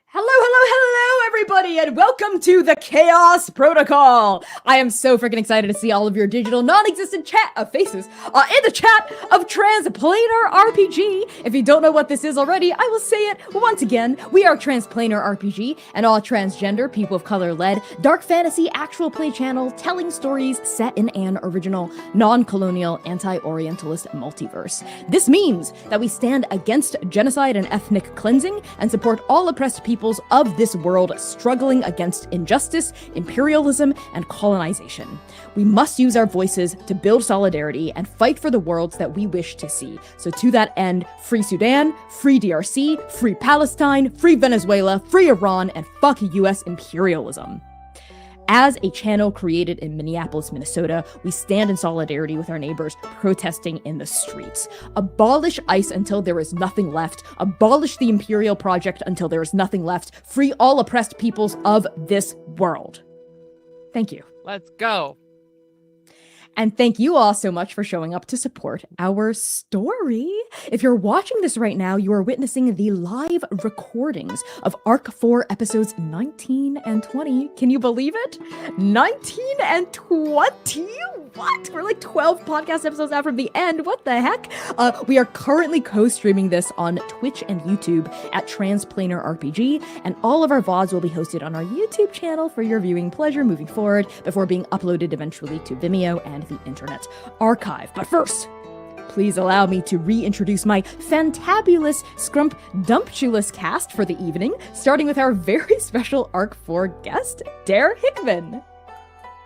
Hello, hello, hello, everybody, and welcome Welcome to the Chaos Protocol. I am so freaking excited to see all of your digital non-existent chat of faces in the chat of Transplanar RPG. If you don't know what this is already, I will say it once again. We are Transplanar RPG, an all transgender, people of color led, dark fantasy actual play channel telling stories set in an original, non-colonial, anti-orientalist multiverse. This means that we stand against genocide and ethnic cleansing and support all oppressed peoples of this world struggling against injustice, imperialism, and colonization. We must use our voices to build solidarity and fight for the worlds that we wish to see. So to that end, free Sudan, free DRC, free Palestine, free Venezuela, free Iran, and fuck US imperialism. As a channel created in Minneapolis, Minnesota, we stand in solidarity with our neighbors protesting in the streets. Abolish ICE until there is nothing left. Abolish the Imperial Project until there is nothing left. Free all oppressed peoples of this world. Thank you. Let's go. And thank you all so much for showing up to support our story. If you're watching this right now, you are witnessing the live recordings of Arc 4 episodes 19 and 20. Can you believe it? 19 and 20? What? We're like 12 podcast episodes out from the end. What the heck? We are currently co-streaming this on Twitch and YouTube at Transplanar RPG, and all of our VODs will be hosted on our YouTube channel for your viewing pleasure moving forward before being uploaded eventually to Vimeo and the Internet Archive. But first, please allow me to reintroduce my fantabulous, scrumpdumptuous cast for the evening, starting with our very special Arc 4 guest, Dare Hickman.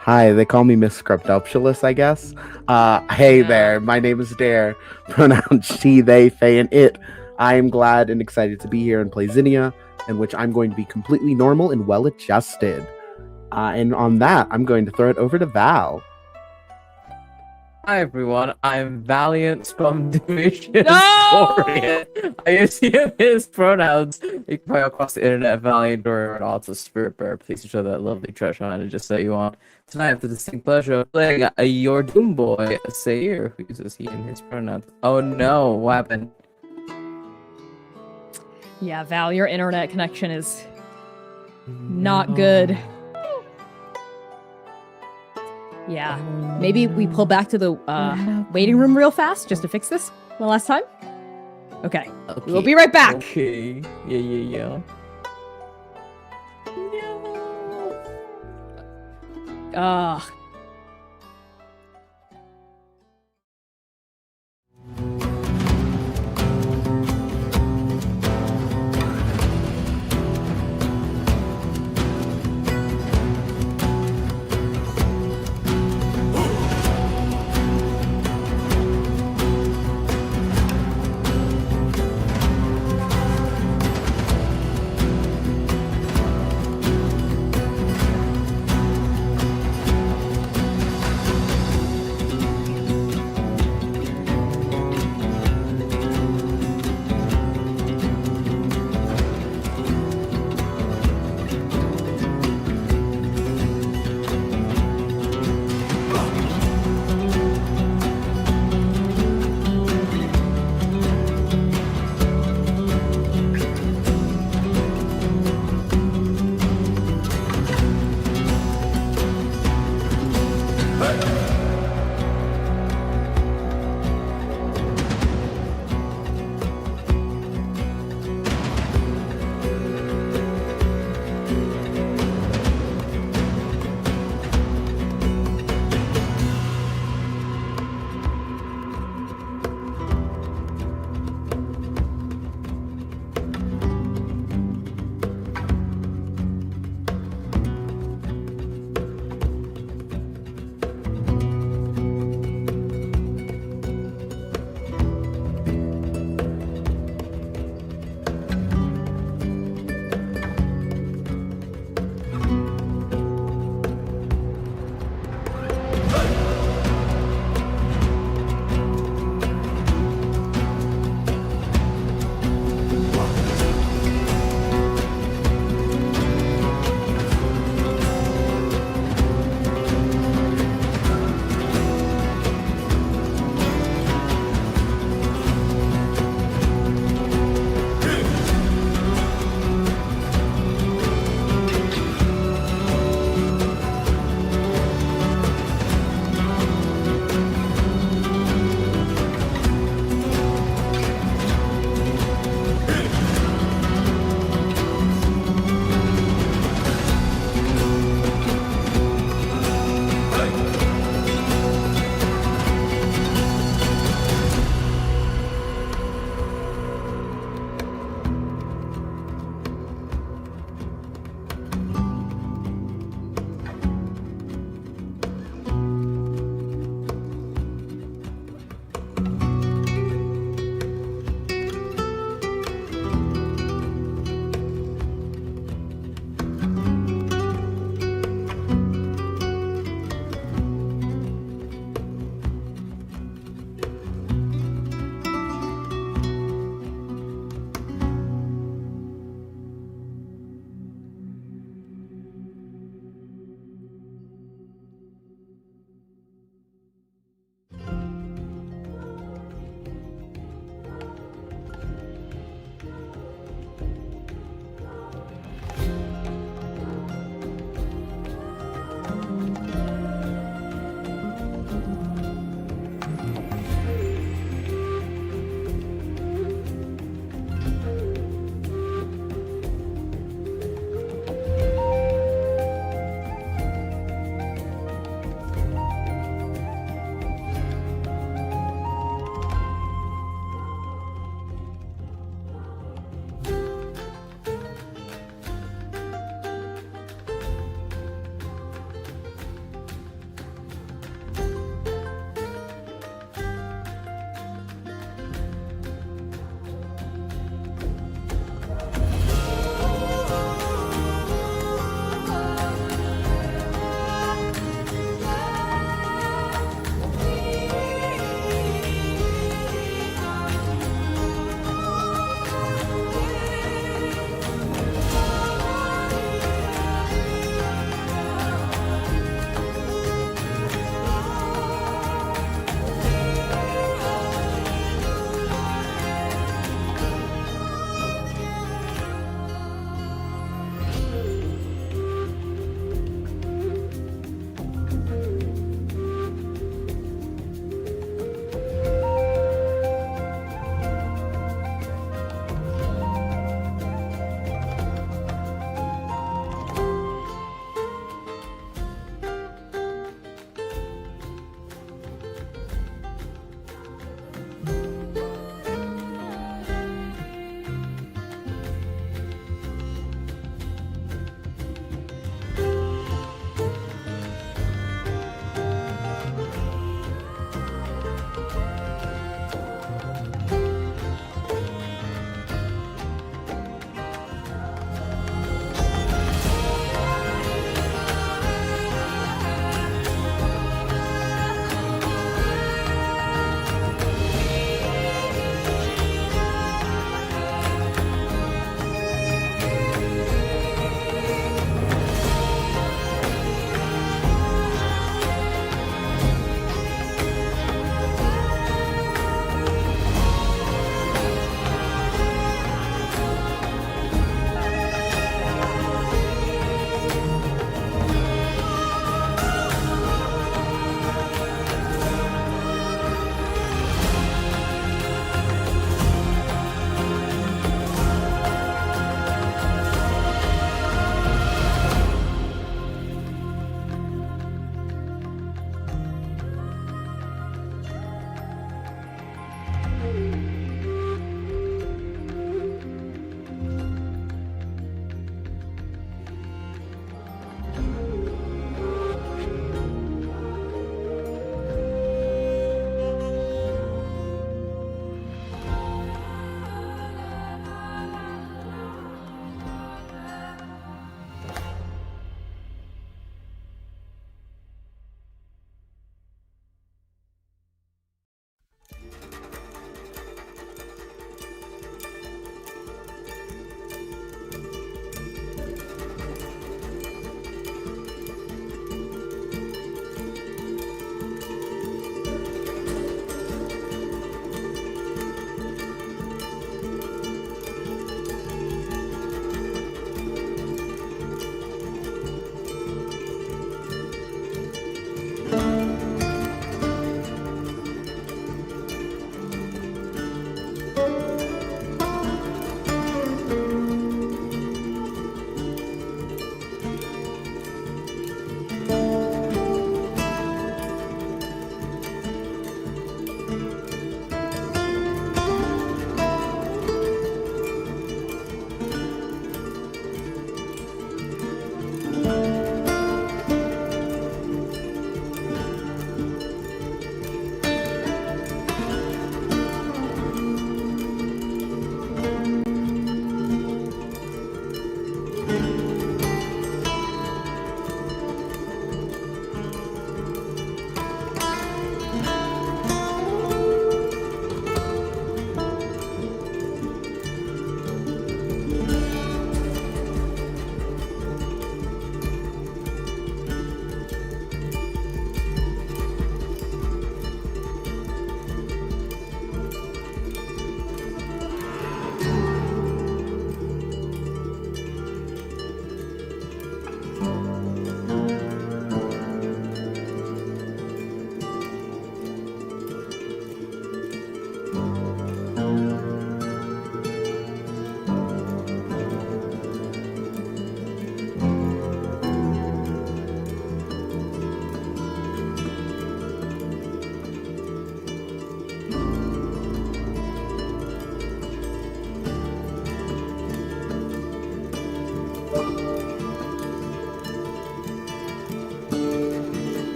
Hi, they call me Miss Scrumptious, I guess. Hey there, my name is Dare, pronouns she, they, they, and it. I am glad and excited to be here and play Zinnia, in which I'm going to be completely normal and well-adjusted. And on that, I'm going to throw it over to Val. Hi everyone, I'm Valiant from Division. No! I assume his pronouns. You can find across the internet Valiant or also Spirit Bear. Please show that lovely treasure on it just so you want. Tonight I have the distinct pleasure of playing your Doom Boy, Sayer, who uses he and his pronouns. Oh no, what happened? Yeah, Val, your internet connection is not good. Yeah, maybe we pull back to the waiting room real fast just to fix this one last time. Okay, we'll be right back. Okay, yeah. Ugh.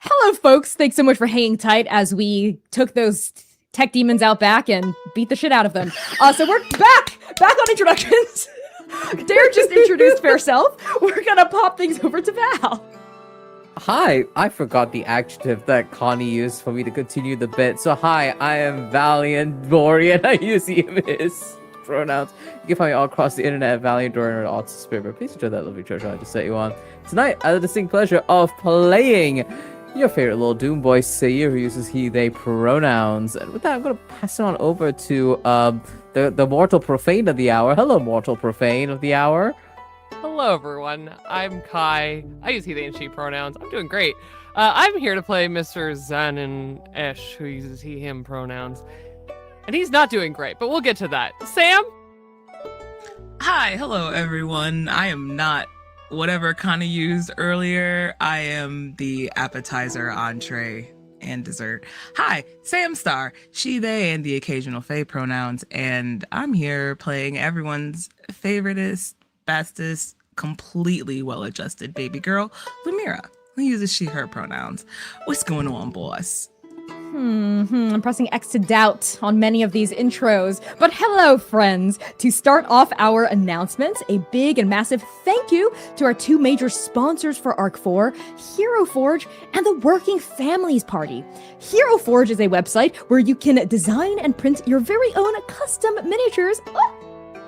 Hello, folks. Thanks so much for hanging tight as we took those tech demons out back and beat the shit out of them. So we're back on introductions. Dare just introduced fair self. We're gonna pop things over to Val. Hi, I forgot the adjective that Connie used for me to continue the bit. So hi, I am Valiant Dorian. I use he, his pronouns. You can find me all across the internet at Valiant Dorian or Autism Spirit, but please enjoy that lovely treasure I just set you on. Tonight, I have the distinct pleasure of playing your favorite little Doom boy, Sayir, who uses he, they pronouns. And with that, I'm going to pass it on over to the Mortal Profane of the hour. Hello, Mortal Profane of the hour. Hello, everyone. I'm Kai. I use he, they, and she pronouns. I'm doing great. I'm here to play Mr. Zen and Esh, who uses he, him pronouns. And he's not doing great, but we'll get to that. Sam? Hi, hello, everyone. I am not whatever Connie used earlier. I am the appetizer, entree, and dessert. Hi, Sam Star, she, they, and the occasional Fae pronouns. And I'm here playing everyone's favoriteest, bestest, completely well-adjusted baby girl, Lumira, who uses she, her pronouns. What's going on, boss? I'm pressing X to doubt on many of these intros. But hello, friends. To start off our announcements, a big and massive thank you to our two major sponsors for Arc 4, Hero Forge and the Working Families Party. Hero Forge is a website where you can design and print your very own custom miniatures,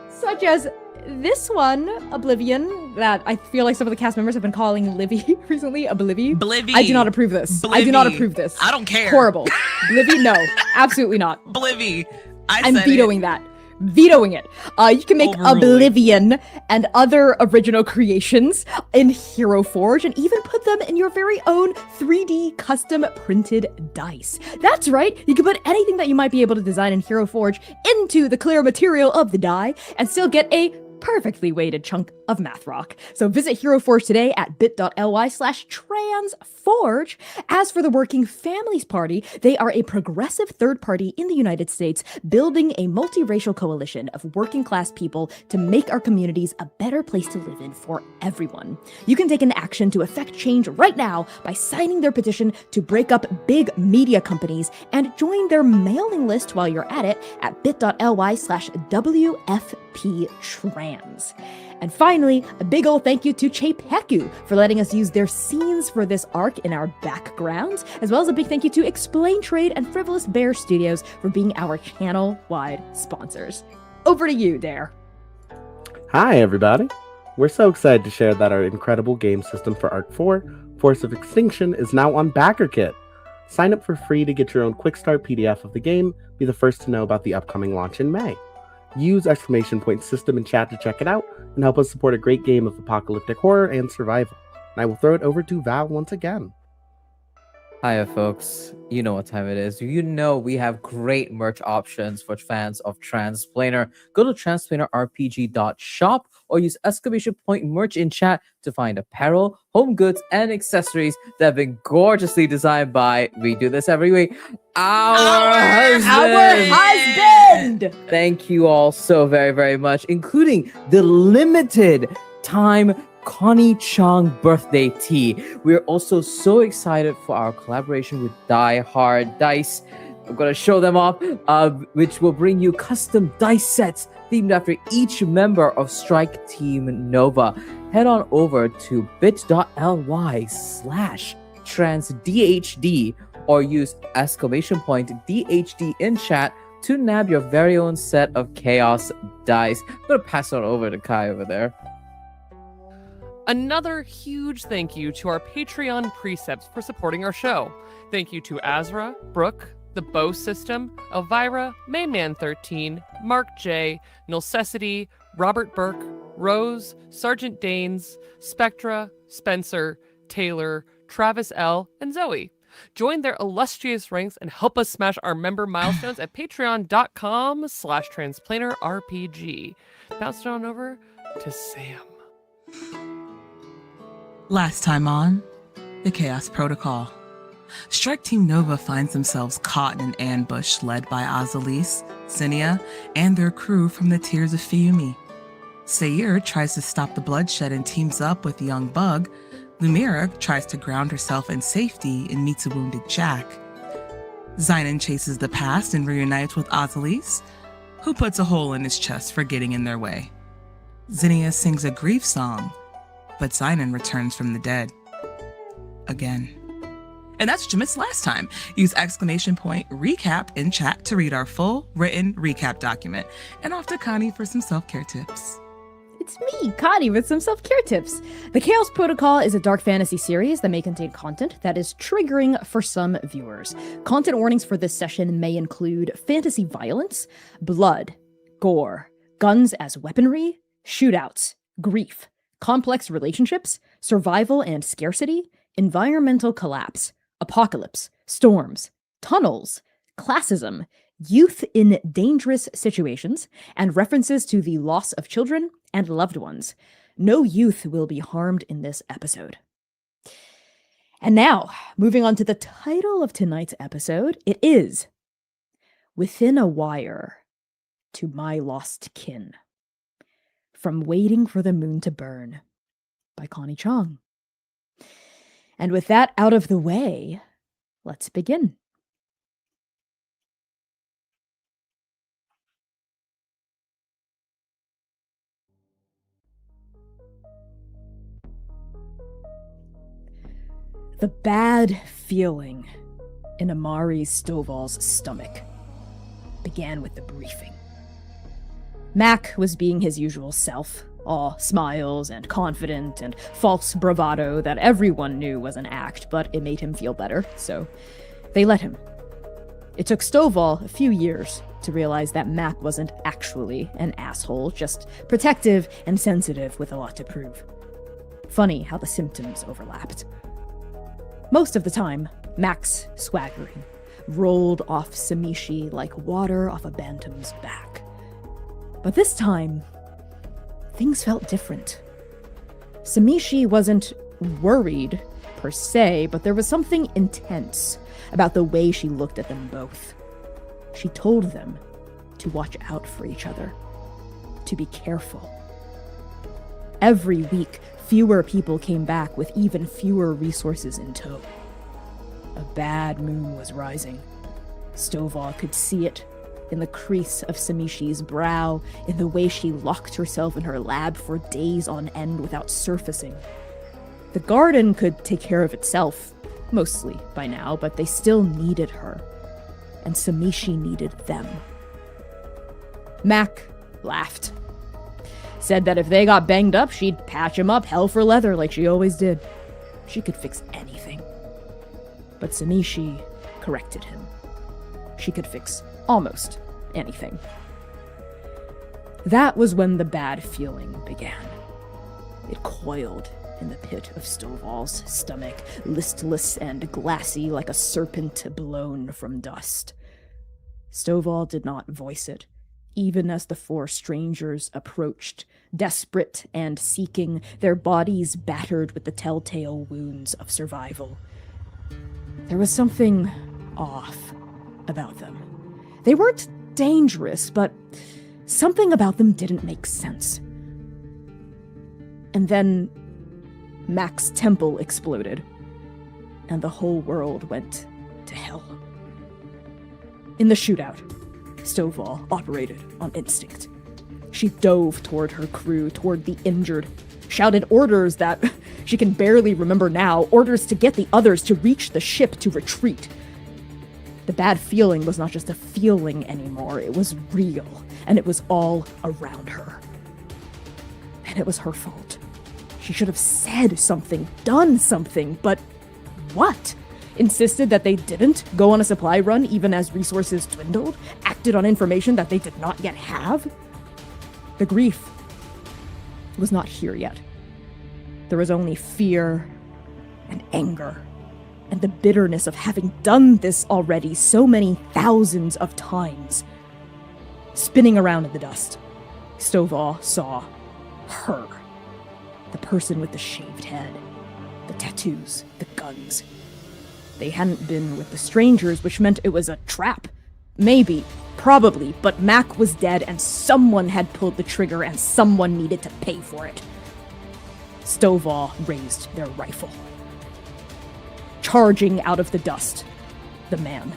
such as this one, Oblivion, that I feel like some of the cast members have been calling Livy recently. Oblivy. I do not approve this. Blivy. I do not approve this. I don't care. Horrible. Blivy, no. Absolutely not. Blivy. I'm vetoing that. Vetoing it. You can make Overruling. Oblivion and other original creations in Hero Forge and even put them in your very own 3D custom printed dice. That's right. You can put anything that you might be able to design in Hero Forge into the clear material of the die and still get a perfectly weighted chunk of math rock. So visit Hero Forge today at bit.ly/transforge. As for the Working Families Party, they are a progressive third party in the United States building a multiracial coalition of working class people to make our communities a better place to live in for everyone. You can take an action to affect change right now by signing their petition to break up big media companies and join their mailing list while you're at it at bit.ly/WFPtrans. And finally, a big ol' thank you to Chepeku for letting us use their scenes for this arc in our background, as well as a big thank you to Explain Trade and Frivolous Bear Studios for being our channel-wide sponsors. Over to you, Dare. Hi, everybody. We're so excited to share that our incredible game system for Arc 4, Force of Extinction, is now on BackerKit. Sign up for free to get your own quick start PDF of the game, be the first to know about the upcoming launch in May. Use !system in chat to check it out and help us support a great game of apocalyptic horror and survival. And I will throw it over to Val once again. Hiya, folks. You know what time it is. You know we have great merch options for fans of Transplaner. Go to transplanerrpg.shop or use !point merch in chat to find apparel, home goods, and accessories that have been gorgeously designed by, we do this every week, our husband! Thank you all so very, very much, including the limited time Connie Chong birthday tea. We're also so excited for our collaboration with Die Hard Dice. I'm going to show them off, which will bring you custom dice sets themed after each member of Strike Team Nova. Head on over to bit.ly/transdhd or use !DHD in chat to nab your very own set of Chaos Dice. I'm going to pass it over to Kai over there. Another huge thank you to our Patreon precepts for supporting our show. Thank you to Azra, Brooke, The Bow System, Elvira, Mainman13, Mark J, Nulcessity, Robert Burke, Rose, Sergeant Danes, Spectra, Spencer, Taylor, Travis L, and Zoe. Join their illustrious ranks and help us smash our member milestones at patreon.com/transplannerrpg. Bounce it on over to Sam. Last time on the Chaos Protocol. Strike Team Nova finds themselves caught in an ambush led by Azalis, Cinia, and their crew from the Tears of Fiumi. Sayir tries to stop the bloodshed and teams up with Young Bug. Lumira tries to ground herself in safety and meets a wounded Jack. Zynon chases the past and reunites with Azalis, who puts a hole in his chest for getting in their way. Zinnia sings a grief song, but Zynon returns from the dead. Again. And that's what you missed last time. Use ! recap in chat to read our full written recap document. And off to Connie for some self-care tips. It's me, Connie, with some self-care tips. The Chaos Protocol is a dark fantasy series that may contain content that is triggering for some viewers. Content warnings for this session may include fantasy violence, blood, gore, guns as weaponry, shootouts, grief, complex relationships, survival and scarcity, environmental collapse, apocalypse, storms, tunnels, classism, youth in dangerous situations, and references to the loss of children and loved ones. No youth will be harmed in this episode. And now, moving on to the title of tonight's episode, it is Within a Wire to My Lost Kin. From Waiting for the Moon to Burn by Connie Chong. And with that out of the way, let's begin. The bad feeling in Amari Stovall's stomach began with the briefing. Mac was being his usual self, all smiles and confident and false bravado that everyone knew was an act, but it made him feel better, so they let him. It took Stovall a few years to realize that Mac wasn't actually an asshole, just protective and sensitive with a lot to prove. Funny how the symptoms overlapped. Most of the time, Mac's swaggering rolled off Samishi like water off a bantam's back. But this time, things felt different. Samishi wasn't worried, per se, but there was something intense about the way she looked at them both. She told them to watch out for each other, to be careful. Every week, fewer people came back with even fewer resources in tow. A bad moon was rising. Stovall could see it in the crease of Samishi's brow, in the way she locked herself in her lab for days on end without surfacing. The garden could take care of itself, mostly by now, but they still needed her, and Samishi needed them. Mac laughed. Said that if they got banged up, she'd patch him up hell for leather like she always did. She could fix anything. But Samishi corrected him. She could fix almost anything. That was when the bad feeling began. It coiled in the pit of Stovall's stomach, listless and glassy like a serpent blown from dust. Stovall did not voice it, even as the four strangers approached, desperate and seeking, their bodies battered with the telltale wounds of survival. There was something off about them. They weren't dangerous, but something about them didn't make sense. And then Mac's temple exploded, and the whole world went to hell. In the shootout, Stovall operated on instinct. She dove toward her crew, toward the injured, shouted orders that she can barely remember now, orders to get the others to reach the ship to retreat. The bad feeling was not just a feeling anymore, it was real, and it was all around her. And it was her fault. She should have said something, done something, but what? Insisted that they didn't go on a supply run even as resources dwindled? Acted on information that they did not yet have? The grief was not here yet. There was only fear and anger and the bitterness of having done this already so many thousands of times. Spinning around in the dust, Stovall saw her. The person with the shaved head, the tattoos, the guns. They hadn't been with the strangers, which meant it was a trap. Maybe, probably, but Mac was dead and someone had pulled the trigger and someone needed to pay for it. Stovall raised their rifle. Charging out of the dust, the man.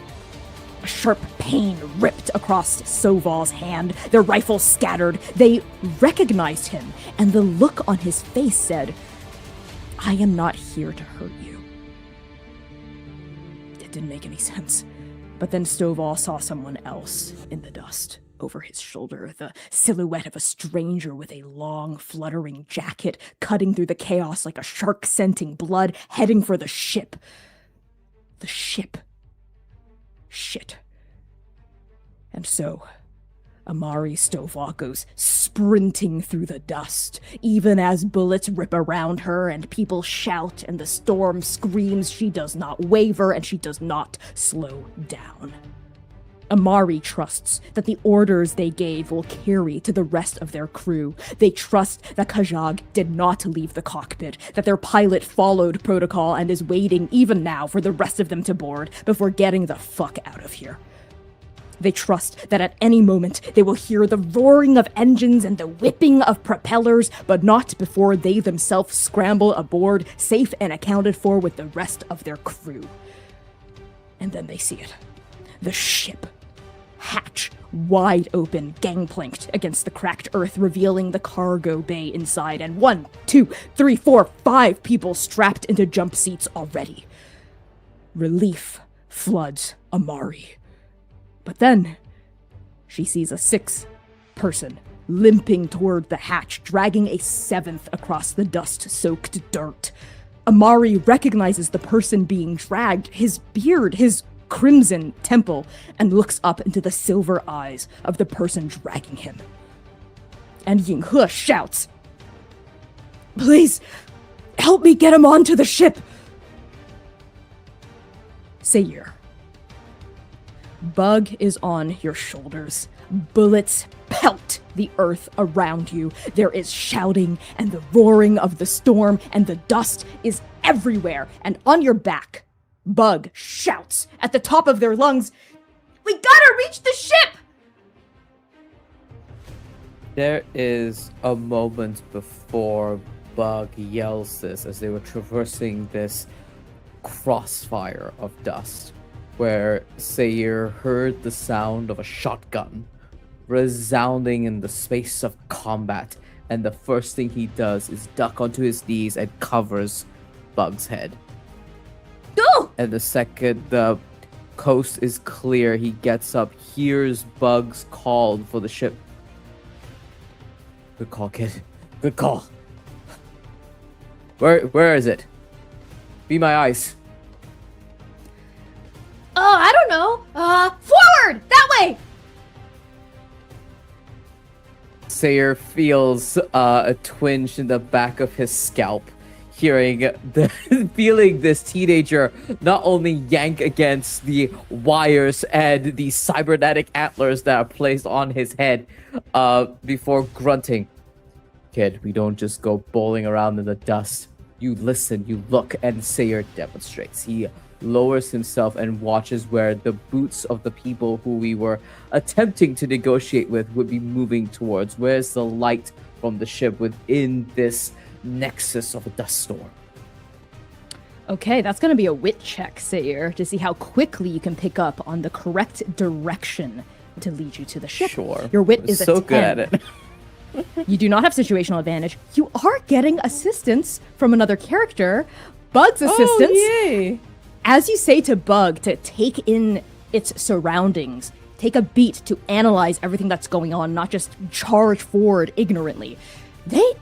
A sharp pain ripped across Stovall's hand, their rifle scattered. They recognized him, and the look on his face said, "I am not here to hurt you." It didn't make any sense. But then Stovall saw someone else in the dust. Over his shoulder, the silhouette of a stranger with a long, fluttering jacket cutting through the chaos like a shark scenting blood, heading for the ship. The ship. Shit. And so, Amari Stovall goes sprinting through the dust, even as bullets rip around her and people shout and the storm screams. She does not waver and she does not slow down. Amari trusts that the orders they gave will carry to the rest of their crew. They trust that Kajag did not leave the cockpit, that their pilot followed protocol and is waiting even now for the rest of them to board before getting the fuck out of here. They trust that at any moment they will hear the roaring of engines and the whipping of propellers, but not before they themselves scramble aboard, safe and accounted for with the rest of their crew. And then they see it. The ship. Hatch, wide open, gangplanked against the cracked earth, revealing the cargo bay inside, and 1, 2, 3, 4, 5 people strapped into jump seats already. Relief floods Amari. But then, she sees a 6th person limping toward the hatch, dragging a 7th across the dust-soaked dirt. Amari recognizes the person being dragged, his beard, his crimson temple, and looks up into the silver eyes of the person dragging him. And Yinghe shouts, "Please, help me get him onto the ship!" Sayir. Bug is on your shoulders. Bullets pelt the earth around you. There is shouting and the roaring of the storm, and the dust is everywhere. And on your back, Bug shouts at the top of their lungs, "We gotta reach the ship!" There is a moment before Bug yells this as they were traversing this crossfire of dust, where Sayir heard the sound of a shotgun resounding in the space of combat, and the first thing he does is duck onto his knees and covers Bug's head. Go! And the second the coast is clear, he gets up, hears Bug's call for the ship. Good call, kid. Good call. Where is it? Be my eyes. I don't know. Forward! That way! Sayir feels a twinge in the back of his scalp, feeling this teenager not only yank against the wires and the cybernetic antlers that are placed on his head, before grunting. Kid, we don't just go bowling around in the dust. You listen, you look, and Sayir demonstrates. He lowers himself and watches where the boots of the people who we were attempting to negotiate with would be moving towards. Where's the light from the ship within this nexus of a dust storm? Okay, that's going to be a wit check, Sayir, to see how quickly you can pick up on the correct direction to lead you to the ship. Sure. Your wit is so a 10. good at it. You do not have situational advantage. You are getting assistance from another character. Bug's assistance. Oh, yay! As you say to Bug to take in its surroundings, take a beat to analyze everything that's going on, not just charge forward ignorantly, they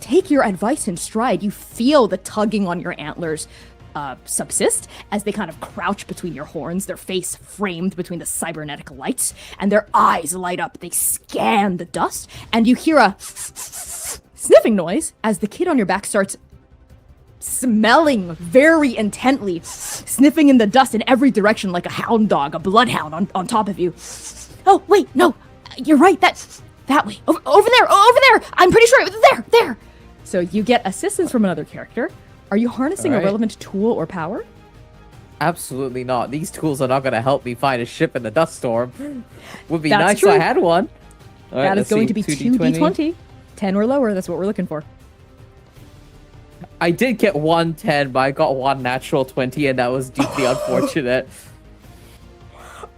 take your advice in stride. You feel the tugging on your antlers subsist as they kind of crouch between your horns, their face framed between the cybernetic lights, and their eyes light up. They scan the dust, and you hear a sniffing noise as the kid on your back starts smelling very intently, sniffing in the dust in every direction like a hound dog, a bloodhound on top of you. Oh, wait, no, you're right, that way, over there, I'm pretty sure, there. So you get assistance from another character. Are you harnessing a relevant tool or power? Absolutely not. These tools are not going to help me find a ship in the dust storm. Would be That's nice true. if I had one. All right, That is let's going see, to be 2d20. 10 or lower, that's what we're looking for. I did get 110, but I got one natural 20, and that was deeply unfortunate.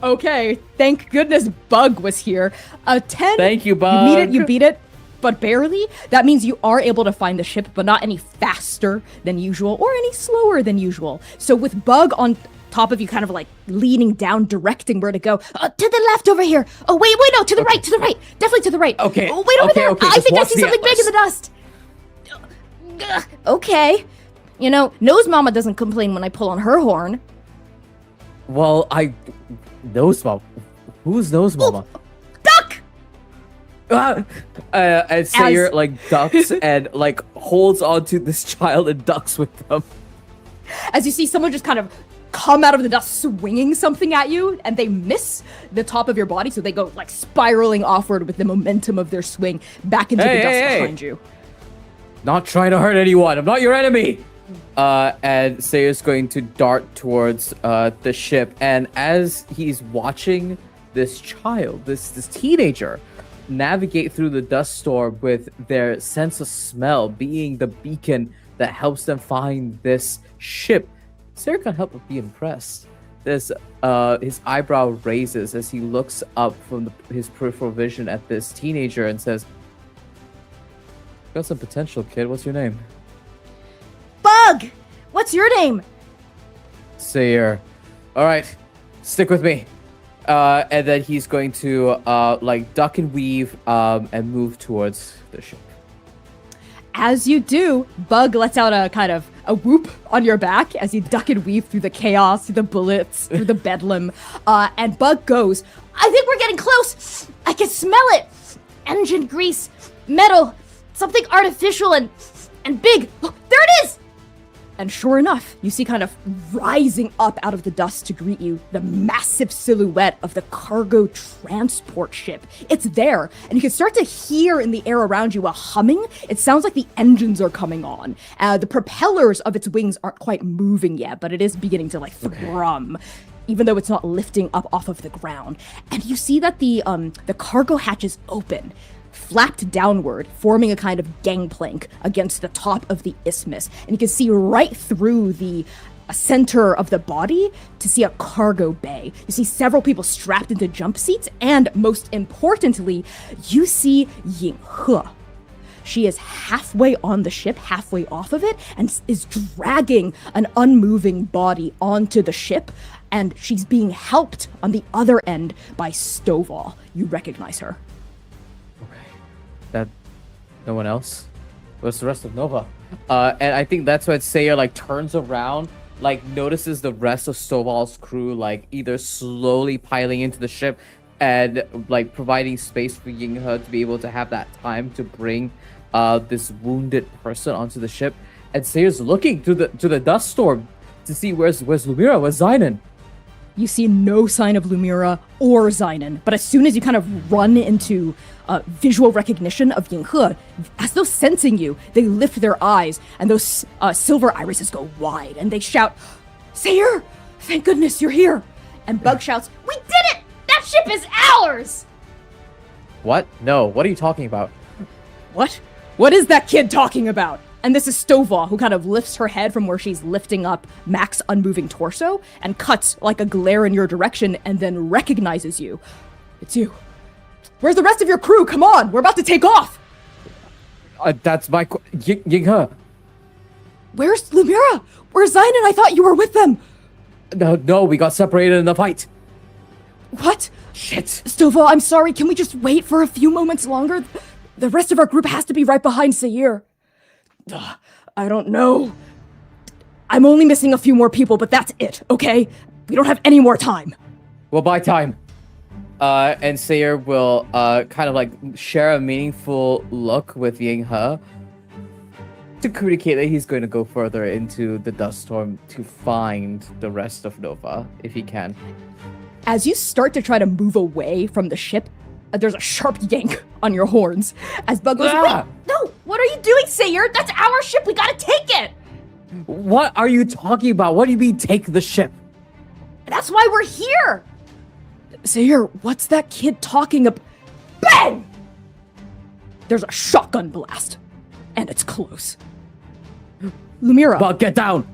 Okay, thank goodness Bug was here. A 10. Thank you, Bug. You meet it, you beat it, but barely. That means you are able to find the ship, but not any faster than usual or any slower than usual. So with Bug on top of you, kind of like leaning down, directing where to go. To the left over here. Oh, wait, no, to the right, Definitely to the right. Okay. Oh, wait over there. Okay, I just think I watch see the something big in atlas. the dust. Okay. You know, Nose Mama doesn't complain when I pull on her horn. Well, Nose Mama? Who's Nose Mama? Duck! And Sayer, like, ducks and, like, holds onto this child and ducks with them. As you see someone just kind of come out of the dust swinging something at you, and they miss the top of your body, so they go, like, spiraling offward with the momentum of their swing back into the dust behind you. Not trying to hurt anyone. I'm not your enemy. And Sayer's going to dart towards the ship, and as he's watching this child, this teenager, navigate through the dust storm with their sense of smell being the beacon that helps them find this ship, Sayer can't help but be impressed. His eyebrow raises as he looks up from his peripheral vision at this teenager and says, "Got some potential, kid. What's your name?" Bug! What's your name? Sayer. All right, stick with me. And then he's going to like duck and weave and move towards the ship. As you do, Bug lets out a kind of a whoop on your back as you duck and weave through the chaos, through the bullets, through the bedlam. And Bug goes, "I think we're getting close. I can smell it. Engine grease, metal, something artificial and big. Look, there it is!" And sure enough, you see kind of rising up out of the dust to greet you the massive silhouette of the cargo transport ship. It's there, and you can start to hear in the air around you a humming. It sounds like the engines are coming on. The propellers of its wings aren't quite moving yet, but it is beginning to like thrum, even though it's not lifting up off of the ground. And you see that the cargo hatch is open, flapped downward, forming a kind of gangplank against the top of the isthmus. And you can see right through the center of the body to see a cargo bay. You see several people strapped into jump seats, and most importantly, you see Yinghe. She is halfway on the ship, halfway off of it, and is dragging an unmoving body onto the ship, and she's being helped on the other end by Stovall. You recognize her. That no one else? Where's the rest of Nova? And I think that's when Sayer like turns around, like notices the rest of Stovall's crew like either slowly piling into the ship and like providing space for Yinghe to be able to have that time to bring this wounded person onto the ship. And Sayer's looking through the dust storm to see where's Lumira, where's Zynon. You see no sign of Lumira or Zynon, but as soon as you kind of run into visual recognition of Yinghe, as though sensing you, they lift their eyes, and those silver irises go wide, and they shout, "Sayer, thank goodness you're here!" And Bug shouts, "We did it! That ship is ours!" What? No, what are you talking about? What? What is that kid talking about? And this is Stovall, who kind of lifts her head from where she's lifting up Mac's unmoving torso and cuts like a glare in your direction and then recognizes you. It's you. Where's the rest of your crew? Come on, we're about to take off. That's my Yinghe. Where's Lumira? Where's Zynon? I thought you were with them. No, we got separated in the fight. What? Shit. Stovall, I'm sorry. Can we just wait for a few moments longer? The rest of our group has to be right behind Sayer. I don't know. I'm only missing a few more people, but that's it, okay? We don't have any more time. Well, buy time. And Sayer will kind of like share a meaningful look with Yinghe to communicate that he's going to go further into the dust storm to find the rest of Nova, if he can. As you start to try to move away from the ship, there's a sharp yank on your horns as Bug goes, "Wait, no, what are you doing, Sayer? That's our ship, we gotta take it!" What are you talking about? What do you mean, take the ship? That's why we're here! Sayer, what's that kid talking about? Bang! There's a shotgun blast, and it's close. Lumira, Bug, get down!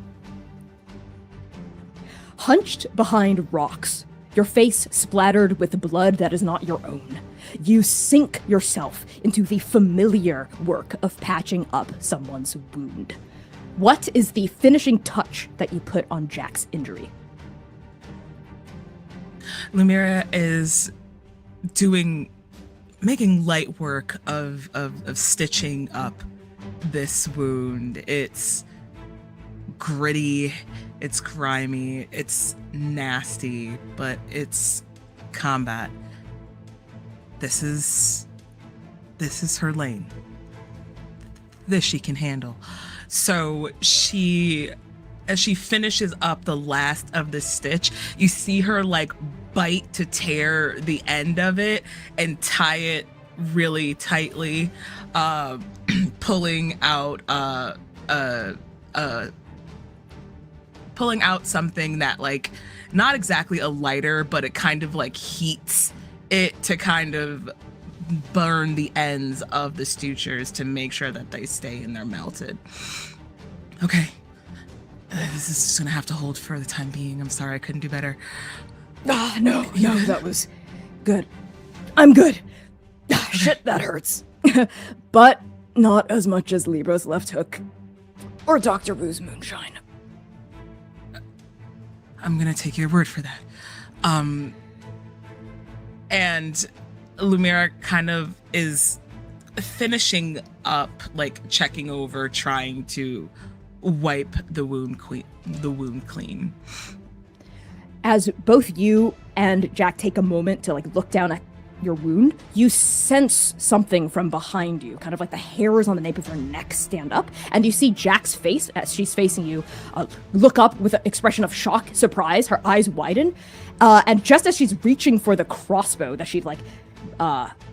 hunched behind rocks, your face splattered with blood that is not your own, you sink yourself into the familiar work of patching up someone's wound. What is the finishing touch that you put on Jack's injury? Lumira is making light work of stitching up this wound. It's gritty, it's grimy, it's nasty, but it's combat. This is her lane. This she can handle. So as she finishes up the last of the stitch, you see her like bite to tear the end of it and tie it really tightly, pulling out something that, like, not exactly a lighter, but it kind of like heats it to kind of burn the ends of the sutures to make sure that they stay and they're melted. Okay. This is just gonna have to hold for the time being. I'm sorry I couldn't do better. No, that was good. I'm good. Shit, that hurts. But not as much as Libro's left hook or Dr. Wu's moonshine. I'm gonna take your word for that. And Lumira kind of is finishing up, like checking over, trying to wipe the wound clean. As both you and Jack take a moment to like look down at your wound, you sense something from behind you, kind of like the hairs on the nape of her neck stand up, and you see Jack's face as she's facing you look up with an expression of shock, surprise, her eyes widen, and just as she's reaching for the crossbow that she'd like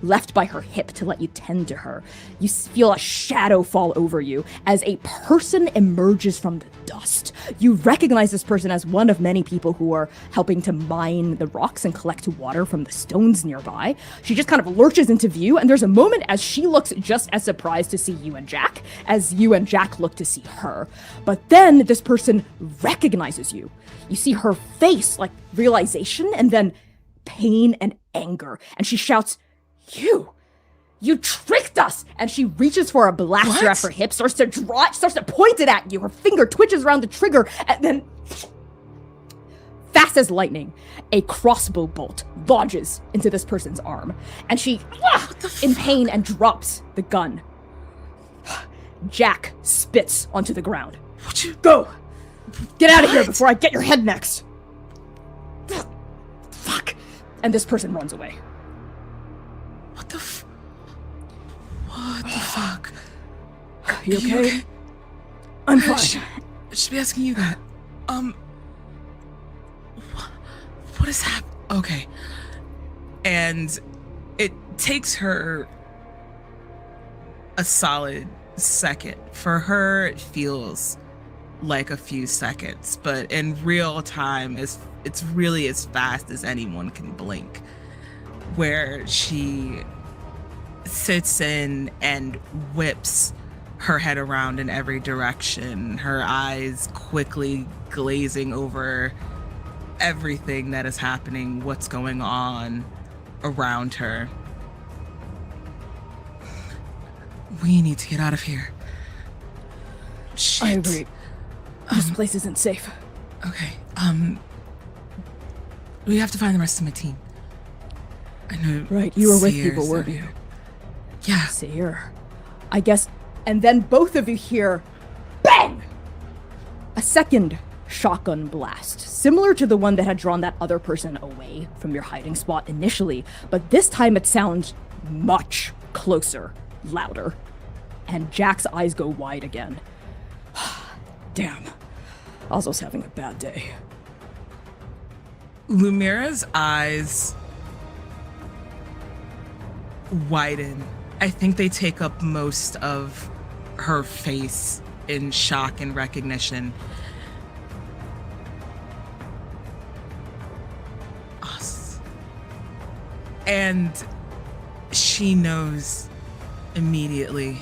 left by her hip to let you tend to her, you feel a shadow fall over you as a person emerges from the dust. You recognize this person as one of many people who are helping to mine the rocks and collect water from the stones nearby. She just kind of lurches into view, and there's a moment as she looks just as surprised to see you and Jack as you and Jack look to see her. But then this person recognizes you. You see her face, like realization, and then pain and anger, and she shouts, You tricked us! And she reaches for a blaster at her hip, starts to point it at you. Her finger twitches around the trigger, and then, fast as lightning, a crossbow bolt lodges into this person's arm, and she, in pain, and drops the gun. Jack spits onto the ground. Go! Get out of here before I get your head next! Fuck! And this person runs away. What the fuck? You okay? I'm fine. I should be asking you that. What is happening? Okay. And it takes her a solid second. For her, it feels like a few seconds, but in real time, it's really as fast as anyone can blink. Where she sits in and whips her head around in every direction, her eyes quickly glazing over everything that is happening, what's going on around her. We need to get out of here. Shit. I agree. This place isn't safe. Okay. We have to find the rest of my team. I know. Right, you were with Sears people, weren't are- you? Yeah. Seer. I guess. And then both of you hear bang! A second shotgun blast, similar to the one that had drawn that other person away from your hiding spot initially, but this time it sounds much closer, louder. And Jack's eyes go wide again. Damn. Ozzo's having a bad day. Lumira's eyes widen. I think they take up most of her face in shock and recognition. Us. And she knows immediately.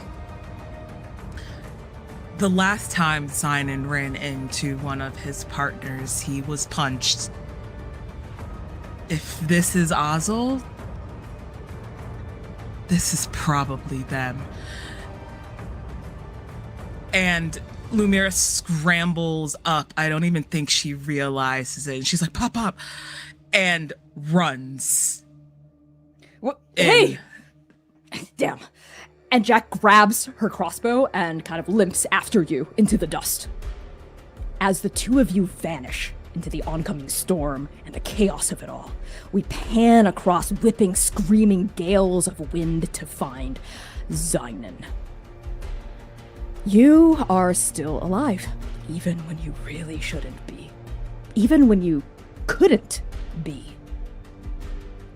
The last time Sinan ran into one of his partners, he was punched. If this is Ozzel, this is probably them. And Lumira scrambles up. I don't even think she realizes it. And she's like, pop, pop, and runs. What? in. Hey! Damn. And Jack grabs her crossbow and kind of limps after you into the dust. As the two of you vanish into the oncoming storm and the chaos of it all, we pan across whipping, screaming gales of wind to find Zynon. You are still alive, even when you really shouldn't be. Even when you couldn't be.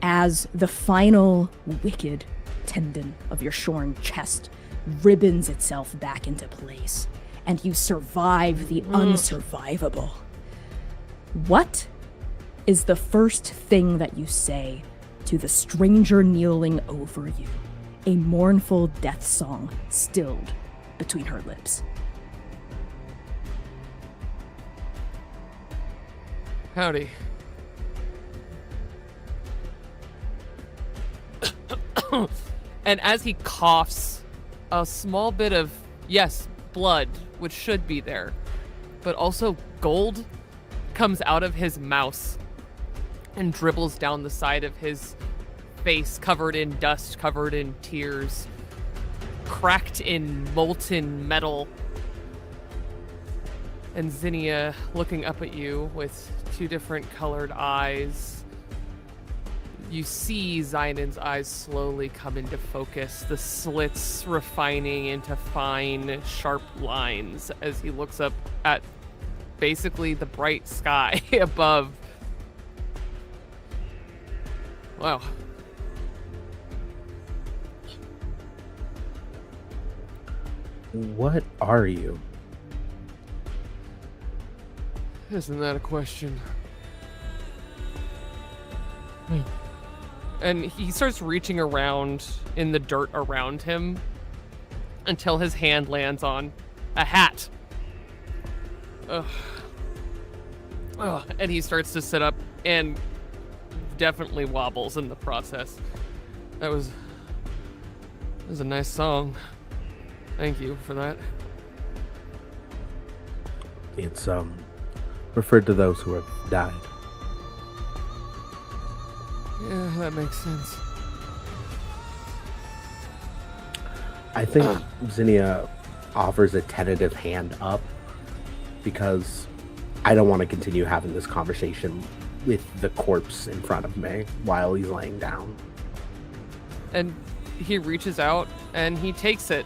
As the final wicked tendon of your shorn chest ribbons itself back into place, and you survive the unsurvivable. What is the first thing that you say to the stranger kneeling over you, a mournful death song stilled between her lips? Howdy. And as he coughs, a small bit of, yes, blood, which should be there, but also gold, comes out of his mouth and dribbles down the side of his face, covered in dust, covered in tears, cracked in molten metal. And Zinnia looking up at you with two different colored eyes. You see Zynon's eyes slowly come into focus, the slits refining into fine, sharp lines as he looks up at basically the bright sky above. Wow. What are you? Isn't that a question? And he starts reaching around in the dirt around him until his hand lands on a hat. Ugh. Ugh. And he starts to sit up and definitely wobbles in the process. That was a nice song. Thank you for that. It's referred to those who have died. Yeah, that makes sense. I think Zinnia offers a tentative hand up because I don't want to continue having this conversation with the corpse in front of me while he's laying down. And he reaches out and he takes it.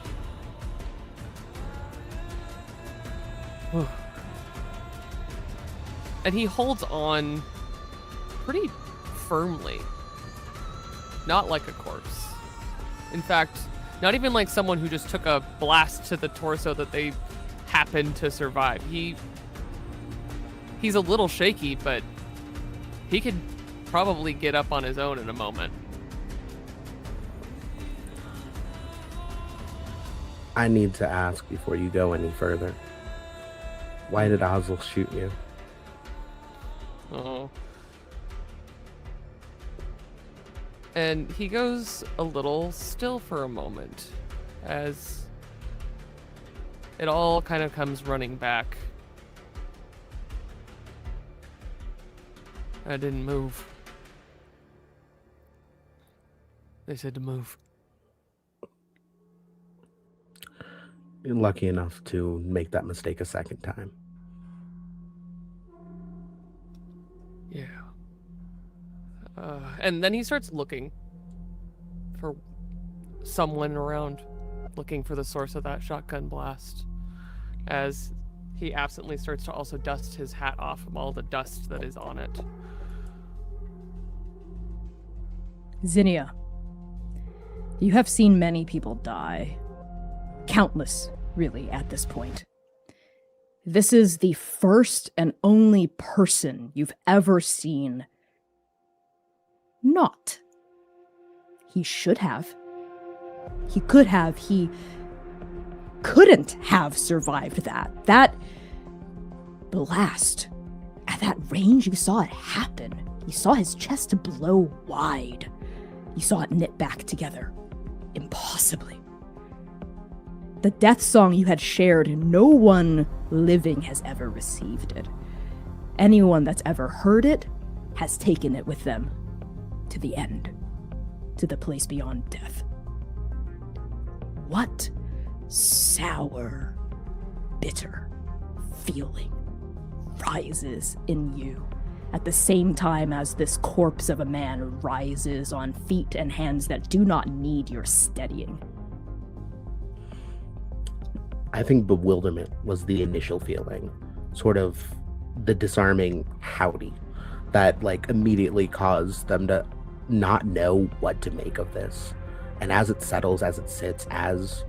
And he holds on pretty firmly. Not like a corpse. In fact, not even like someone who just took a blast to the torso that they happened to survive. He's a little shaky, but he could probably get up on his own in a moment. I need to ask before you go any further. Why did Ozzel shoot you? Oh. And he goes a little still for a moment as it all kind of comes running back. I didn't move. They said to move. You're lucky enough to make that mistake a second time. Yeah. And then he starts looking for someone around, looking for the source of that shotgun blast, as he absently starts to also dust his hat off from all the dust that is on it. Zinnia, you have seen many people die. Countless, really, at this point. This is the first and only person you've ever seen not. He should have. He could have. couldn't have survived that. That blast, at that range, you saw it happen. You saw his chest blow wide. You saw it knit back together. Impossibly. The death song you had shared, no one living has ever received it. Anyone that's ever heard it has taken it with them to the end, to the place beyond death. What sour, bitter feeling rises in you at the same time as this corpse of a man rises on feet and hands that do not need your steadying? I think bewilderment was the initial feeling, sort of the disarming howdy that like immediately caused them to not know what to make of this. And as it settles, as it sits, as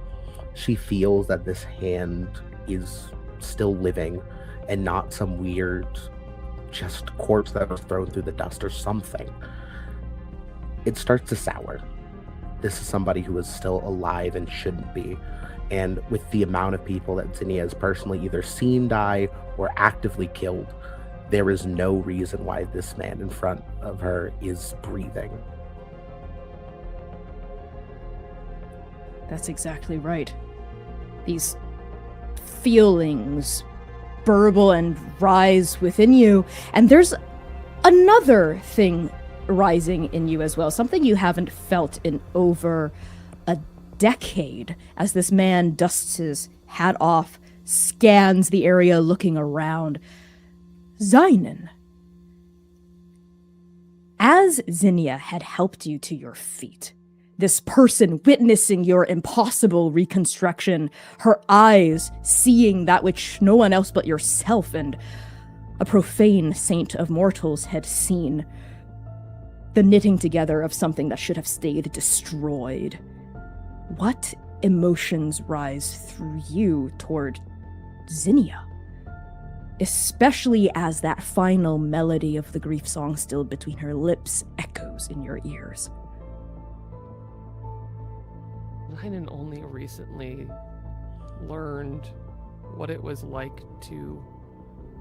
she feels that this hand is still living and not some weird just corpse that was thrown through the dust or something, it starts to sour. This is somebody who is still alive and shouldn't be. And with the amount of people that Zinnia has personally either seen die or actively killed, there is no reason why this man in front of her is breathing. That's exactly right. These feelings burble and rise within you, and there's another thing rising in you as well, something you haven't felt in over a decade, as this man dusts his hat off, scans the area looking around. Zynon. As Zinnia had helped you to your feet, this person witnessing your impossible reconstruction, her eyes seeing that which no one else but yourself and a profane saint of mortals had seen, the knitting together of something that should have stayed destroyed. What emotions rise through you toward Zinnia? Especially as that final melody of the grief song still between her lips echoes in your ears. Zynon only recently learned what it was like to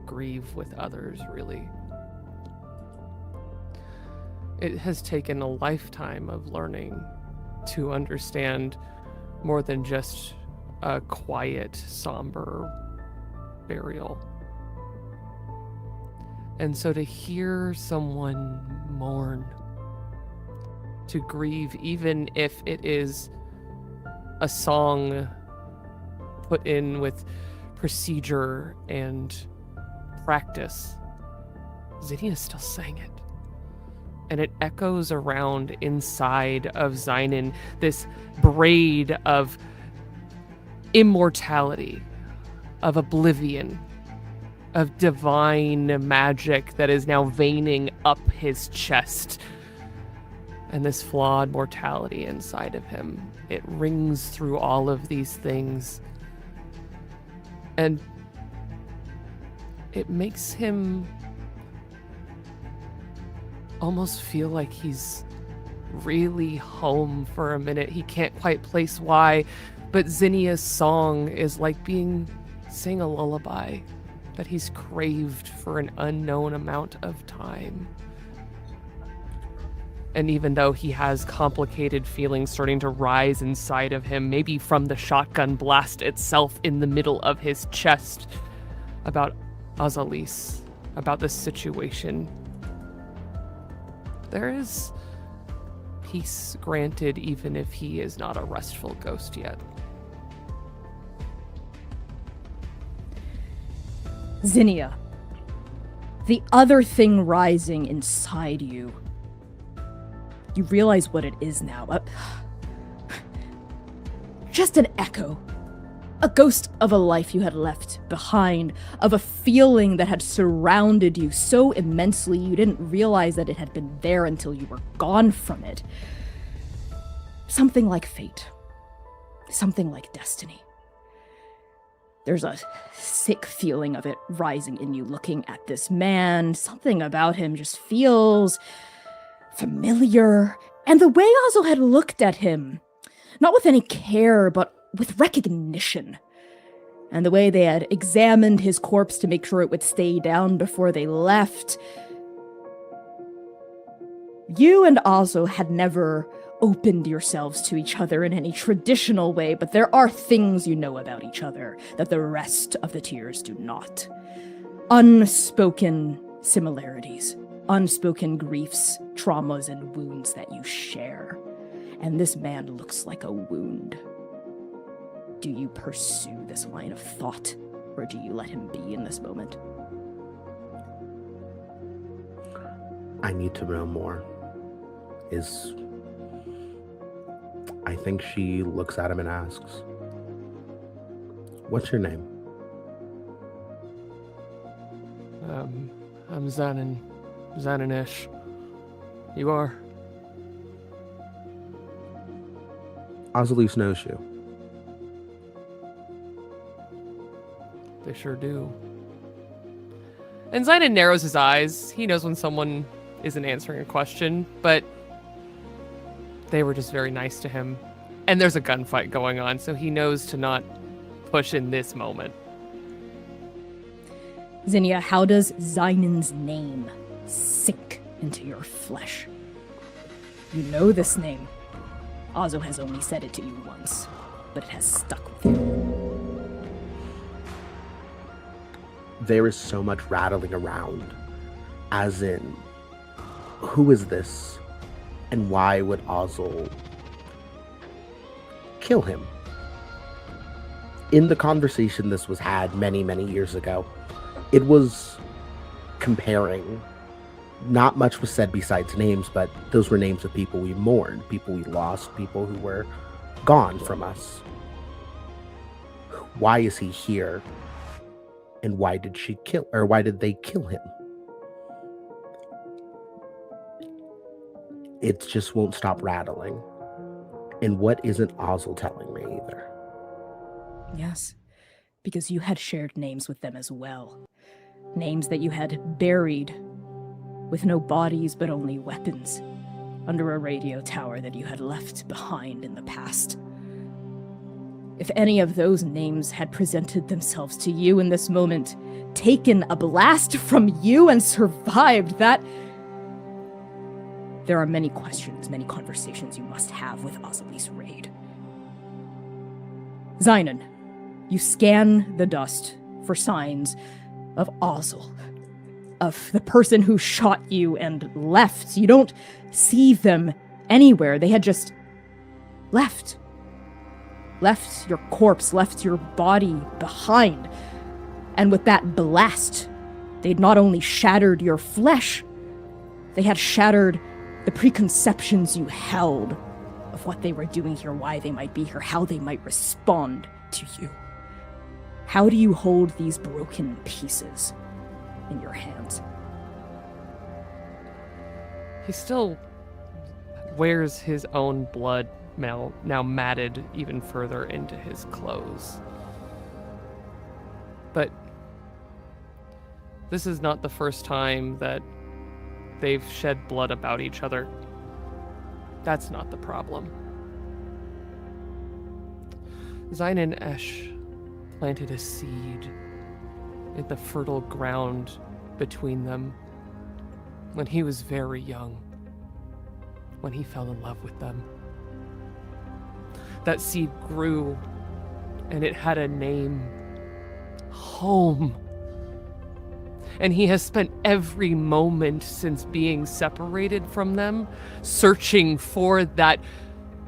grieve with others, really. It has taken a lifetime of learning to understand more than just a quiet, somber burial. And so to hear someone mourn, to grieve, even if it is a song put in with procedure and practice, Zinnia still sang it. And it echoes around inside of Zynon, this braid of immortality, of oblivion, of divine magic that is now veining up his chest. And this flawed mortality inside of him, it rings through all of these things. And it makes him almost feel like he's really home for a minute. He can't quite place why, but Zinnia's song is like sing a lullaby that he's craved for an unknown amount of time. And even though he has complicated feelings starting to rise inside of him, maybe from the shotgun blast itself in the middle of his chest, about Azalis, about this situation, there is peace granted even if he is not a restful ghost yet. Zinnia, the other thing rising inside you, you realize what it is now. Just an echo. A ghost of a life you had left behind, of a feeling that had surrounded you so immensely you didn't realize that it had been there until you were gone from it. Something like fate. Something like destiny. There's a sick feeling of it rising in you looking at this man. Something about him just feels familiar. And the way Azel had looked at him, not with any care, but with recognition. And the way they had examined his corpse to make sure it would stay down before they left. You and Azo had never opened yourselves to each other in any traditional way, but there are things you know about each other that the rest of the Tears do not. Unspoken similarities, unspoken griefs, traumas, and wounds that you share. And this man looks like a wound. Do you pursue this line of thought, or do you let him be in this moment? I need to know more. I think she looks at him and asks, "What's your name?" I'm Xananesh. You are? Ozalise knows you. They sure do. And Xanan narrows his eyes. He knows when someone isn't answering a question, but they were just very nice to him. And there's a gunfight going on, so he knows to not push in this moment. Zinnia, how does Zainan's name sink into your flesh? You know this name. Azo has only said it to you once, but it has stuck with you. There is so much rattling around, as in, who is this, and why would Ozil kill him? In the conversation this was had many, many years ago, it was comparing. Not much was said besides names, but those were names of people we mourned, people we lost, people who were gone from us. Why is he here? And why did they kill him? It just won't stop rattling. And what isn't Ozil telling me either? Yes, because you had shared names with them as well. Names that you had buried with no bodies but only weapons under a radio tower that you had left behind in the past. If any of those names had presented themselves to you in this moment, taken a blast from you and survived that, there are many questions, many conversations you must have with Ozalise Raid. Xanan, you scan the dust for signs of Ozil, of the person who shot you and left. You don't see them anywhere. They had just left. Left your corpse, left your body behind. And with that blast, they'd not only shattered your flesh, they had shattered the preconceptions you held of what they were doing here, why they might be here, how they might respond to you. How do you hold these broken pieces in your hands? He still wears his own blood now matted even further into his clothes. But this is not the first time that they've shed blood about each other. That's not the problem. Xananesh planted a seed in the fertile ground between them when he was very young, when he fell in love with them. That seed grew, and it had a name: home. And he has spent every moment since being separated from them searching for that,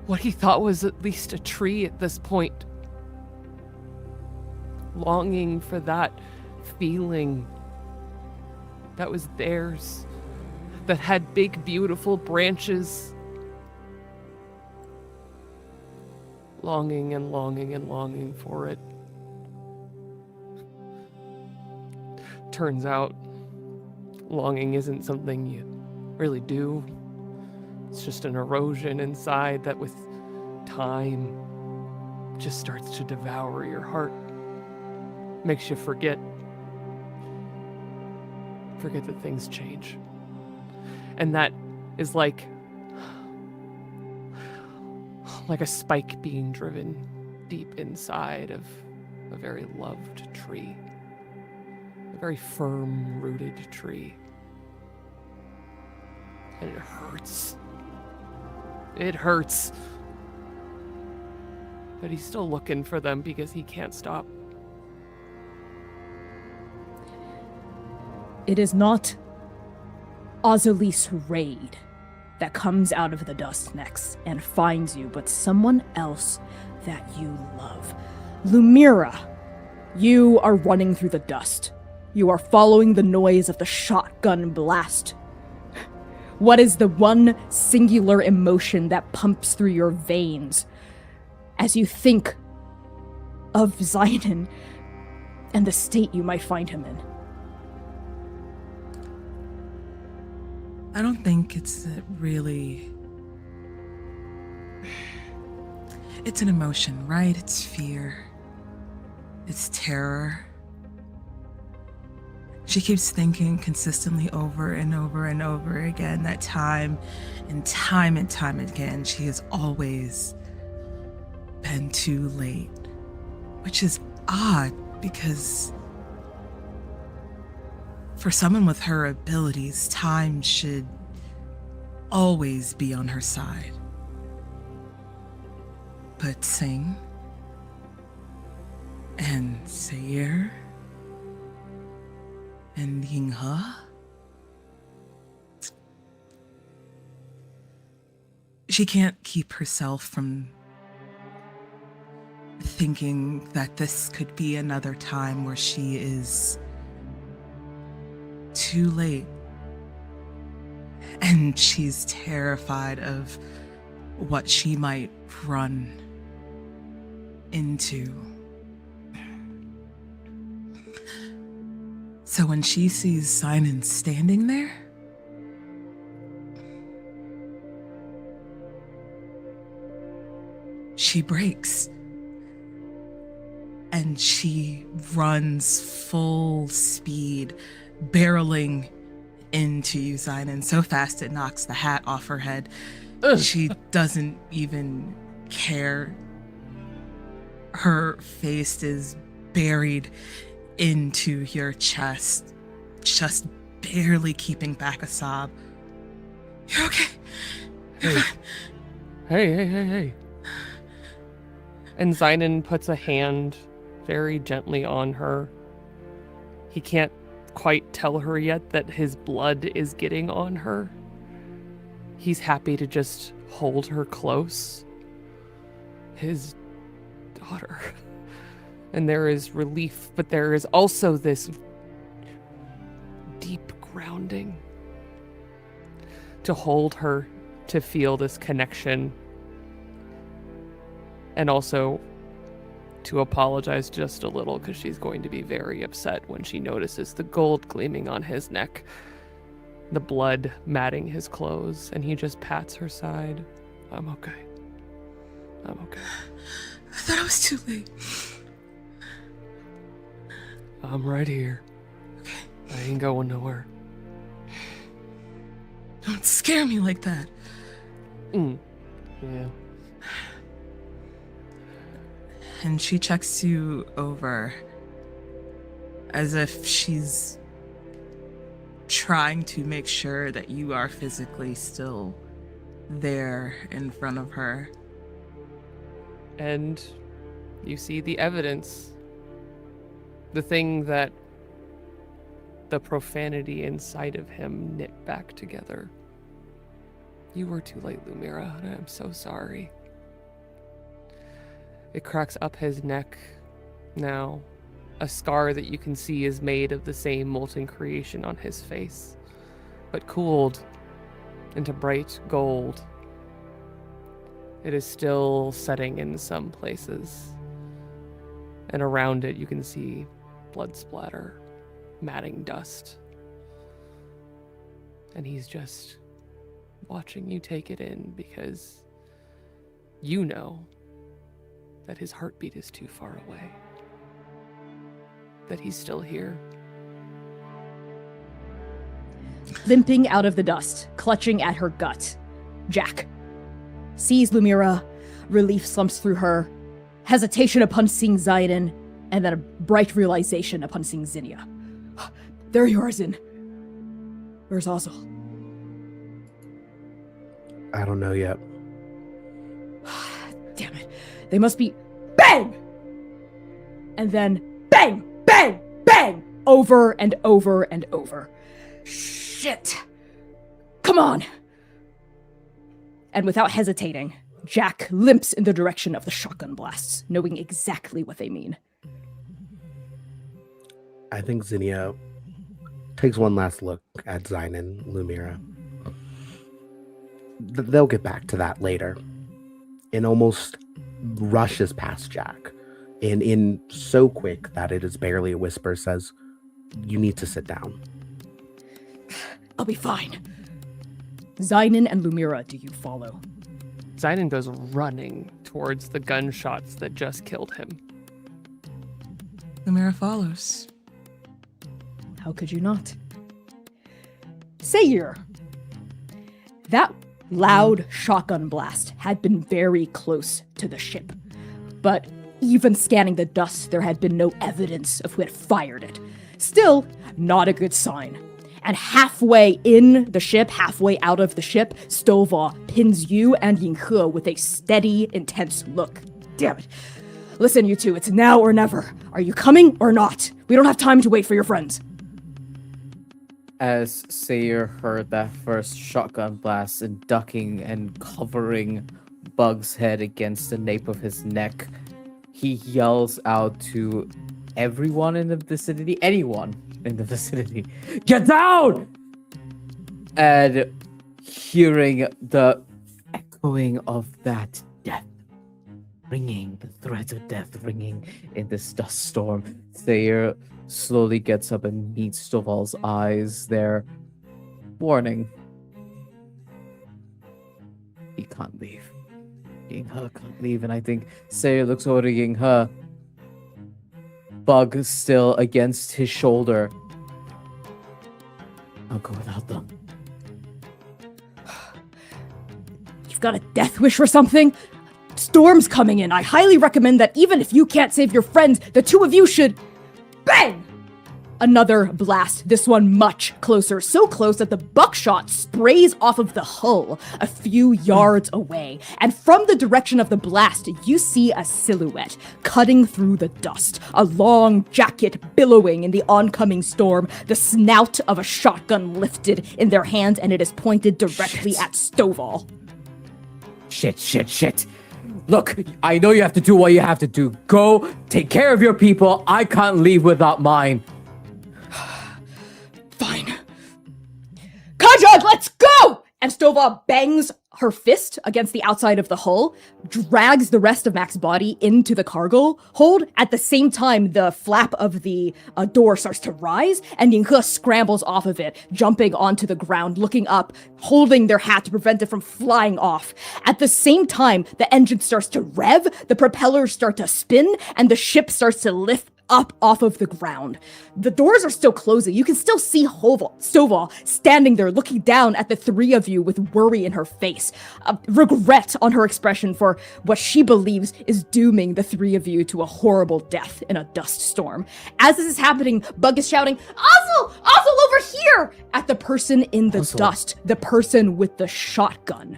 what he thought was at least a tree at this point. Longing for that feeling that was theirs, that had big, beautiful branches. Longing and longing and longing for it. Turns out, longing isn't something you really do. It's just an erosion inside that with time just starts to devour your heart. Makes you forget that things change. And that is like a spike being driven deep inside of a very loved tree. A very firm-rooted tree. And it hurts. It hurts. But he's still looking for them because he can't stop. It is not Ozalise Raid that comes out of the dust next and finds you, but someone else that you love. Lumira, you are running through the dust. You are following the noise of the shotgun blast. What is the one singular emotion that pumps through your veins as you think of Zayden and the state you might find him in? I don't think it's really... It's an emotion, right? It's fear. It's terror. She keeps thinking consistently over and over and over again that time and time and time again, she has always been too late. Which is odd because for someone with her abilities, time should always be on her side. But Singh and Sayir and Yinghe, she can't keep herself from thinking that this could be another time where she is too late. And she's terrified of what she might run into. So when she sees Simon standing there, she breaks. And she runs full speed, barreling into you, Zayden, so fast it knocks the hat off her head. Ugh. She doesn't even care. Her face is buried into your chest, just barely keeping back a sob. You're okay. Hey. Hey. And Zayden puts a hand very gently on her. He can't quite tell her yet that his blood is getting on her. He's happy to just hold her close. His daughter. And there is relief, but there is also this deep grounding to hold her, to feel this connection, and also to apologize just a little because she's going to be very upset when she notices the gold gleaming on his neck, the blood matting his clothes, and he just pats her side. I'm okay. I thought I was too late. I'm right here. Okay. I ain't going nowhere. Don't scare me like that. Yeah. And she checks you over as if she's trying to make sure that you are physically still there in front of her. And you see the evidence. The thing that the profanity inside of him knit back together. You were too late, Lumira, and I'm so sorry. It cracks up his neck now. A scar that you can see is made of the same molten creation on his face, but cooled into bright gold. It is still setting in some places. And around it you can see blood splatter, matting dust. And he's just watching you take it in because you know that his heartbeat is too far away. That he's still here. Limping out of the dust, clutching at her gut, Jack sees Lumira. Relief slumps through her. hesitation upon seeing Zaiden, and then a bright realization upon seeing Zinnia. There you are, Zin. Where's Ozil? I don't know yet. Damn it. They must be bang! And then bang, bang, bang! Over and over and over. Shit. Come on! And without hesitating, Jack limps in the direction of the shotgun blasts, knowing exactly what they mean. I think Zinnia takes one last look at Zain and Lumira. They'll get back to that later. And almost rushes past Jack. And in so quick that it is barely a whisper, says, "You need to sit down." I'll be fine. Zainin and Lumira, do you follow? Zaiden goes running towards the gunshots that just killed him. Lumira follows. How could you not? Sayir. That loud shotgun blast had been very close to the ship. But even scanning the dust, there had been no evidence of who had fired it. Still, not a good sign. And halfway in the ship, halfway out of the ship, Stovall pins you and Yinghe with a steady, intense look. Damn it. Listen, you two, it's now or never. Are you coming or not? We don't have time to wait for your friends. As Sayre heard that first shotgun blast and ducking and covering Bug's head against the nape of his neck, he yells out to everyone in the vicinity, anyone in the vicinity, "Get down!" And hearing the echoing of that death ringing, the threat of death ringing in this dust storm, Thayer slowly gets up and meets Stovall's eyes there. Warning. He can't leave. Yinghe can't leave, and I think Thayer looks over to Yinghe. Bug still against his shoulder. I'll go without them. You've got a death wish or something? Storm's coming in. I highly recommend that even if you can't save your friends, the two of you should... Bang! Another blast, this one much closer, so close that the buckshot sprays off of the hull a few yards away. And from the direction of the blast, you see a silhouette cutting through the dust, a long jacket billowing in the oncoming storm, the snout of a shotgun lifted in their hands, and it is pointed directly at Stovall. Shit. Look, I know you have to do what you have to do. Go, take care of your people. I can't leave without mine. Fine. Kajad, let's go! And Stovall bangs her fist against the outside of the hull, drags the rest of Mac's body into the cargo hold. At the same time, the flap of the door starts to rise, and Yinghe scrambles off of it, jumping onto the ground, looking up, holding their hat to prevent it from flying off. At the same time, the engine starts to rev, the propellers start to spin, and the ship starts to lift up off of the ground. The doors are still closing. You can still see Stovall standing there looking down at the three of you with worry in her face, regret on her expression for what she believes is dooming the three of you to a horrible death in a dust storm. As this is happening, Bug is shouting, Ozil over here! At the person in the dust, the person with the shotgun.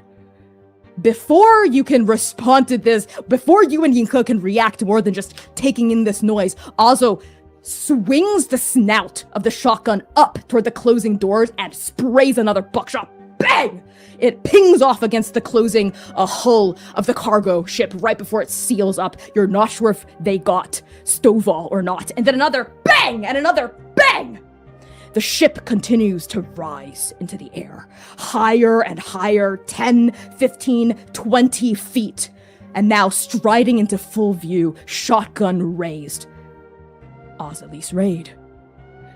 Before you can respond to this, before you and Yinghe can react more than just taking in this noise, Ozo swings the snout of the shotgun up toward the closing doors and sprays another buckshot. Bang! It pings off against the closing hull of the cargo ship right before it seals up. You're not sure if they got Stovall or not. And then another bang and another bang! The ship continues to rise into the air, higher and higher, 10, 15, 20 feet. And now striding into full view, shotgun raised, Ozalis Raid,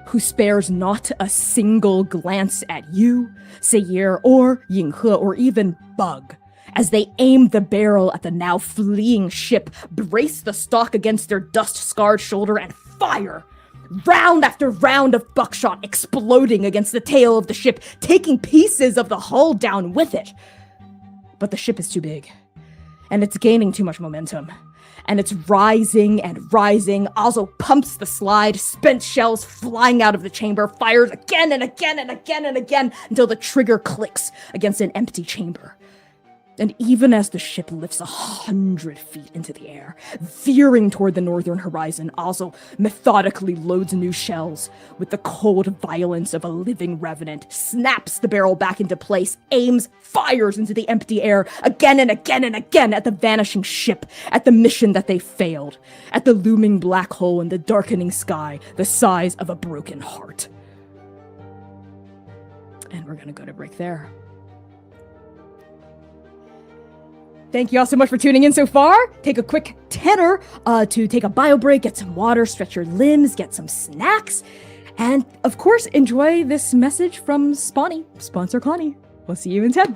who spares not a single glance at you, Sayir, or Yinghe, or even Bug. As they aim the barrel at the now fleeing ship, brace the stock against their dust-scarred shoulder, and fire! Round after round of buckshot exploding against the tail of the ship, taking pieces of the hull down with it. But the ship is too big, and it's gaining too much momentum. and it's rising and rising. Also pumps the slide, spent shells flying out of the chamber, fires again and again and again and again until the trigger clicks against an empty chamber. And even as the ship lifts 100 feet into the air, veering toward the northern horizon, also methodically loads new shells with the cold violence of a living revenant, snaps the barrel back into place, aims, fires into the empty air again and again and again at the vanishing ship, at the mission that they failed, at the looming black hole in the darkening sky, the size of a broken heart. And we're gonna go to break there. Thank you all so much for tuning in so far. Take a quick tenner to take a bio break, get some water, stretch your limbs, get some snacks, and of course, enjoy this message from Spawny, sponsor Connie. We'll see you in 10.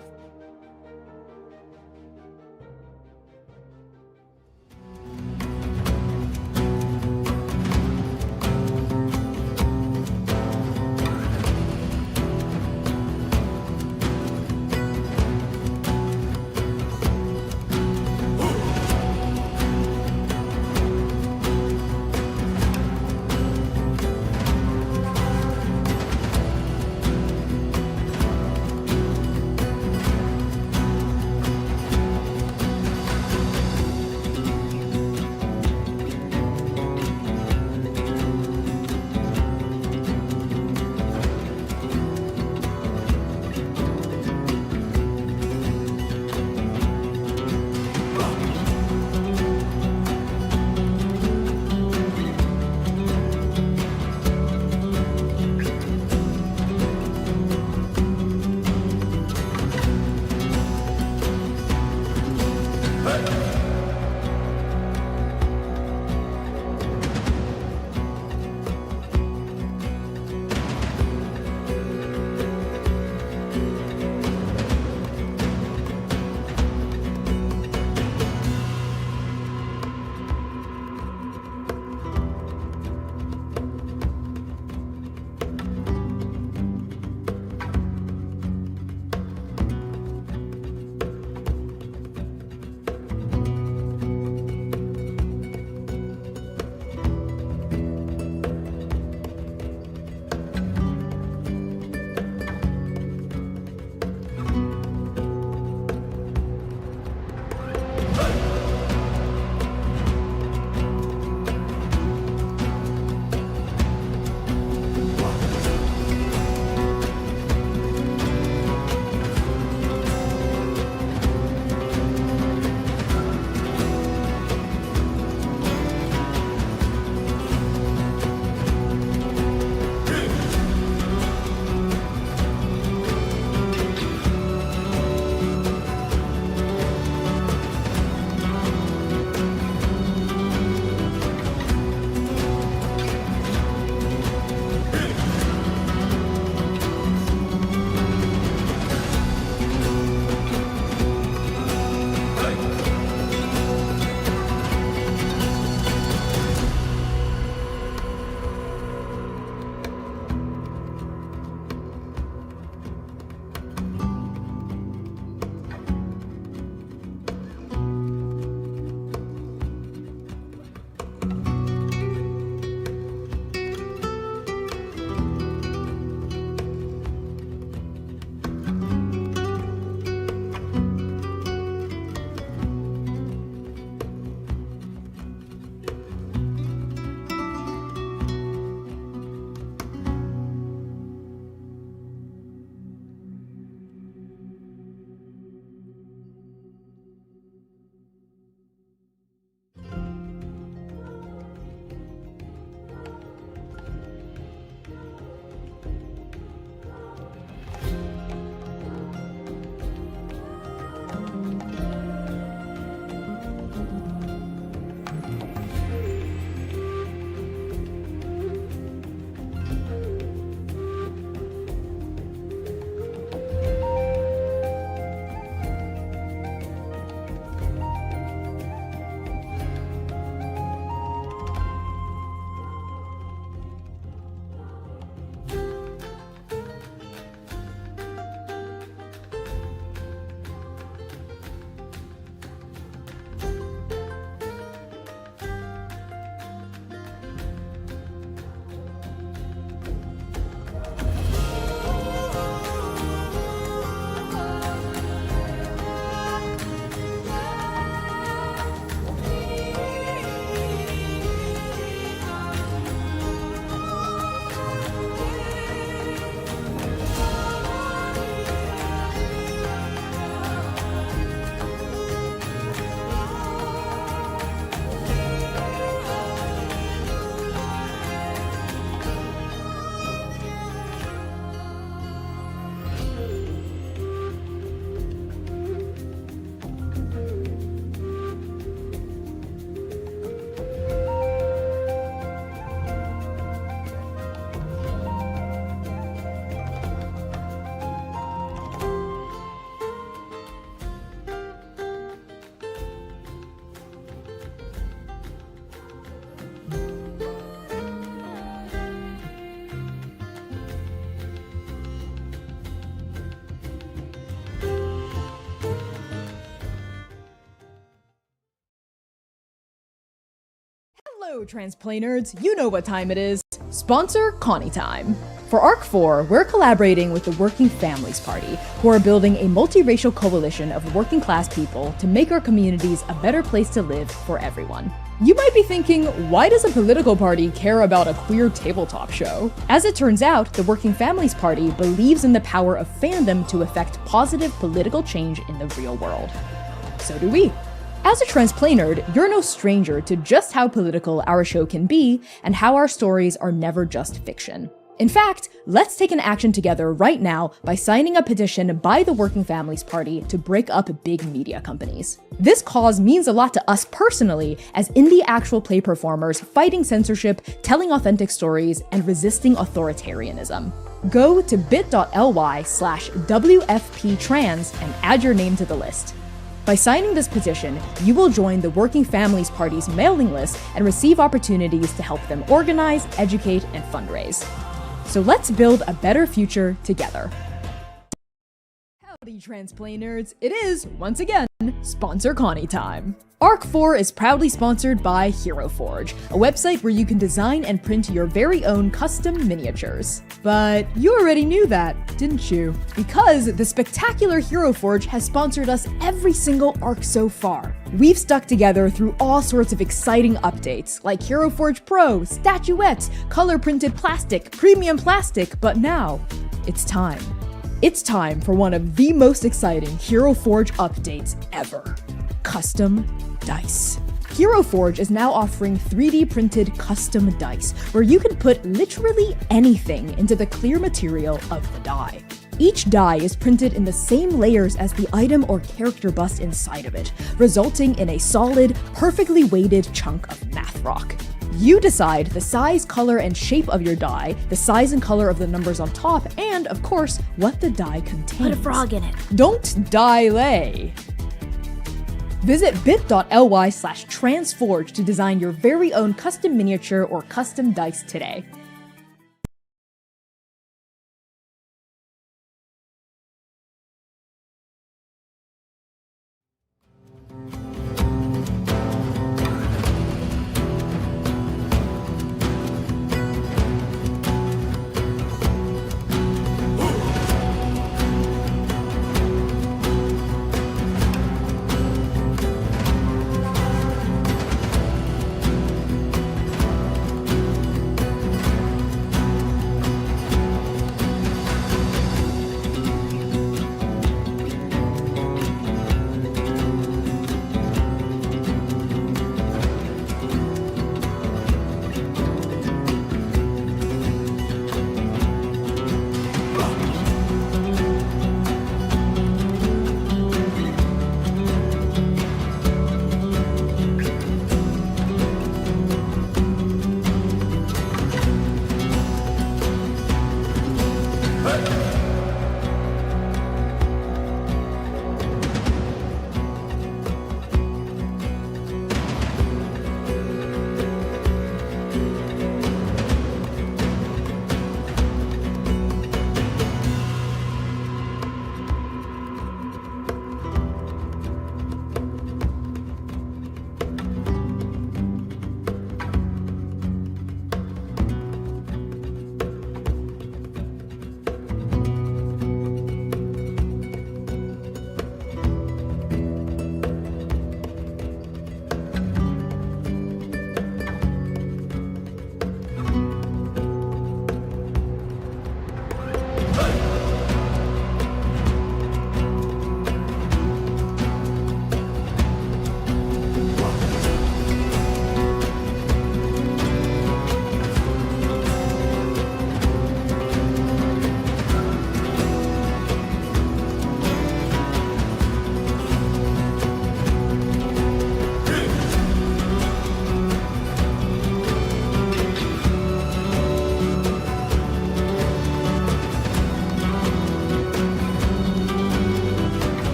So, Transplay Nerds, you know what time it is. Sponsor Connie time. For Arc 4, we're collaborating with the Working Families Party, who are building a multiracial coalition of working class people to make our communities a better place to live for everyone. You might be thinking, why does a political party care about a queer tabletop show? As it turns out, the Working Families Party believes in the power of fandom to affect positive political change in the real world. So do we. As a Transplay Nerd, you're no stranger to just how political our show can be and how our stories are never just fiction. In fact, let's take an action together right now by signing a petition by the Working Families Party to break up big media companies. This cause means a lot to us personally as indie actual play performers fighting censorship, telling authentic stories, and resisting authoritarianism. Go to bit.ly/WFPtrans and add your name to the list. By signing this petition, you will join the Working Families Party's mailing list and receive opportunities to help them organize, educate, and fundraise. So let's build a better future together. Howdy, Transplay Nerds. It is, once again, Sponsor Connie time. Arc 4 is proudly sponsored by Hero Forge, a website where you can design and print your very own custom miniatures. But you already knew that, didn't you? Because the spectacular Hero Forge has sponsored us every single arc so far. We've stuck together through all sorts of exciting updates, like Hero Forge Pro, statuettes, color-printed plastic, premium plastic, but now, it's time. It's time for one of the most exciting Hero Forge updates ever. Custom dice. Hero Forge is now offering 3D printed custom dice, where you can put literally anything into the clear material of the die. Each die is printed in the same layers as the item or character bust inside of it, resulting in a solid, perfectly weighted chunk of math rock. You decide the size, color, and shape of your die, the size and color of the numbers on top, and, of course, what the die contains. Put a frog in it. Don't die-lay. Visit bit.ly/transforge to design your very own custom miniature or custom dice today.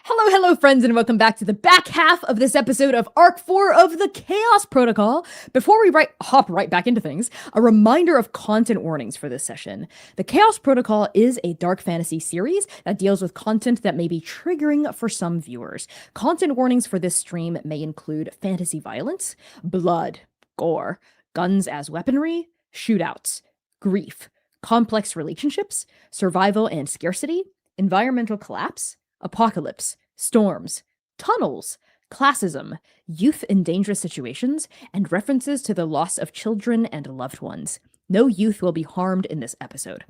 Hello, friends, and welcome back to the back half of this episode of Arc 4 of the Chaos Protocol. Before we hop right back into things, a reminder of content warnings for this session. The Chaos Protocol is a dark fantasy series that deals with content that may be triggering for some viewers. Content warnings for this stream may include fantasy violence, blood, gore, guns as weaponry, shootouts, grief, complex relationships, survival and scarcity, environmental collapse, apocalypse, storms, tunnels, classism, youth in dangerous situations, and references to the loss of children and loved ones. No youth will be harmed in this episode.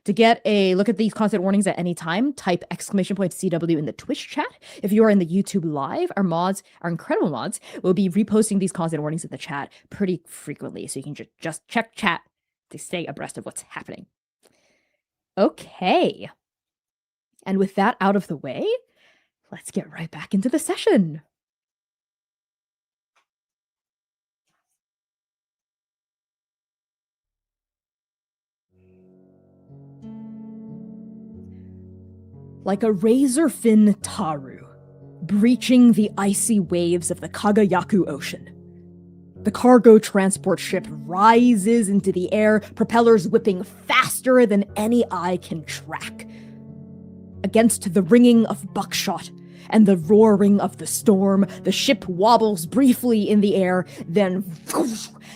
To get a look at these content warnings at any time, type !CW in the Twitch chat. If you are in the YouTube live, our incredible mods, will be reposting these content warnings in the chat pretty frequently, so you can just check chat to stay abreast of what's happening. Okay. And with that out of the way, let's get right back into the session. Like a razor fin Taru, breaching the icy waves of the Kagayaku Ocean, the cargo transport ship rises into the air, propellers whipping faster than any eye can track. Against the ringing of buckshot and the roaring of the storm, the ship wobbles briefly in the air, then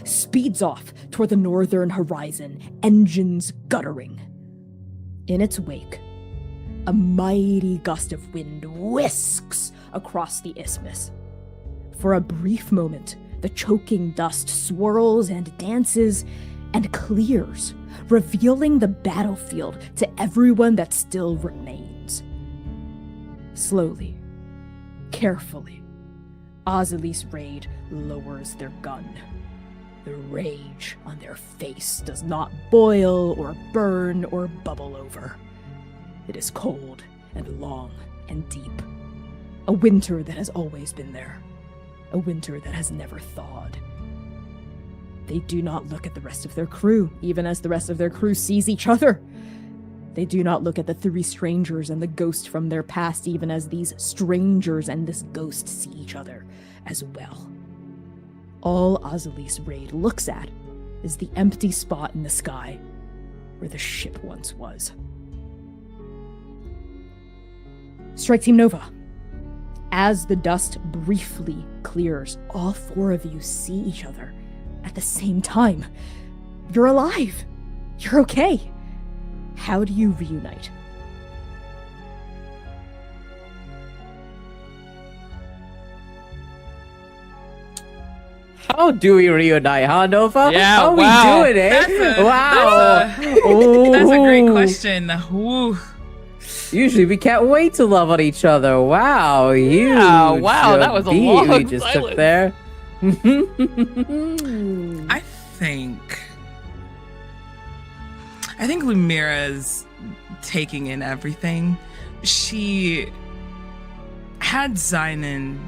speeds off toward the northern horizon, engines guttering. In its wake, a mighty gust of wind whisks across the isthmus. For a brief moment, the choking dust swirls and dances and clears, revealing the battlefield to everyone that still remains. Slowly, carefully, Azalis Raid lowers their gun. The rage on their face does not boil or burn or bubble over. It is cold and long and deep. A winter that has always been there. A winter that has never thawed. They do not look at the rest of their crew, even as the rest of their crew sees each other. They do not look at the three strangers and the ghost from their past, even as these strangers and this ghost see each other as well. All Azalis Raid looks at is the empty spot in the sky where the ship once was. Strike Team Nova. As the dust briefly clears, all four of you see each other at the same time. You're alive. You're okay. How do you reunite? How do we reunite, huh, Nova? Yeah, How wow. we doing, eh? That's a great question. Ooh. Usually we can't wait to love on each other. Wow, huge. Yeah, wow, that was a beat long we just silence. took there. I think Lumira's taking in everything. She had Zynon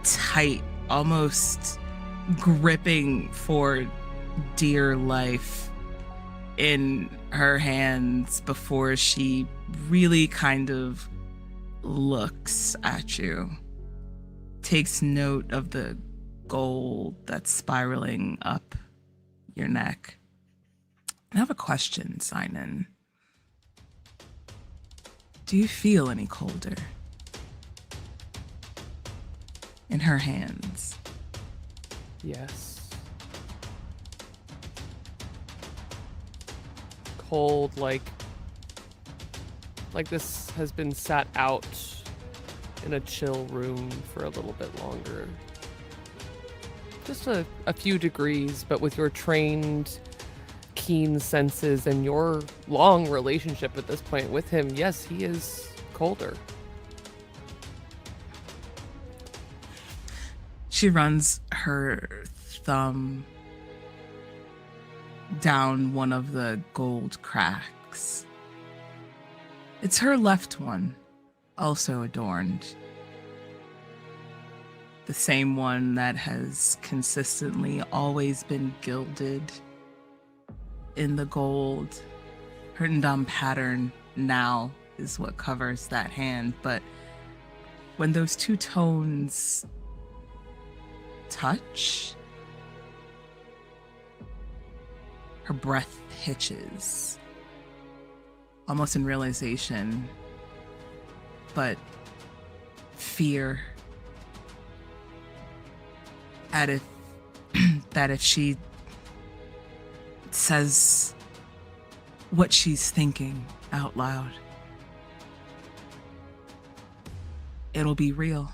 tight, almost gripping for dear life in her hands before she really kind of looks at you, takes note of the gold that's spiraling up your neck. I have a question, Zynon. Do you feel any colder? In her hands. Yes. Cold, like this has been sat out in a chill room for a little bit longer. Just a few degrees, but with your trained, keen senses and your long relationship at this point with him, yes, he is colder. She runs her thumb down one of the gold cracks. It's her left one, also adorned. The same one that has consistently always been gilded in the gold. Her Ndam pattern now is what covers that hand, but when those two tones touch, her breath hitches, almost in realization, but fear that if she says what she's thinking out loud, it'll be real.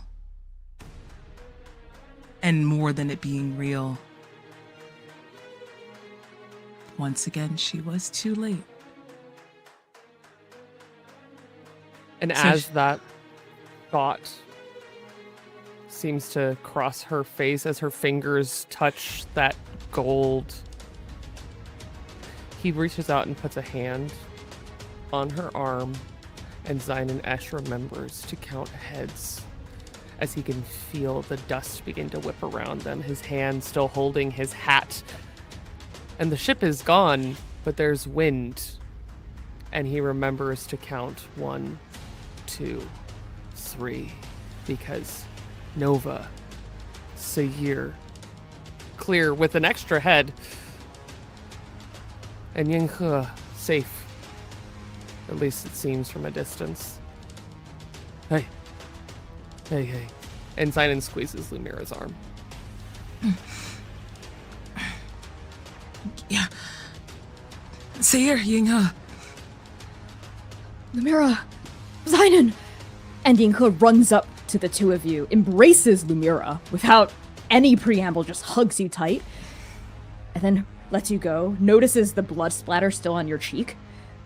And more than it being real, once again, she was too late. And So as that thought seems to cross her face, as her fingers touch that gold, he reaches out and puts a hand on her arm, and Zion Esh remembers to count heads as he can feel the dust begin to whip around them, his hand still holding his hat. And the ship is gone, but there's wind, and he remembers to count 1, 2, 3, because Nova, Sayir, clear with an extra head, and Yinghe safe. At least it seems from a distance. Hey. And Zion squeezes Lumira's arm. Yeah. Sayir, Yinghe. Lumira! Zion! And Yinghe runs up to the two of you, embraces Lumira without any preamble, just hugs you tight, and then lets you go, notices the blood splatter still on your cheek,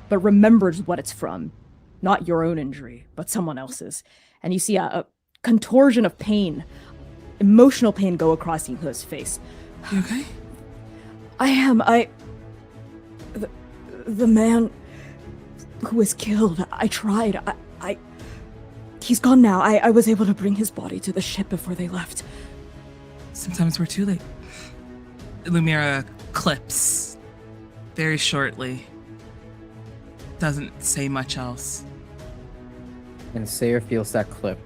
but remembers what it's from. Not your own injury, but someone else's. And you see a contortion of pain, emotional pain go across Yinghe's face. You okay? The man who was killed, I tried. He's gone now. I was able to bring his body to the ship before they left. Sometimes we're too late. Lumira clips very shortly. Doesn't say much else. And Sayer feels that clip.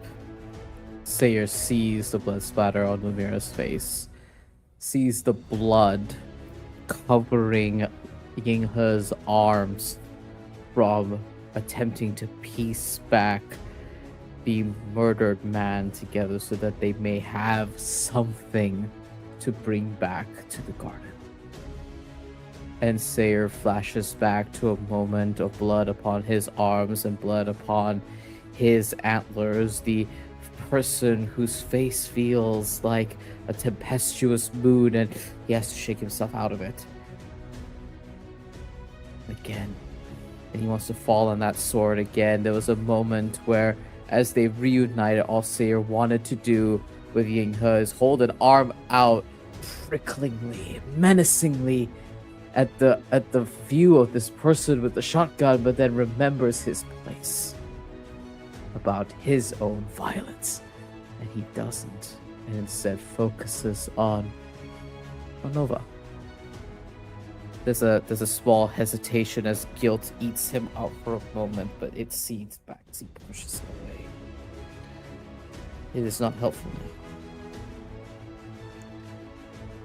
Sayer sees the blood splatter on Lumira's face, sees the blood covering Yinghe's arms from attempting to piece back the murdered man together so that they may have something to bring back to the garden. And Sayer flashes back to a moment of blood upon his arms and blood upon his antlers, the person whose face feels like a tempestuous mood, and he has to shake himself out of it. Again. And he wants to fall on that sword again. There was a moment where, as they reunited, all Sayer wanted to do with Yinghe is hold an arm out, pricklingly, menacingly, at the view of this person with the shotgun, but then remembers his place about his own violence, and he doesn't, and instead focuses on Nova. There's a small hesitation as guilt eats him out for a moment, but it seeds back as he pushes away. It is not helpful.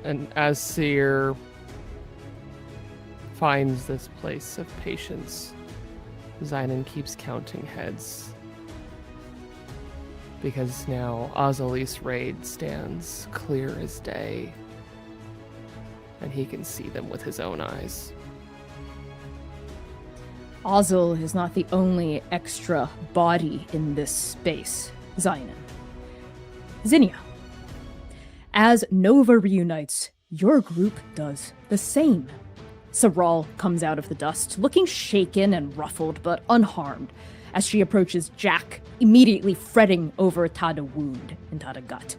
And as Seer finds this place of patience, Zion keeps counting heads. Because now Azali's raid stands clear as day, and he can see them with his own eyes. Ozil is not the only extra body in this space, Zion. Zinnia. As Nova reunites, your group does the same. Saral comes out of the dust, looking shaken and ruffled, but unharmed, as she approaches Jack, immediately fretting over Tada wound in Tada gut.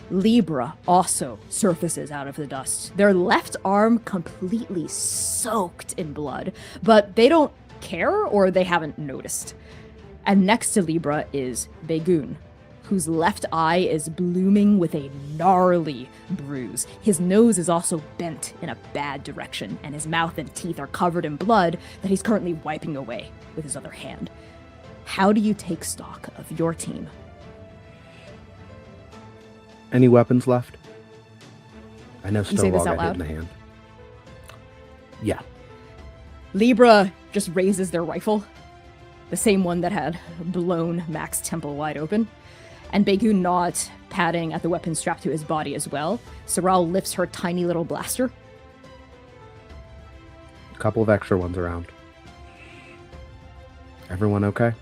Libra also surfaces out of the dust, their left arm completely soaked in blood, but they don't care or they haven't noticed. And next to Libra is Begun, whose left eye is blooming with a gnarly bruise. His nose is also bent in a bad direction, and his mouth and teeth are covered in blood that he's currently wiping away with his other hand. How do you take stock of your team? Any weapons left? I know You say this Stonewall out got hit loud? in the hand. Yeah. Libra just raises their rifle, the same one that had blown Mac's temple wide open, and Begu nods, patting at the weapon strapped to his body as well. Sorrel lifts her tiny little blaster. A couple of extra ones around. Everyone okay?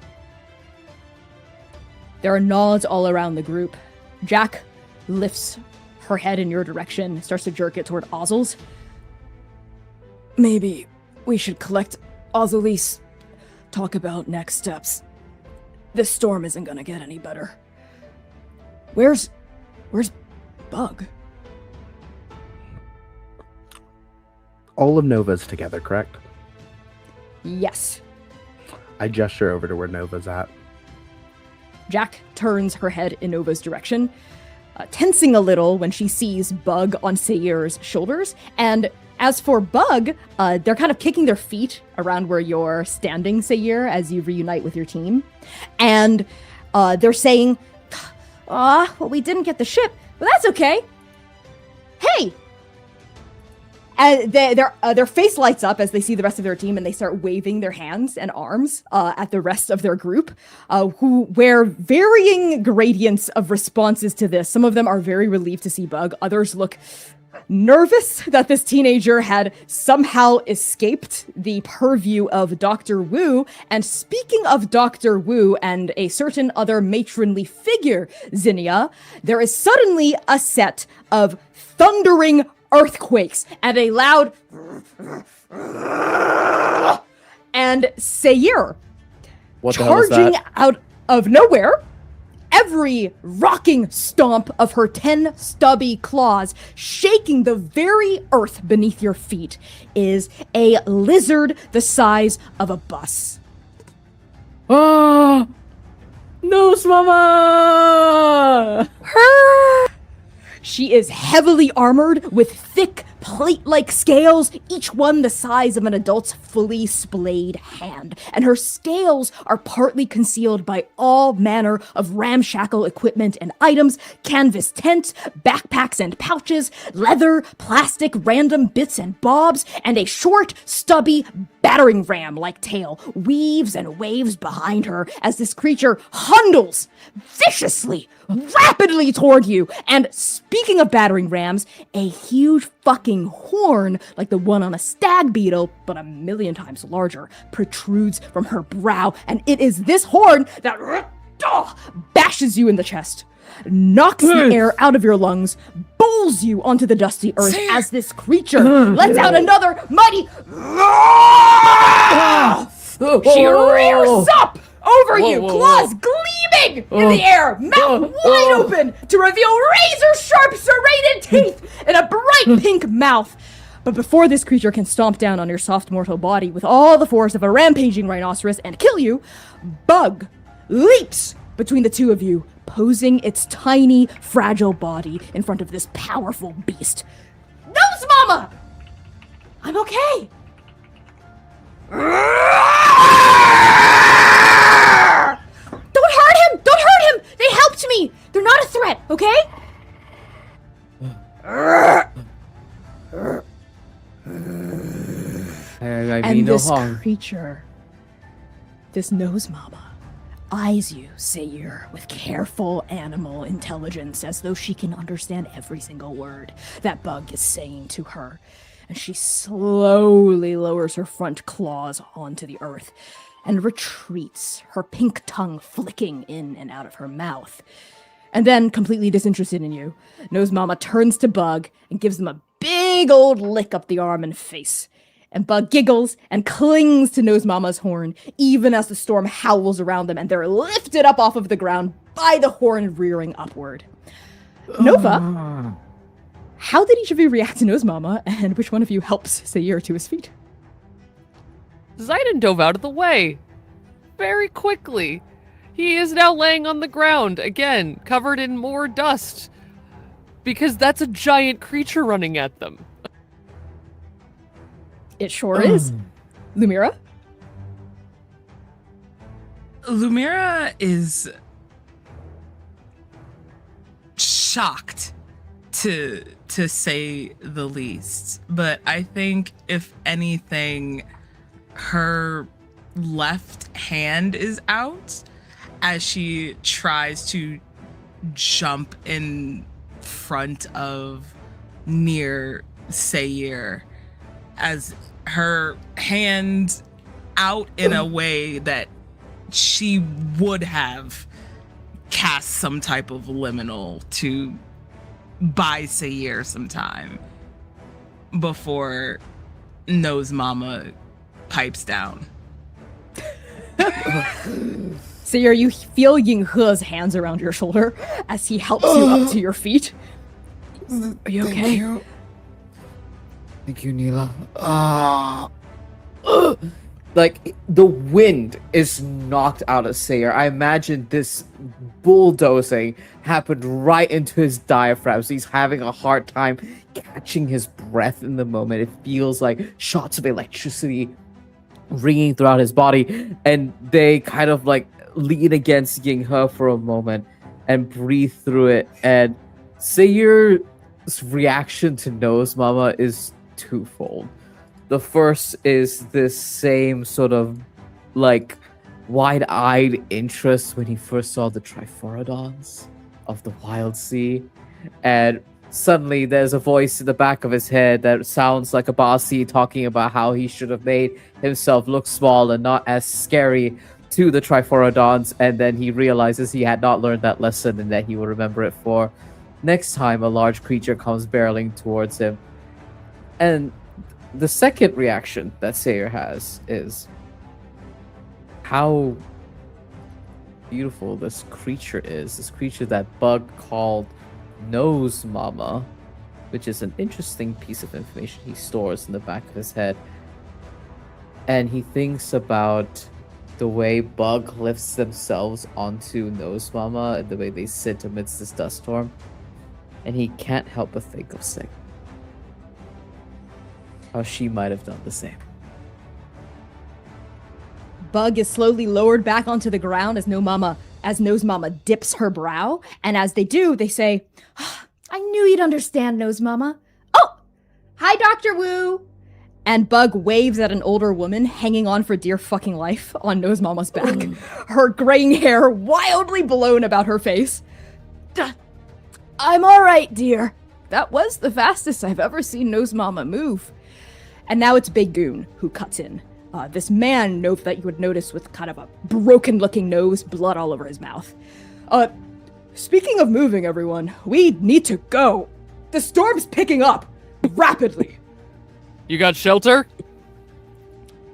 There are nods all around the group. Jack lifts her head in your direction, starts to jerk it toward Ozzel's. Maybe we should collect Ozzel's, talk about next steps. This storm isn't gonna get any better. Where's Bug? All of Nova's together, correct? Yes. I gesture over to where Nova's at. Jack turns her head in Nova's direction, tensing a little when she sees Bug on Sayir's shoulders. And as for Bug, they're kind of kicking their feet around where you're standing, Sayir, as you reunite with your team. And they're saying, well, we didn't get the ship, but that's okay. Hey! And their face lights up as they see the rest of their team, and they start waving their hands and arms at the rest of their group, who wear varying gradients of responses to this. Some of them are very relieved to see Bug. Others look nervous that this teenager had somehow escaped the purview of Dr. Wu. And speaking of Dr. Wu and a certain other matronly figure, Zinnia, there is suddenly a set of thundering earthquakes and a loud and Sayir What the hell was charging that? out of nowhere, every rocking stomp of her 10 stubby claws shaking the very earth beneath your feet, is a lizard the size of a bus. Oh! Nose Mama! She is heavily armored with thick plate-like scales, each one the size of an adult's fully splayed hand. And her scales are partly concealed by all manner of ramshackle equipment and items, canvas tents, backpacks and pouches, leather, plastic, random bits and bobs, and a short, stubby battering ram-like tail weaves and waves behind her as this creature hundles viciously, rapidly toward you. And speaking of battering rams, a huge fucking horn, like the one on a stag beetle, but a million times larger, protrudes from her brow. And it is this horn that bashes you in the chest, knocks the air out of your lungs, bowls you onto the dusty earth as this creature lets out another mighty she rears up over you, claws gleaming in the air, mouth wide open to reveal razor-sharp serrated teeth and a bright pink mouth. But before this creature can stomp down on your soft mortal body with all the force of a rampaging rhinoceros and kill you, Bug leaps between the two of you, posing its tiny, fragile body in front of this powerful beast. Nose Mama! I'm okay. Don't hurt him! Don't hurt him! They helped me! They're not a threat, okay? I mean And no this harm. creature, this Nose Mama, eyes you, Sayir, with careful animal intelligence, as though she can understand every single word that Bug is saying to her. And she slowly lowers her front claws onto the earth and retreats, her pink tongue flicking in and out of her mouth. And then, completely disinterested in you, Nose Mama turns to Bug and gives him a big old lick up the arm and face. And Bug giggles and clings to Nose Mama's horn, even as the storm howls around them, and they're lifted up off of the ground by the horn rearing upward. Nova, how did each of you react to Nose Mama, and which one of you helps Sayir to his feet? Zidon dove out of the way very quickly. He is now laying on the ground, again, covered in more dust, because that's a giant creature running at them. It sure is. Lumira? Lumira is shocked, to say the least. But I think if anything, her left hand is out as she tries to jump in front of near Sayir, as her hand out in a way that she would have cast some type of liminal to buy Sayir some time before Nose Mama pipes down. Sayir, you feel Yinghe's hands around your shoulder as he helps you up to your feet. Are you okay? Thank you, Neela. Like, the wind is knocked out of Sayir. I imagine this bulldozing happened right into his diaphragm, so he's having a hard time catching his breath in the moment. It feels like shots of electricity ringing throughout his body, and they kind of like lean against Yinghe for a moment and breathe through it. And Sayir's reaction to Nose Mama is twofold. The first is this same sort of like wide-eyed interest when he first saw the Triphorodons of the Wild Sea, and suddenly there's a voice in the back of his head that sounds like a bossy talking about how he should have made himself look small and not as scary to the Triphorodons, and then he realizes he had not learned that lesson and that he will remember it for next time a large creature comes barreling towards him. And the second reaction that Sayir has is how beautiful this creature is. This creature that Bug called Nose Mama, which is an interesting piece of information he stores in the back of his head. And he thinks about the way Bug lifts themselves onto Nose Mama and the way they sit amidst this dust storm. And he can't help but think of Sig. How she might have done the same. Bug is slowly lowered back onto the ground as Nose Mama dips her brow, and as they do, they say, I knew you'd understand, Nose Mama. Oh! Hi, Dr. Wu! And Bug waves at an older woman hanging on for dear fucking life on Nose Mama's back, her graying hair wildly blown about her face. I'm alright, dear. That was the fastest I've ever seen Nose Mama move. And now it's Bagoon who cuts in. This man that you would notice with kind of a broken-looking nose, blood all over his mouth. Speaking of moving, everyone, we need to go. The storm's picking up rapidly. You got shelter?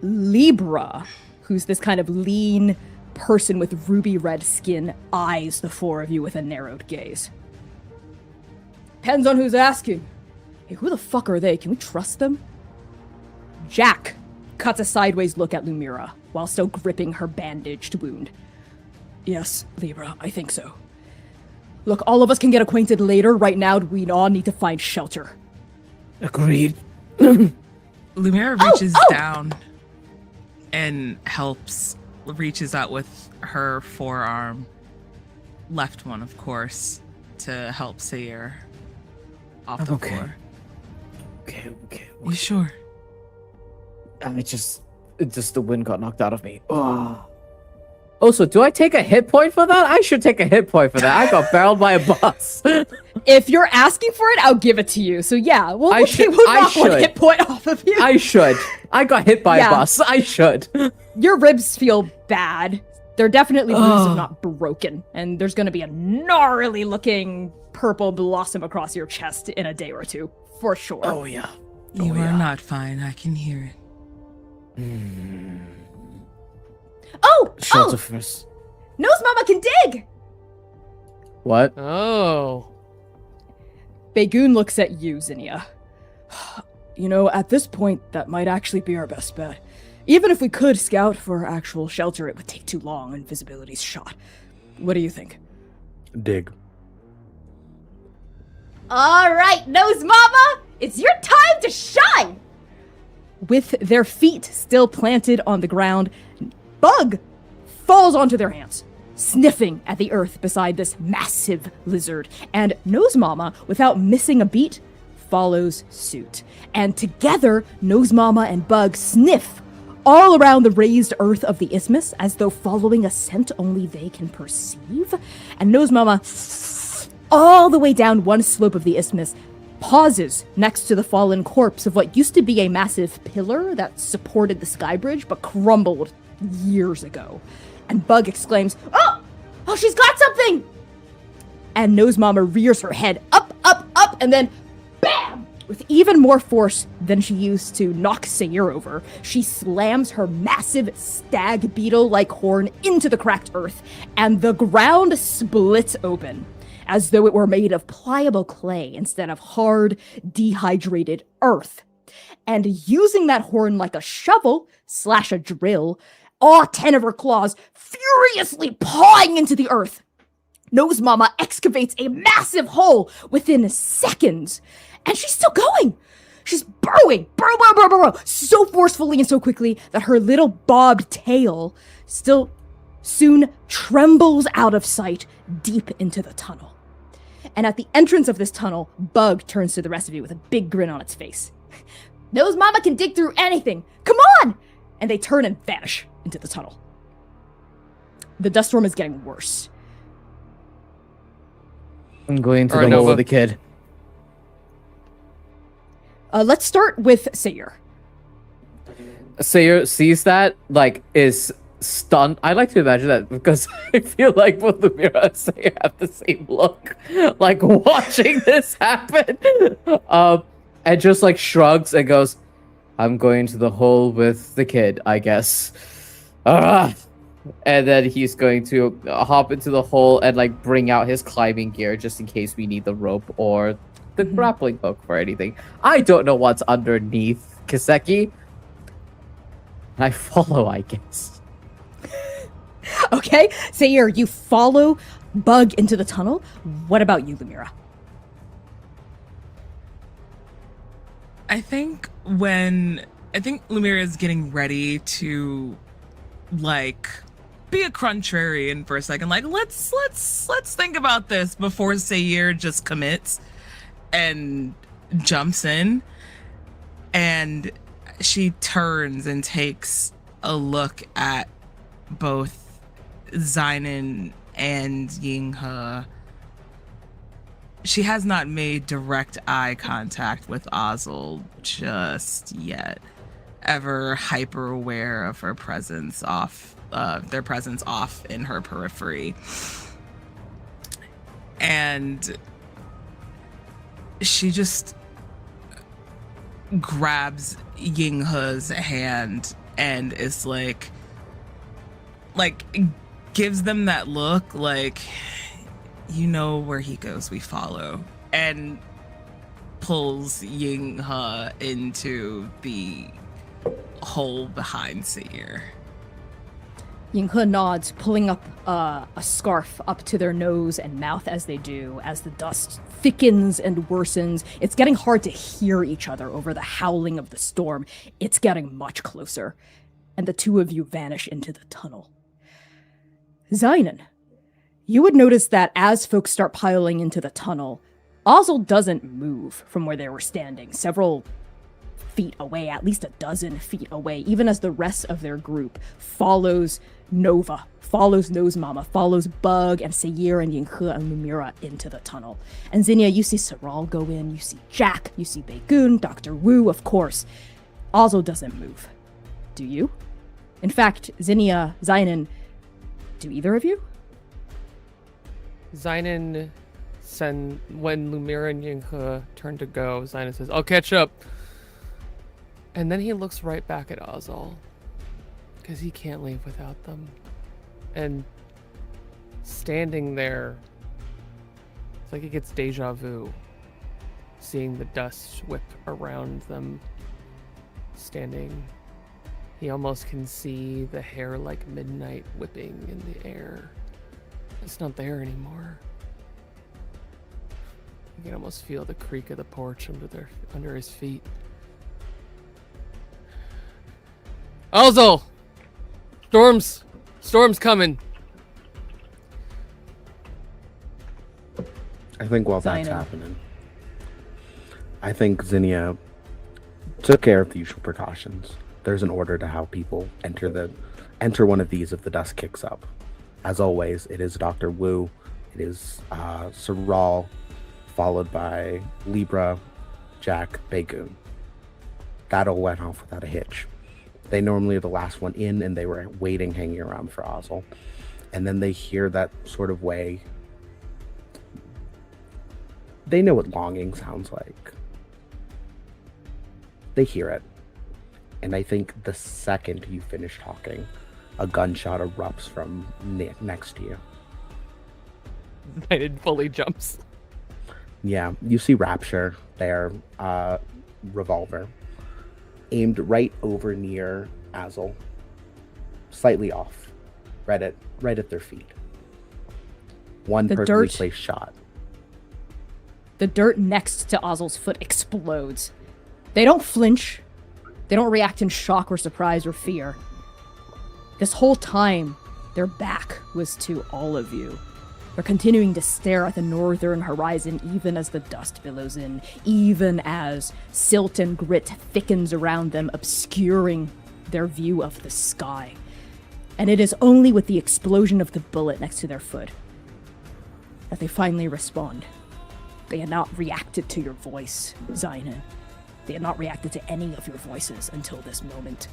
Libra, who's this kind of lean person with ruby red skin, eyes the four of you with a narrowed gaze. Depends on who's asking. Hey, who the fuck are they? Can we trust them? Jack cuts a sideways look at Lumira while still gripping her bandaged wound. Yes, Libra, I think so. Look, all of us can get acquainted later. Right now, we all need to find shelter. Agreed. Lumira reaches down and reaches out with her forearm, left one, of course, to help Sayir off the floor. Okay. You sure? Just the wind got knocked out of me. Oh. Also, do I take a hit point for that? I should take a hit point for that. I got barreled by a bus. If you're asking for it, I'll give it to you. So yeah, we'll knock one hit point off of you. I should. I got hit by a bus. I should. Your ribs feel bad. They're definitely bruised, if not broken. And there's going to be a gnarly looking purple blossom across your chest in a day or two. For sure. Oh, yeah. You are not fine. I can hear it. Shelter first. Nose Mama can dig! What? Oh. Bagoon looks at you, Zinnia. You know, at this point, that might actually be our best bet. Even if we could scout for actual shelter, it would take too long and visibility's shot. What do you think? Dig. All right, Nose Mama, it's your time to shine! With their feet still planted on the ground, Bug falls onto their hands, sniffing at the earth beside this massive lizard. And Nose Mama, without missing a beat, follows suit. And together, Nose Mama and Bug sniff all around the raised earth of the isthmus, as though following a scent only they can perceive. And Nose Mama, all the way down one slope of the isthmus, pauses next to the fallen corpse of what used to be a massive pillar that supported the sky bridge, but crumbled years ago. And Bug exclaims, "Oh! Oh, she's got something!" And Nose Mama rears her head up, and then BAM! With even more force than she used to knock Sayir over, she slams her massive stag beetle-like horn into the cracked earth, and the ground splits open, as though it were made of pliable clay instead of hard, dehydrated earth. And using that horn like a shovel / a drill, all 10 of her claws furiously pawing into the earth, Nose Mama excavates a massive hole within seconds. And she's still going. She's burrowing, burrow, so forcefully and so quickly that her little bobbed tail still soon trembles out of sight deep into the tunnel. And at the entrance of this tunnel, Bug turns to the rest of you with a big grin on its face. Nose Mama can dig through anything. Come on! And they turn and vanish into the tunnel. The dust storm is getting worse. I'm going to All right, the hole Nova. with the kid. Let's start with Sayir. Sayer sees that, like, is stunned. I like to imagine that because I feel like both Lumira and Sayer have the same look, like watching this happen. And just like shrugs and goes, "I'm going to the hole with the kid, I guess." And then he's going to hop into the hole and like bring out his climbing gear just in case we need the rope or the grappling hook for anything. I don't know what's underneath Kiseki. I follow, I guess. Okay, Sayir, you follow Bug into the tunnel. What about you, Lumira? I think Lumira is getting ready to like be a contrarian for a second. Like let's think about this before Sayir just commits and jumps in. And she turns and takes a look at both Zynon and Yinghe. She has not made direct eye contact with Ozzel just yet, ever hyper aware of her presence their presence off in her periphery. And she just grabs Yinghe's hand and is like gives them that look like, you know, where he goes we follow, and pulls Yinghe into the hole behind Sayir. Yinghe nods, pulling up a scarf up to their nose and mouth as they do, as the dust thickens and worsens. It's getting hard to hear each other over the howling of the storm. It's getting much closer, and the two of you vanish into the tunnel. Zynon, you would notice that as folks start piling into the tunnel, Ozzel doesn't move from where they were standing, several feet away, at least a dozen feet away, even as the rest of their group follows Nova, follows Nose Mama, follows Bug and Sayir and Yinghe and Lumira into the tunnel. And Zinnia, you see Saral go in, you see Jack, you see Baegun, Dr. Wu, of course. Ozzel doesn't move. Do you? In fact, Zinnia, Zynon, do either of you? Zynon, when Lumira and Yinghe turn to go, Zynon says, "I'll catch up." And then he looks right back at Ozzel, because he can't leave without them. And standing there, it's like he gets deja vu, seeing the dust whip around them, standing. He almost can see the hair like midnight whipping in the air. It's not there anymore. You can almost feel the creak of the porch under his feet. Ozzel! Storm's coming. think while that's Zynon. happening, I think Zinnia took care of the usual precautions. There's an order to how people enter one of these if the dust kicks up. As always, it is Dr. Wu, it is Saral, followed by Libra, Jack, Bagoon. That all went off without a hitch. They normally are the last one in, and they were waiting, hanging around for Ozzel. And then they hear that sort of way. They know what longing sounds like. They hear it. And I think the second you finish talking, a gunshot erupts from next to you. It fully jumps. Yeah, you see Rapture, their revolver, aimed right over near Azel, slightly off, right at their feet. One The perfectly dirt. placed shot. The dirt next to Ozzel's foot explodes. They don't flinch. They don't react in shock or surprise or fear. This whole time, their back was to all of you. They're continuing to stare at the northern horizon even as the dust billows in, even as silt and grit thickens around them, obscuring their view of the sky. And it is only with the explosion of the bullet next to their foot that they finally respond. They had not reacted to your voice, Zynon. They had not reacted to any of your voices until this moment.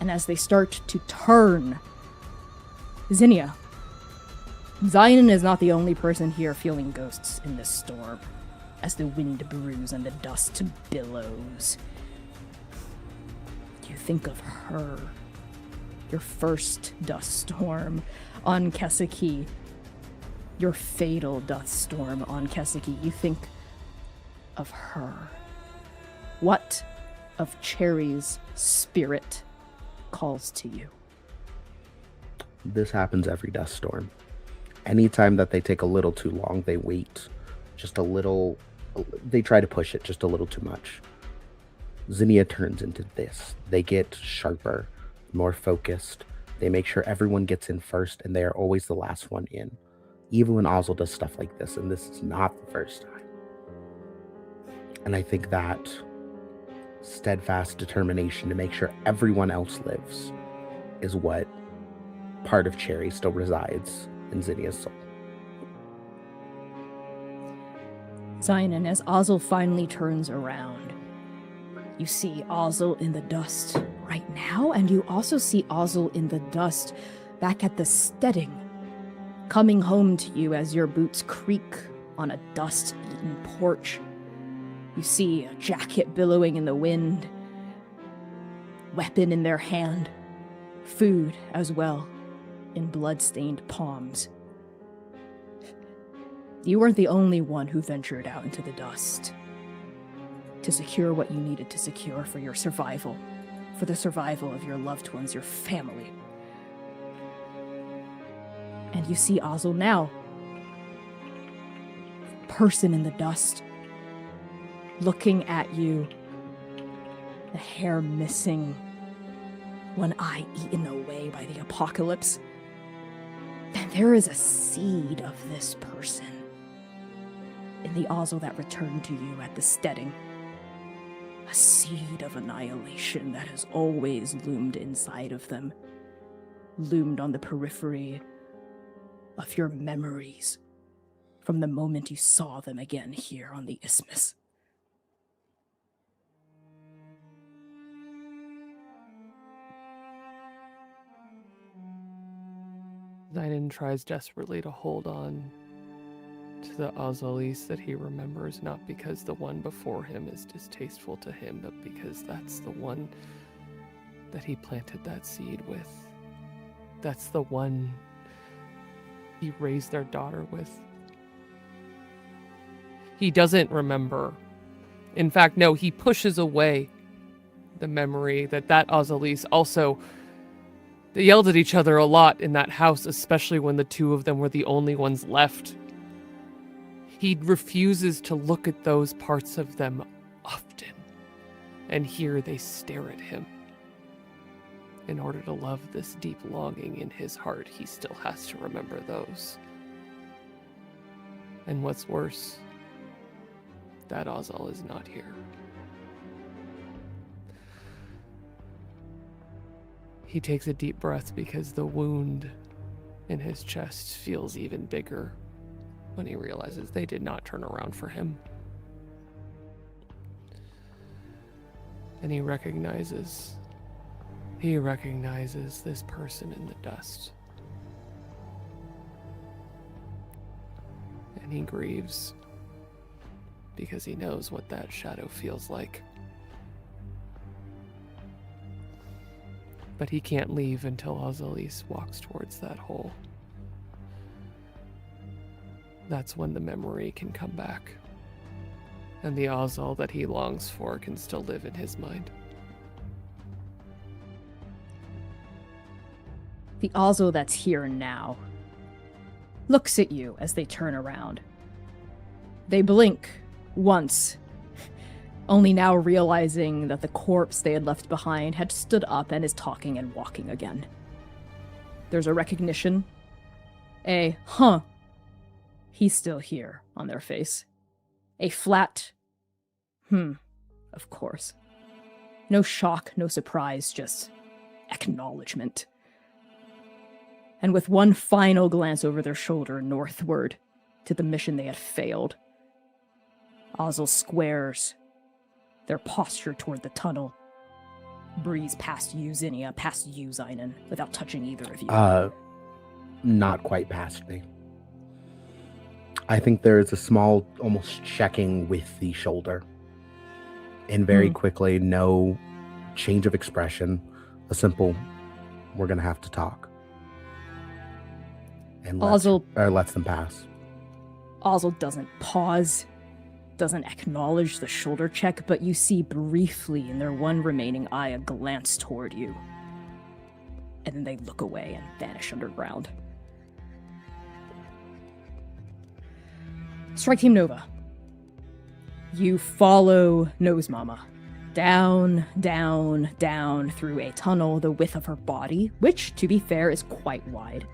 And as they start to turn, Zinnia, Zynon is not the only person here feeling ghosts in this storm, as the wind brews and the dust billows. You think of her, your first dust storm on Keseki, your fatal dust storm on Keseki. You think of her. What of Cherry's spirit calls to you? This happens every dust storm. Anytime that they take a little too long, they wait just a little. They try to push it just a little too much. Zinnia turns into this. They get sharper, more focused. They make sure everyone gets in first, and they are always the last one in. Even when Ozzel does stuff like this, and this is not the first time. And I think that steadfast determination to make sure everyone else lives is what part of Cherry still resides in Zinnia's soul. Zynon, as Ozzel finally turns around, you see Ozzel in the dust right now, and you also see Ozzel in the dust back at the steading, coming home to you as your boots creak on a dust-eaten porch. You see a jacket billowing in the wind, weapon in their hand, food as well, in blood-stained palms. You weren't the only one who ventured out into the dust to secure what you needed to secure for your survival, for the survival of your loved ones, your family. And you see Ozzel now, person in the dust, looking at you, the hair missing, one eye eaten away by the apocalypse. And there is a seed of this person in the Ozzel that returned to you at the steading. A seed of annihilation that has always loomed inside of them, loomed on the periphery of your memories from the moment you saw them again here on the Isthmus. Zynon tries desperately to hold on to the Azalis that he remembers, not because the one before him is distasteful to him, but because that's the one that he planted that seed with. That's the one he raised their daughter with. He doesn't remember. In fact, no, he pushes away the memory that Azalis also... They yelled at each other a lot in that house, especially when the two of them were the only ones left. He refuses to look at those parts of them often. And here they stare at him. In order to love this deep longing in his heart, he still has to remember those. And what's worse, that Ozal is not here. He takes a deep breath because the wound in his chest feels even bigger when he realizes they did not turn around for him. And he recognizes this person in the dust. And he grieves because he knows what that shadow feels like. But he can't leave until Azalis walks towards that hole. That's when the memory can come back. And the Ozal that he longs for can still live in his mind. The Ozal that's here now looks at you as they turn around. They blink once, only now realizing that the corpse they had left behind had stood up and is talking and walking again. There's a recognition, he's still here on their face. A flat, of course. No shock, no surprise, just acknowledgement. And with one final glance over their shoulder northward to the mission they had failed, Ozal squares their posture toward the tunnel, breeze past you, Zinnia, past you, Zynon, without touching either of you. Not quite past me. I think there is a small, almost checking with the shoulder. And very quickly, no change of expression. A simple, we're going to have to talk. And lets them pass. Ozal doesn't pause, doesn't acknowledge the shoulder check, but you see briefly in their one remaining eye a glance toward you. And then they look away and vanish underground. Strike Team Nova. You follow Nose Mama. Down, down, down through a tunnel the width of her body, which, to be fair, is quite wide.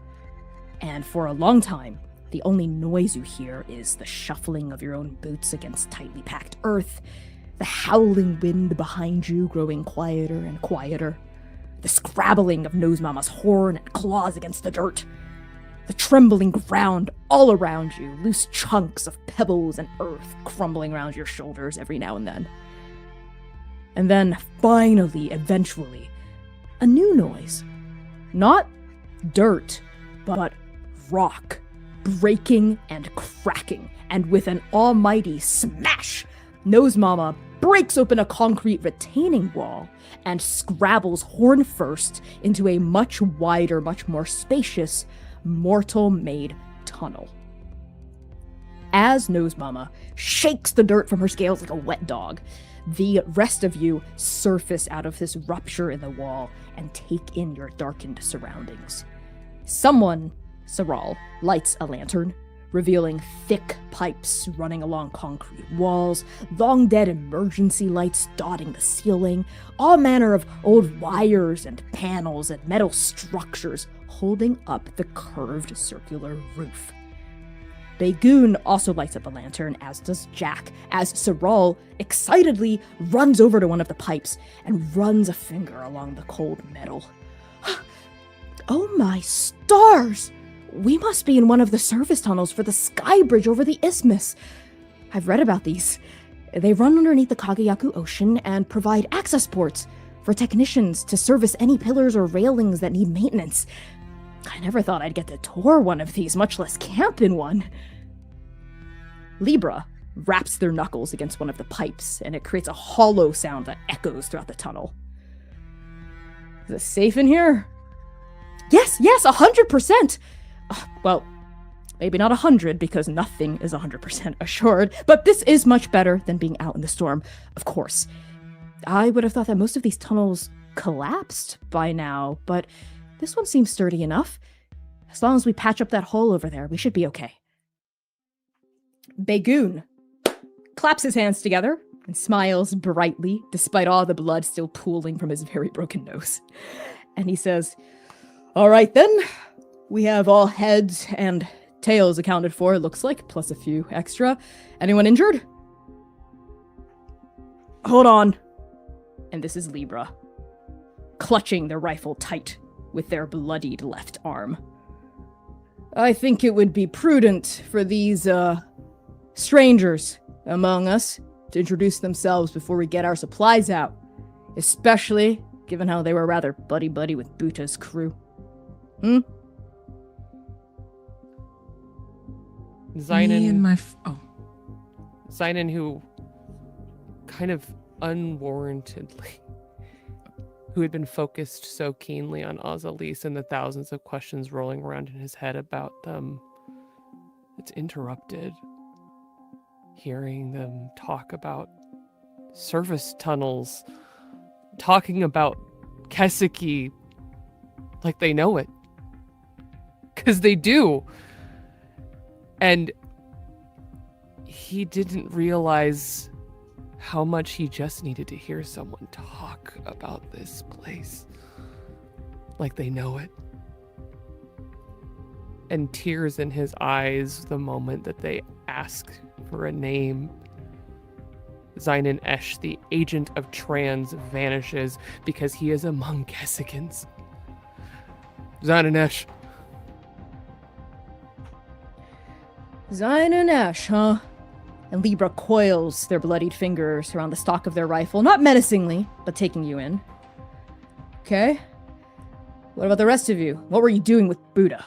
And for a long time, the only noise you hear is the shuffling of your own boots against tightly packed earth, the howling wind behind you growing quieter and quieter, the scrabbling of Nose Mama's horn and claws against the dirt, the trembling ground all around you, loose chunks of pebbles and earth crumbling around your shoulders every now and then. And then, finally, eventually, a new noise. Not dirt, but rock, breaking and cracking, and with an almighty smash, Nose Mama breaks open a concrete retaining wall and scrabbles horn first into a much wider, much more spacious, mortal-made tunnel. As Nose Mama shakes the dirt from her scales like a wet dog, the rest of you surface out of this rupture in the wall and take in your darkened surroundings. Someone, Saral, lights a lantern, revealing thick pipes running along concrete walls, long-dead emergency lights dotting the ceiling, all manner of old wires and panels and metal structures holding up the curved circular roof. Bagoon also lights up a lantern, as does Jack, as Saral excitedly runs over to one of the pipes and runs a finger along the cold metal. Oh my stars! We must be in one of the service tunnels for the sky bridge over the isthmus. I've read about these. They run underneath the Kagayaku Ocean and provide access ports for technicians to service any pillars or railings that need maintenance. I never thought I'd get to tour one of these, much less camp in one. Libra raps their knuckles against one of the pipes, and it creates a hollow sound that echoes throughout the tunnel. Is it safe in here? Yes, 100%! Well, maybe not 100, because nothing is 100% assured, but this is much better than being out in the storm, of course. I would have thought that most of these tunnels collapsed by now, but this one seems sturdy enough. As long as we patch up that hole over there, we should be okay. Bagoon claps his hands together and smiles brightly, despite all the blood still pooling from his very broken nose. And he says, "All right then, we have all heads and Tails accounted for, it looks like, plus a few extra. Anyone injured? Hold on. And this is Libra, clutching the rifle tight with their bloodied left arm. I think it would be prudent for these, strangers among us to introduce themselves before we get our supplies out, especially given how they were rather buddy-buddy with Buta's crew. Zynon, Zynon, who kind of unwarrantedly, who had been focused so keenly on Ozalise and the thousands of questions rolling around in his head about them, it's interrupted hearing them talk about service tunnels, talking about Kesiki like they know it. Because they do. And he didn't realize how much he just needed to hear someone talk about this place like they know it. And tears in his eyes the moment that they ask for a name. Zynon Esh, the agent of Trans, vanishes because he is among Kesikans. Zynon Esh. Zynon Esh, huh? And Libra coils their bloodied fingers around the stock of their rifle, not menacingly, but taking you in. Okay. What about the rest of you? What were you doing with Buddha?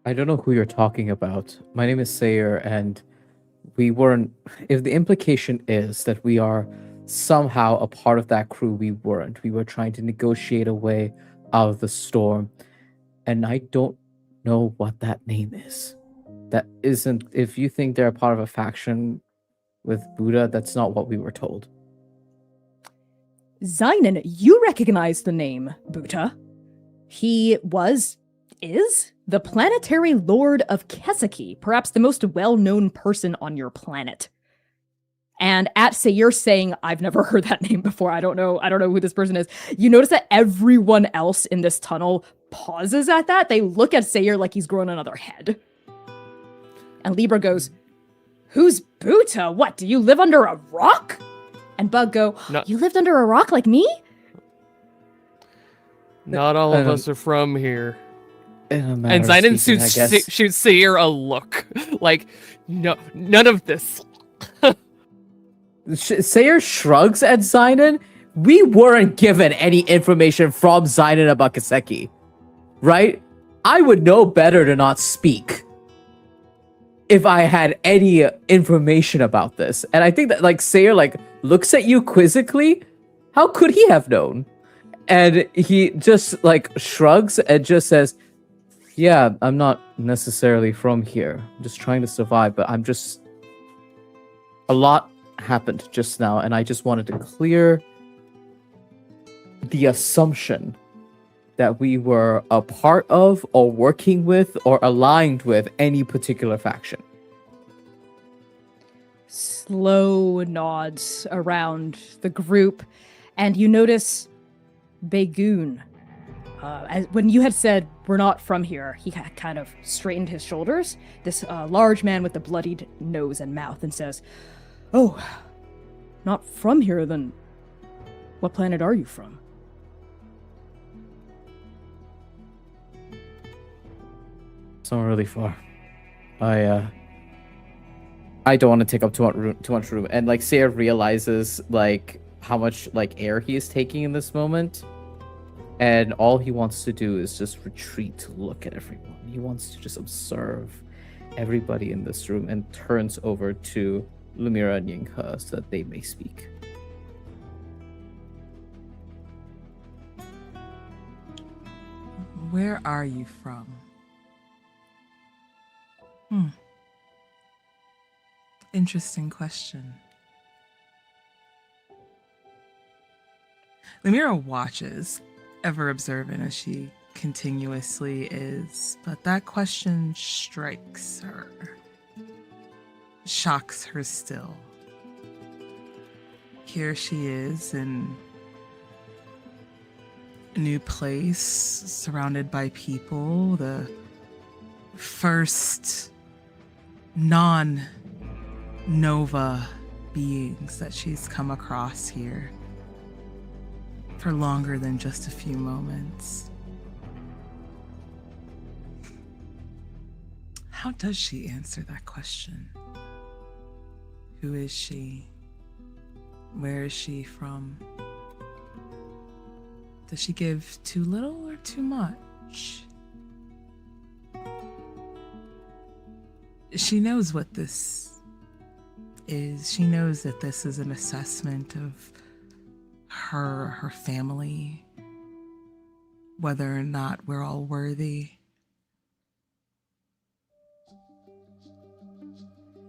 I don't know who you're talking about. My name is Sayer, and we weren't... If the implication is that we are somehow a part of that crew, we weren't. We were trying to negotiate a way out of the storm. And I don't know what that name is. That isn't... If you think they're a part of a faction with Buddha, that's not what we were told. Zynon, you recognize the name Buddha. He is the planetary lord of Kesiki, perhaps the most well-known person on your planet. And at Sayer saying, I've never heard that name before, I don't know who this person is, you notice that everyone else in this tunnel pauses at that. They look at Sayer like he's grown another head. And Libra goes, who's Buta? What, do you live under a rock? And Bug go, you lived under a rock like me? Not all of us are from here. And Zynon shoots Sayer a look. Like, no, none of this. Sayer shrugs at Zynon. We weren't given any information from Zynon about Kaseki. Right? I would know better to not speak if I had any information about this. And I think that, like, Sayer, like, looks at you quizzically. How could he have known? And he just, like, shrugs and just says, yeah, I'm not necessarily from here. I'm just trying to survive, but I'm just... A lot happened just now, and I just wanted to clear the assumption that we were a part of, or working with, or aligned with any particular faction. Slow nods around the group, and you notice Begoon. When you had said, we're not from here, he kind of straightened his shoulders, this large man with the bloodied nose and mouth, and says, oh, not from here, then what planet are you from? Somewhere really far. I don't want to take up too much room. And, like, Sayer realizes, like, how much, like, air he is taking in this moment. And all he wants to do is just retreat to look at everyone. He wants to just observe everybody in this room, and turns over to Lumira and Yinghe so that they may speak. Where are you from? Interesting question. Lumira watches, ever observant as she continuously is, but that question strikes her, shocks her still. Here she is in a new place, surrounded by people, the first non-Nova beings that she's come across here for longer than just a few moments. How does she answer that question? Who is she? Where is she from? Does she give too little or too much? She knows what this is. She knows that this is an assessment of her family, whether or not we're all worthy.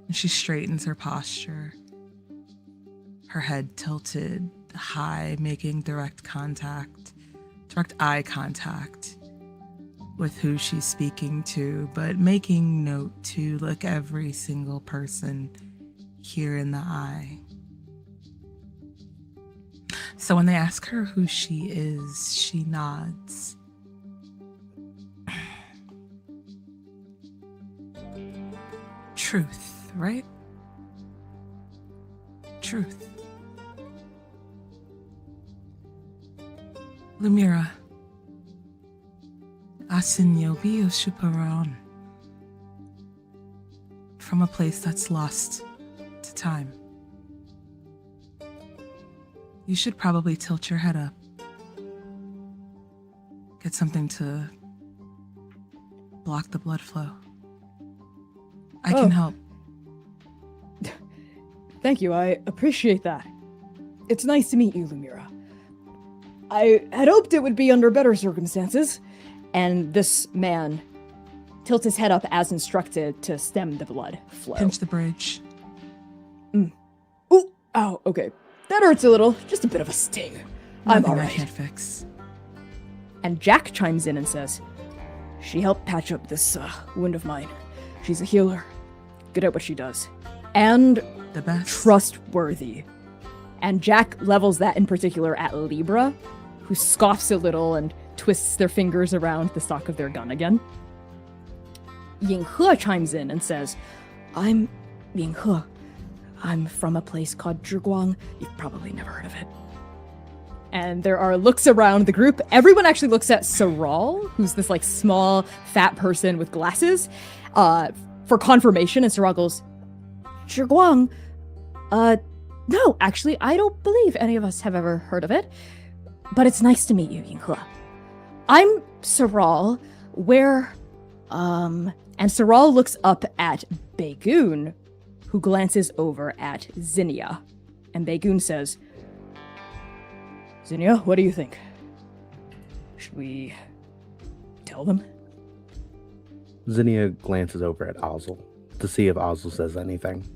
And she straightens her posture, her head tilted high, making direct eye contact with who she's speaking to, but making note to look every single person here in the eye. So when they ask her who she is, she nods. Truth, right? Truth. Lumira. Asinyo bio Shuparan. From a place that's lost to time. You should probably tilt your head up. Get something to block the blood flow. I can help. Thank you, I appreciate that. It's nice to meet you, Lumira. I had hoped it would be under better circumstances, and this man tilts his head up as instructed to stem the blood flow. Pinch the bridge. Ooh, ow, okay. That hurts a little, just a bit of a sting. I'm Nothing alright. I can't fix. And Jack chimes in and says, she helped patch up this wound of mine. She's a healer, good at what she does, and The best. trustworthy. And Jack levels that in particular at Libra, who scoffs a little and twists their fingers around the stock of their gun again. Yinghe chimes in and says, I'm Yinghe. I'm from a place called Zhiguang. You've probably never heard of it. And there are looks around the group. Everyone actually looks at Saral, who's this like small, fat person with glasses, for confirmation. And Saral goes, Zhiguang? No, actually, I don't believe any of us have ever heard of it. But it's nice to meet you, Yinghe. I'm Saral, and Saral looks up at Baegoon, who glances over at Zinnia. And Baegoon says, Zinnia, what do you think? Should we tell them? Zinnia glances over at Ozzel to see if Ozzel says anything.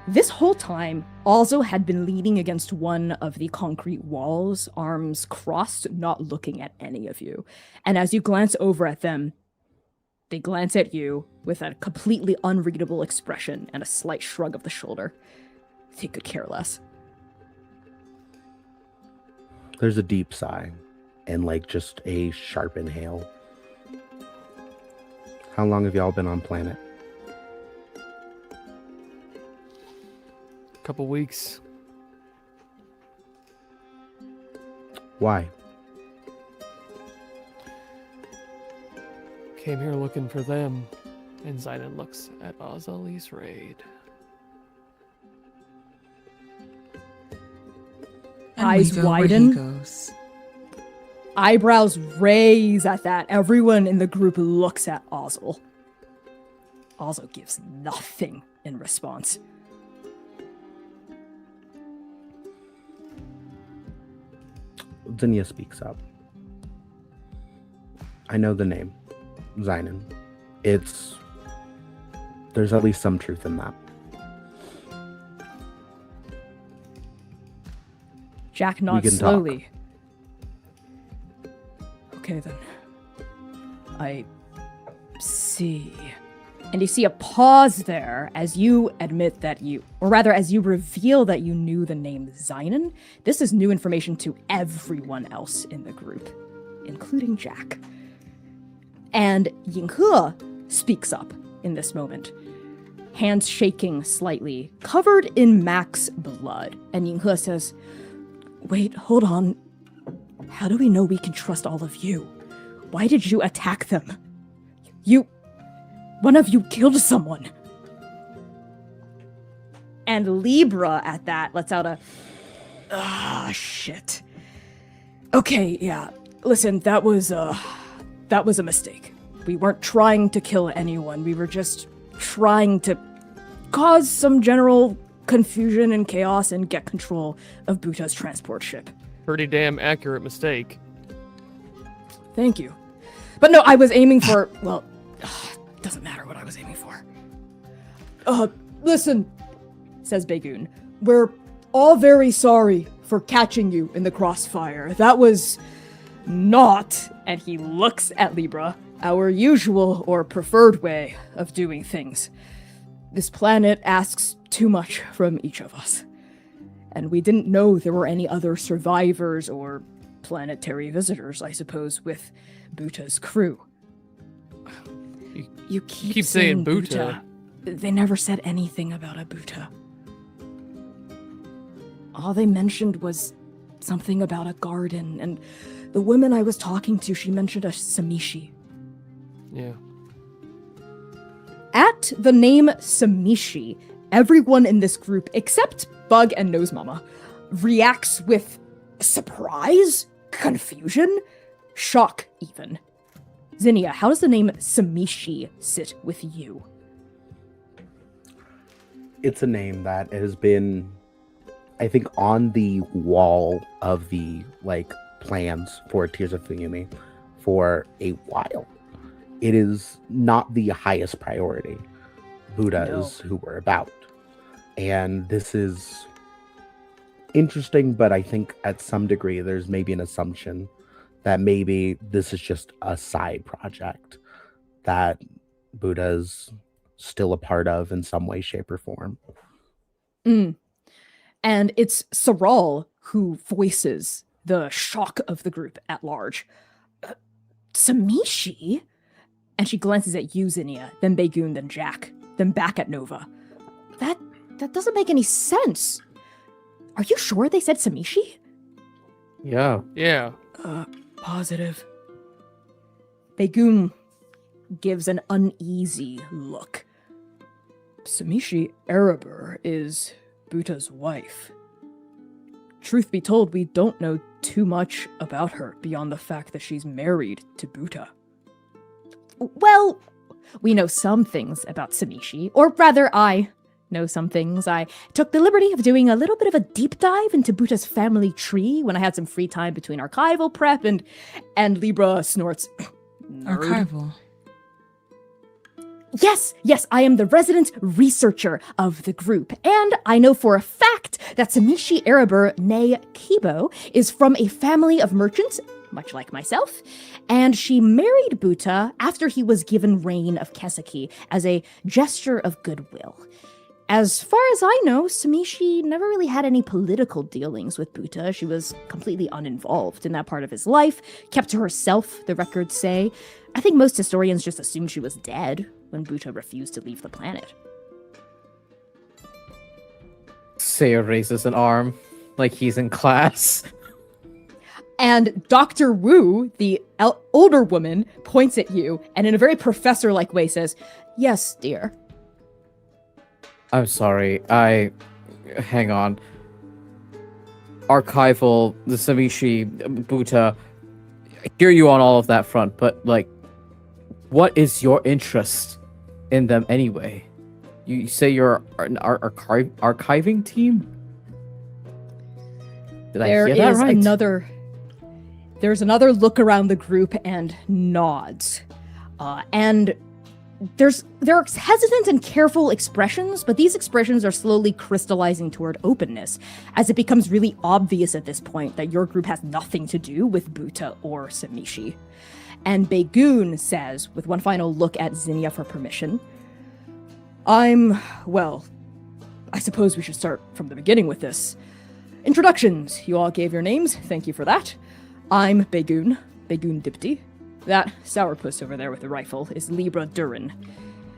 This whole time, Ozzel had been leaning against one of the concrete walls, arms crossed, not looking at any of you. And as you glance over at them, they glance at you with a completely unreadable expression and a slight shrug of the shoulder. They could care less. There's a deep sigh and like just a sharp inhale. How long have y'all been on planet? Couple weeks. Why? Came here looking for them. And Zidon looks at Azali's raid. And Eyes we go where he widen. goes. Eyebrows raise at that. Everyone in the group looks at Ozzel. Ozzel gives nothing in response. Zinnia speaks up. I know the name. Zynon. There's at least some truth in that. Jack We nods can talk. slowly. Okay then. I see. And you see a pause there as you admit that as you reveal that you knew the name Zynon. This is new information to everyone else in the group, including Jack. And Yinghe speaks up in this moment, hands shaking slightly, covered in Mac's blood. And Yinghe says, "Wait, hold on. How do we know we can trust all of you? Why did you attack them? One of you killed someone." And Libra at that lets out a, shit. Okay, yeah. Listen, that was a mistake. We weren't trying to kill anyone. We were just trying to cause some general confusion and chaos and get control of Buta's transport ship. Pretty damn accurate mistake. Thank you. But no, I was aiming for, well, doesn't matter what I was aiming for. Listen, says Bagoon. We're all very sorry for catching you in the crossfire. That was not, and he looks at Libra, our usual or preferred way of doing things. This planet asks too much from each of us. And we didn't know there were any other survivors or planetary visitors, I suppose, with Buta's crew. You keep saying Buta. They never said anything about a Buta. All they mentioned was something about a garden, and the woman I was talking to, she mentioned a Samishi. Yeah. At the name Samishi, everyone in this group, except Bug and Nose Mama, reacts with surprise, confusion, shock even. Zinnia, how does the name Samishi sit with you? It's a name that has been, I think, on the wall of the plans for Tears of Fuyumi for a while. It is not the highest priority. Buddha is who we're about. And this is interesting, but I think at some degree there's maybe an assumption that maybe this is just a side project that Buddha's still a part of in some way, shape, or form. And it's Saral who voices the shock of the group at large. Samishi? And she glances at you, Zinnia, then Bagoon, then Jack, then back at Nova. That doesn't make any sense. Are you sure they said Samishi? Yeah. Yeah. Positive. Bagoon gives an uneasy look. Samishi Erebor is Buta's wife. Truth be told, we don't know too much about her beyond the fact that she's married to Buta. Well, we know some things about Samishi, or rather, I know some things. I took the liberty of doing a little bit of a deep dive into Buta's family tree when I had some free time between archival prep and Libra snorts. Archival. Yes, I am the resident researcher of the group, and I know for a fact that Samishi Erebor, née Kibo, is from a family of merchants, much like myself, and she married Buta after he was given reign of Kesaki as a gesture of goodwill. As far as I know, Samishi never really had any political dealings with Buta. She was completely uninvolved in that part of his life, kept to herself, the records say. I think most historians just assumed she was dead when Buta refused to leave the planet. Sayer raises an arm like he's in class. And Dr. Wu, the older woman, points at you and in a very professor-like way says, "Yes, dear." I'm sorry, hang on. Archival, the Samishi, Buta, I hear you on all of that front, but, what is your interest in them anyway? You say you're an archiving team? Did I hear that right? There's another look around the group and nods. And there are hesitant and careful expressions, but these expressions are slowly crystallizing toward openness, as it becomes really obvious at this point that your group has nothing to do with Buta or Samishi. And Bagoon says, with one final look at Zinnia for permission, I suppose we should start from the beginning with this. Introductions. You all gave your names. Thank you for that. I'm Bagoon Dipti. That sourpuss over there with the rifle is Libra Durin.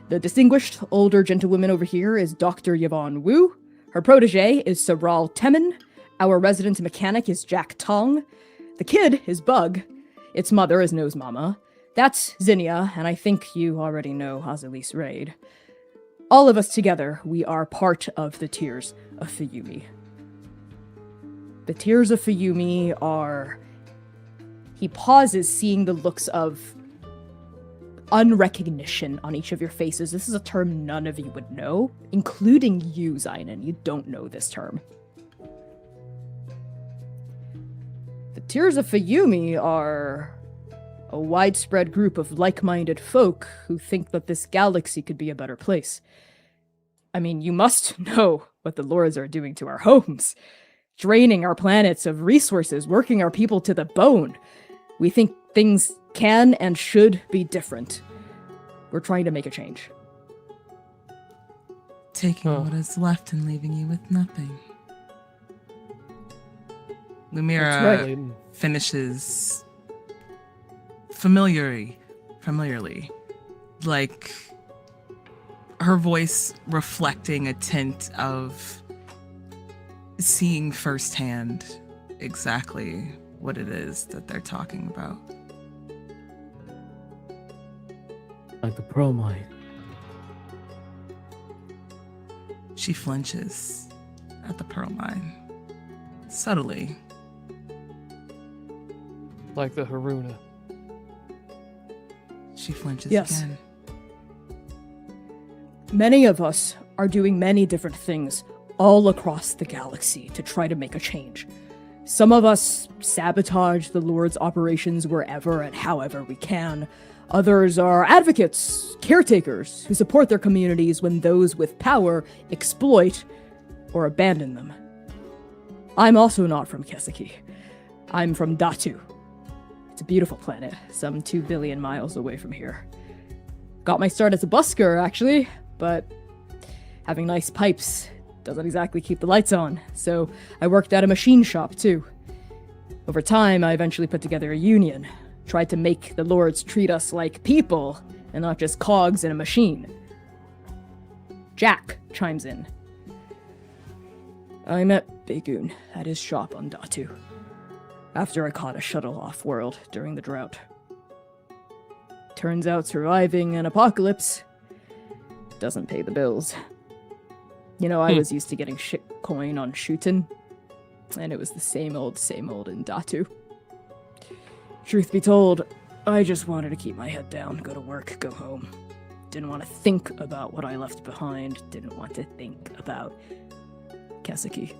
The distinguished older gentlewoman over here is Dr. Yvonne Wu. Her protege is Sabral Temin. Our resident mechanic is Jack Tong. The kid is Bug. Its mother is Nose Mama. That's Zinnia, and I think you already know Hazalis Raid. All of us together, we are part of the Tears of Fayumi. The Tears of Fayumi are... He pauses, seeing the looks of unrecognition on each of your faces. This is a term none of you would know, including you, Zainin. You don't know this term. The Tears of Fayumi are a widespread group of like-minded folk who think that this galaxy could be a better place. I mean, you must know what the Lords are doing to our homes. Draining our planets of resources, working our people to the bone. We think things can and should be different. We're trying to make a change. Taking what is left and leaving you with nothing. Lumira finishes familiarly, like her voice reflecting a tint of seeing firsthand exactly what it is that they're talking about. Like the pearl mine. She flinches at the pearl mine, subtly. Like the Haruna. She flinches Yes. again. Many of us are doing many different things all across the galaxy to try to make a change. Some of us sabotage the Lord's operations wherever and however we can. Others are advocates, caretakers, who support their communities when those with power exploit or abandon them. I'm also not from Keseki. I'm from Datu. It's a beautiful planet, some 2 billion miles away from here. Got my start as a busker, actually, but having nice pipes doesn't exactly keep the lights on, so I worked at a machine shop, too. Over time, I eventually put together a union, tried to make the Lords treat us like people, and not just cogs in a machine. Jack chimes in. I met Begun at his shop on Datu, after I caught a shuttle off-world during the drought. Turns out surviving an apocalypse doesn't pay the bills. You know, I was used to getting shit coin on Shuten, and it was the same old in Datu. Truth be told, I just wanted to keep my head down, go to work, go home. Didn't want to think about what I left behind, didn't want to think about Keseki.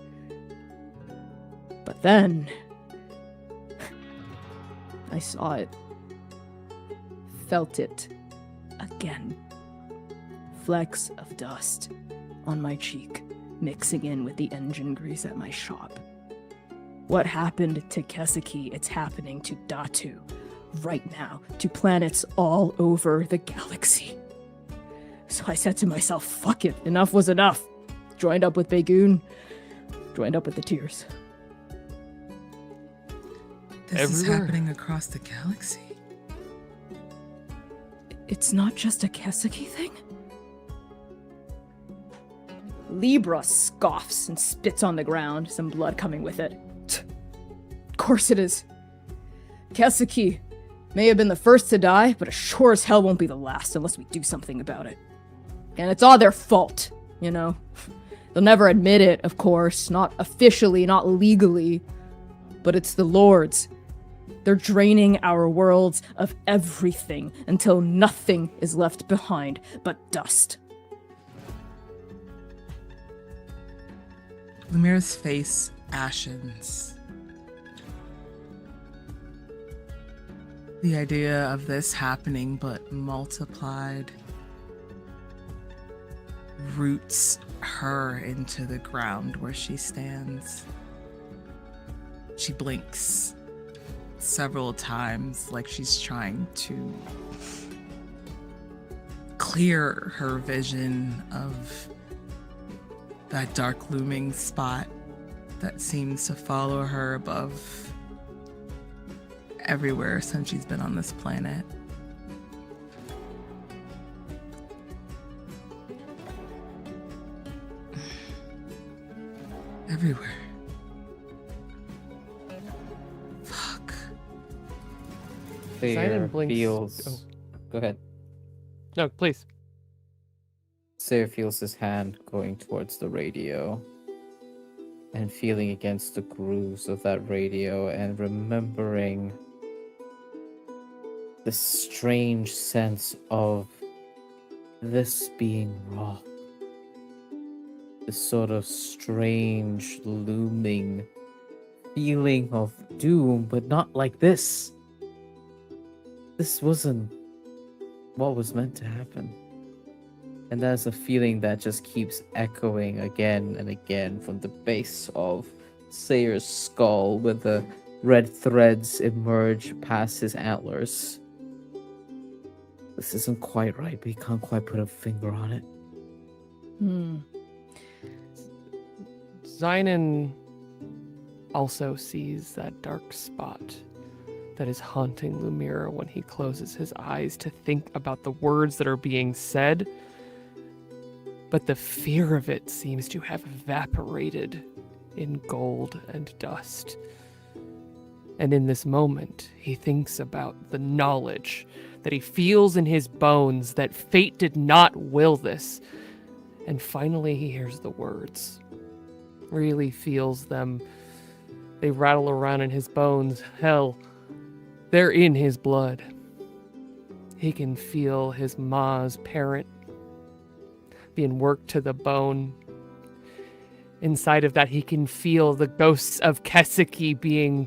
But then, I saw it. Felt it. Again. Flecks of dust on my cheek, mixing in with the engine grease at my shop. What happened to Keseki, it's happening to Datu. Right now, to planets all over the galaxy. So I said to myself, fuck it, enough was enough. Joined up with Begun, joined up with the Tears. This is happening across the galaxy? It's not just a Keseki thing? Libra scoffs and spits on the ground, some blood coming with it. Of course it is. Keseki may have been the first to die, but it sure as hell won't be the last unless we do something about it. And it's all their fault, you know? They'll never admit it, of course, not officially, not legally, but it's the Lords. They're draining our worlds of everything until nothing is left behind but dust. Lumira's face ashens. The idea of this happening but multiplied roots her into the ground where she stands. She blinks several times like she's trying to clear her vision of that dark looming spot that seems to follow her above everywhere since she's been on this planet. Everywhere. Fuck. Sayer Simon blinks. feels. Oh. Go ahead. No, please. Sayer feels his hand going towards the radio and feeling against the grooves of that radio and remembering the strange sense of this being wrong. This sort of strange, looming feeling of doom, but not like this. This wasn't what was meant to happen. And that's a feeling that just keeps echoing again and again from the base of Sayer's skull, where the red threads emerge past his antlers. This isn't quite right, but he can't quite put a finger on it. Zynon also sees that dark spot that is haunting Lumira when he closes his eyes to think about the words that are being said. But the fear of it seems to have evaporated in gold and dust. And in this moment, he thinks about the knowledge that he feels in his bones that fate did not will this. And finally, he hears the words. Really feels them. They rattle around in his bones. Hell, they're in his blood. He can feel his ma's parent being worked to the bone. Inside of that, he can feel the ghosts of Kesiki being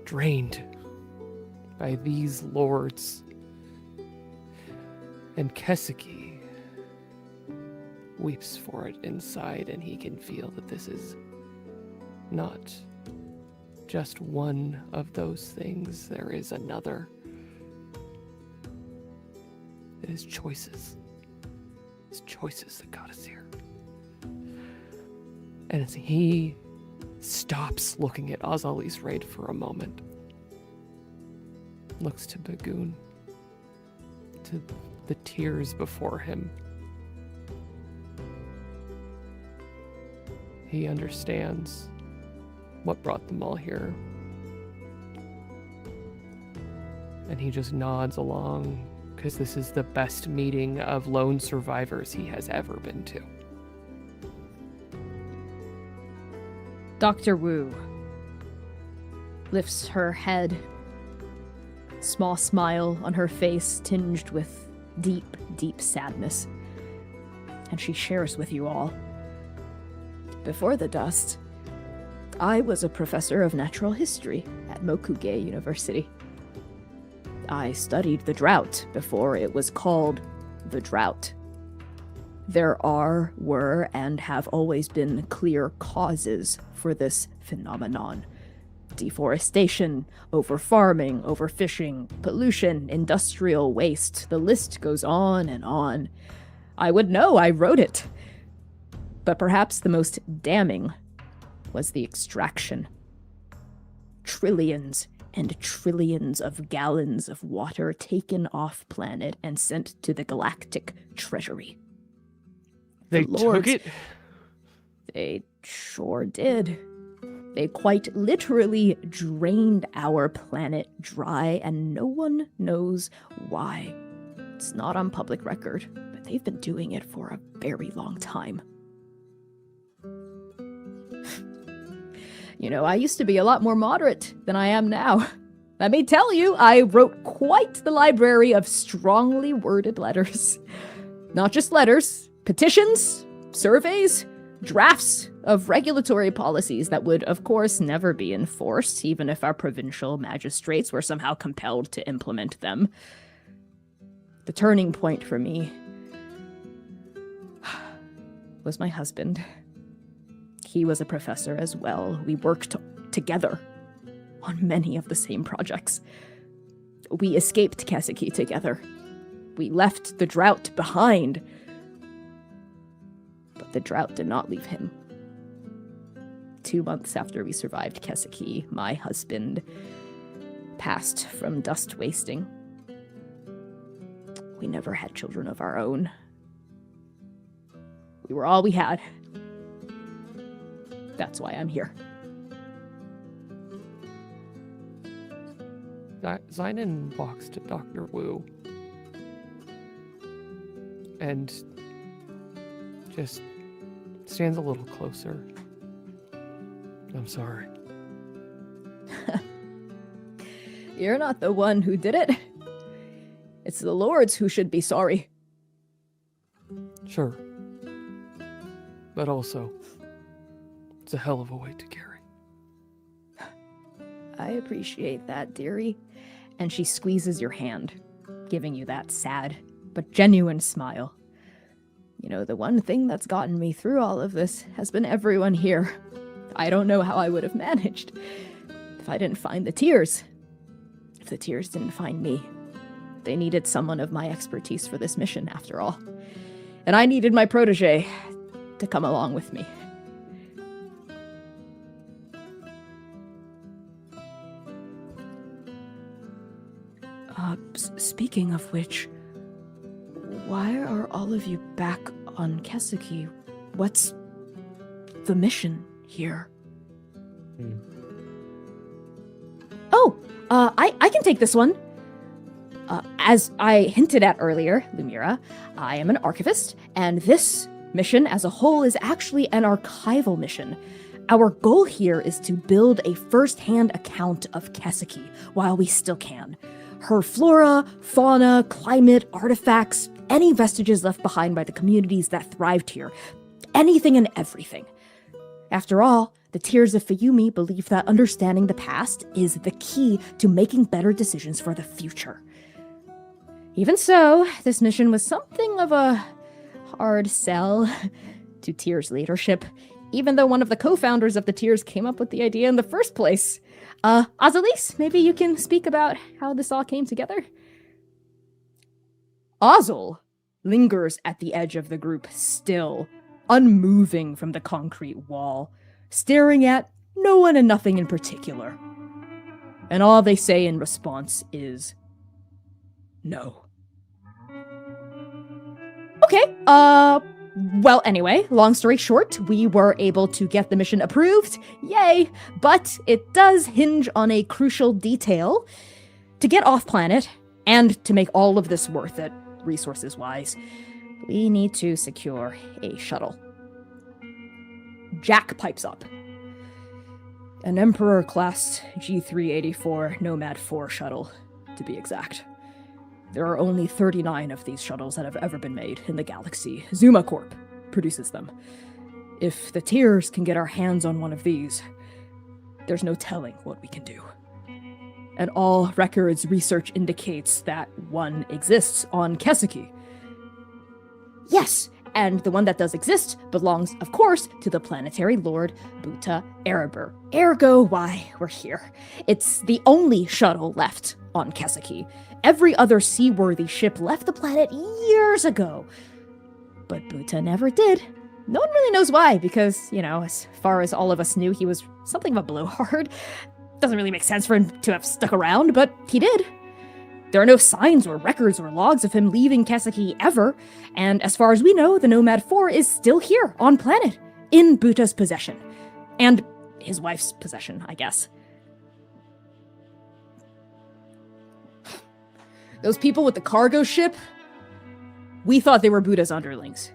drained by these lords. And Kesiki weeps for it inside, and he can feel that this is not just one of those things. There is another. It is choices. It's choices that got us here. And as he stops looking at Azali's raid for a moment, looks to Bagoon, to the tears before him, he understands what brought them all here. And he just nods along, because this is the best meeting of lone survivors he has ever been to. Dr. Wu lifts her head, small smile on her face tinged with deep, deep sadness, and she shares with you all. Before the dust, I was a professor of natural history at Mokuge University. I studied the drought before it was called the drought. There were, and have always been clear causes for this phenomenon. Deforestation, overfarming, overfishing, pollution, industrial waste, the list goes on and on. I would know, I wrote it. But perhaps the most damning was the extraction. Trillions and trillions of gallons of water taken off planet and sent to the galactic treasury. They Lords, took it? They sure did. They quite literally drained our planet dry, and no one knows why. It's not on public record, but they've been doing it for a very long time. You know, I used to be a lot more moderate than I am now. Let me tell you, I wrote quite the library of strongly worded letters. Not just letters, petitions, surveys, drafts of regulatory policies that would, of course, never be enforced, even if our provincial magistrates were somehow compelled to implement them. The turning point for me was my husband. He was a professor as well. We worked together on many of the same projects. We escaped Kesiki together. We left the drought behind. But the drought did not leave him. 2 months after we survived Kesiki, my husband past from dust wasting. We never had children of our own. We were all we had. That's why I'm here. Zynon walks to Dr. Wu and just stands a little closer. I'm sorry. You're not the one who did it. It's the lords who should be sorry. Sure. But also, it's a hell of a weight to carry. I appreciate that, dearie. And she squeezes your hand, giving you that sad but genuine smile. You know, the one thing that's gotten me through all of this has been everyone here. I don't know how I would have managed if I didn't find the tears. If the tears didn't find me. They needed someone of my expertise for this mission, after all. And I needed my protege to come along with me. Speaking of which, why are all of you back on Keseki? What's the mission here? Oh, I can take this one. As I hinted at earlier, Lumira, I am an archivist, and this mission as a whole is actually an archival mission. Our goal here is to build a first-hand account of Keseki while we still can. Her flora, fauna, climate, artifacts, any vestiges left behind by the communities that thrived here. Anything and everything. After all, the Tears of Fayumi believe that understanding the past is the key to making better decisions for the future. Even so, this mission was something of a hard sell to Tears leadership, even though one of the co-founders of the Tears came up with the idea in the first place. Azalis, maybe you can speak about how this all came together? Ozil lingers at the edge of the group still, unmoving from the concrete wall, staring at no one and nothing in particular. And all they say in response is, no. Okay, well, anyway, long story short, we were able to get the mission approved. Yay! But it does hinge on a crucial detail. To get off-planet, and to make all of this worth it, resources-wise, we need to secure a shuttle. Jack pipes up. An Emperor-class G384 Nomad 4 shuttle, to be exact. There are only 39 of these shuttles that have ever been made in the galaxy. Zuma Corp produces them. If the Tears can get our hands on one of these, there's no telling what we can do. And all records research indicates that one exists on Keseki. Yes, and the one that does exist belongs, of course, to the planetary lord, Buta Erebor. Ergo, why we're here. It's the only shuttle left on Keseki. Every other seaworthy ship left the planet years ago. But Buta never did. No one really knows why, because, you know, as far as all of us knew, he was something of a blowhard. Doesn't really make sense for him to have stuck around, but he did. There are no signs or records or logs of him leaving Keseki ever, and as far as we know, the Nomad 4 is still here, on planet, in Buta's possession. And his wife's possession, I guess. Those people with the cargo ship, we thought they were Buta's underlings.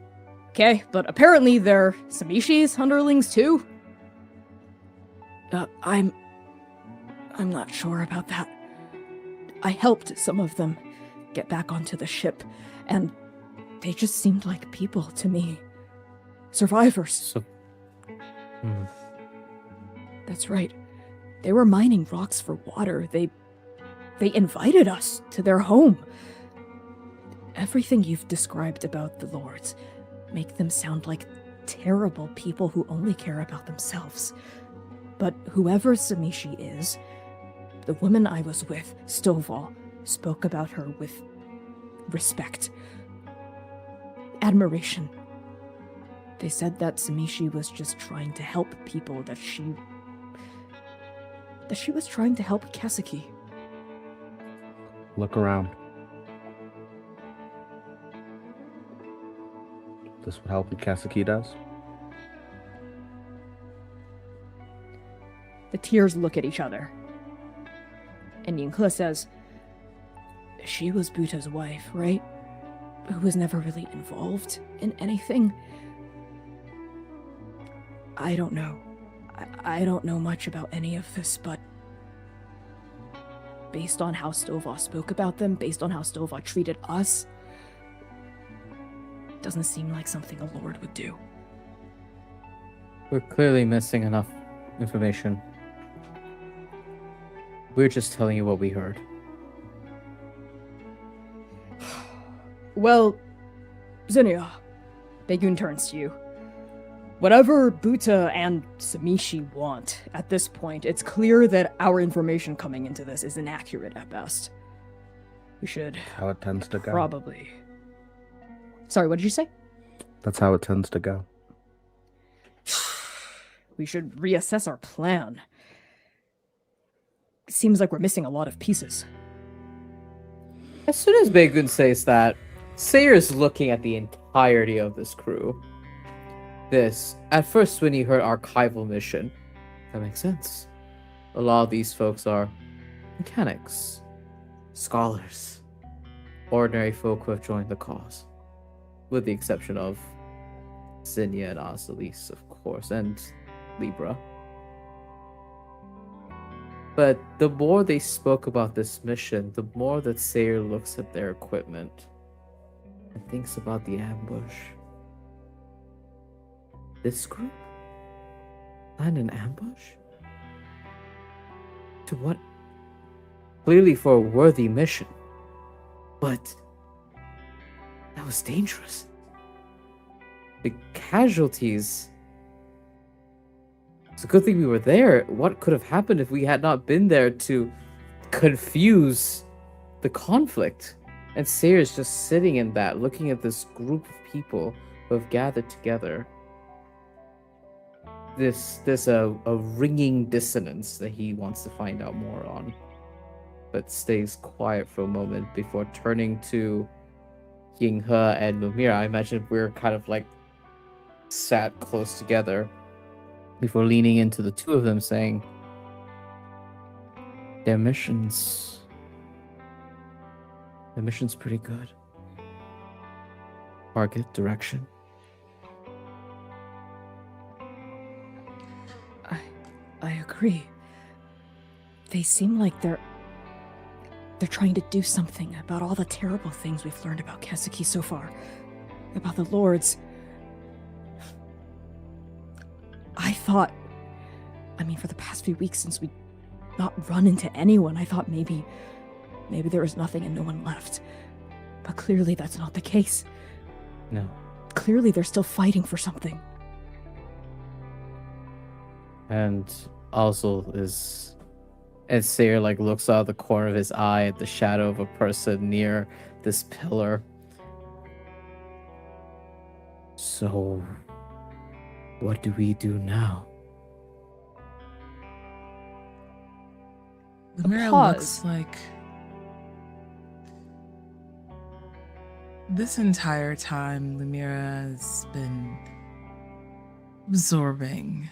Okay, but apparently they're Samishi's underlings too. I'm not sure about that. I helped some of them get back onto the ship, and they just seemed like people to me. Survivors. That's right. They were mining rocks for water. They invited us to their home. Everything you've described about the Lords make them sound like terrible people who only care about themselves. But whoever Samishi is, the woman I was with, Stovall, spoke about her with respect. Admiration. They said that Samishi was just trying to help people, that she was trying to help Keseki. Look around. This would help with Kasaki does. The tears look at each other. And Yinkle says, she was Buta's wife, right? Who was never really involved in anything. I don't know. I don't know much about any of this, but based on how Stovall spoke about them, based on how Stovall treated us, doesn't seem like something a lord would do. We're clearly missing enough information. We're just telling you what we heard. Well, Zinnia, Begun turns to you. Whatever Buta and Samishi want, at this point, it's clear that our information coming into this is inaccurate at best. We should How it tends to go. probably... Sorry, what did you say? That's how it tends to go. We should reassess our plan. It seems like we're missing a lot of pieces. As soon as Begun says that, Sayer's looking at the entirety of this crew. At first when he heard archival mission, that makes sense. A lot of these folks are mechanics, scholars, ordinary folk who have joined the cause. With the exception of Zinnia and Ozelise, of course, and Libra. But the more they spoke about this mission, the more that Sayer looks at their equipment and thinks about the ambush. This group? Planned an ambush? To what? Clearly for a worthy mission. But that was dangerous. The casualties. It's a good thing we were there. What could have happened if we had not been there to confuse the conflict? And Sayer's just sitting in that, looking at this group of people who have gathered together. There's a ringing dissonance that he wants to find out more on. But stays quiet for a moment before turning to Yinghe and Lumira. I imagine we're kind of like sat close together before leaning into the two of them saying, their mission's pretty good. Target, direction. I agree. They seem like they're trying to do something about all the terrible things we've learned about Kasaki so far. About the lords. I thought... for the past few weeks since we not run into anyone, I thought maybe there was nothing and no one left. But clearly that's not the case. No. Clearly they're still fighting for something. And also and Sayer looks out of the corner of his eye at the shadow of a person near this pillar. So, what do we do now? Lumira pause. looks like this entire time Lumira has been absorbing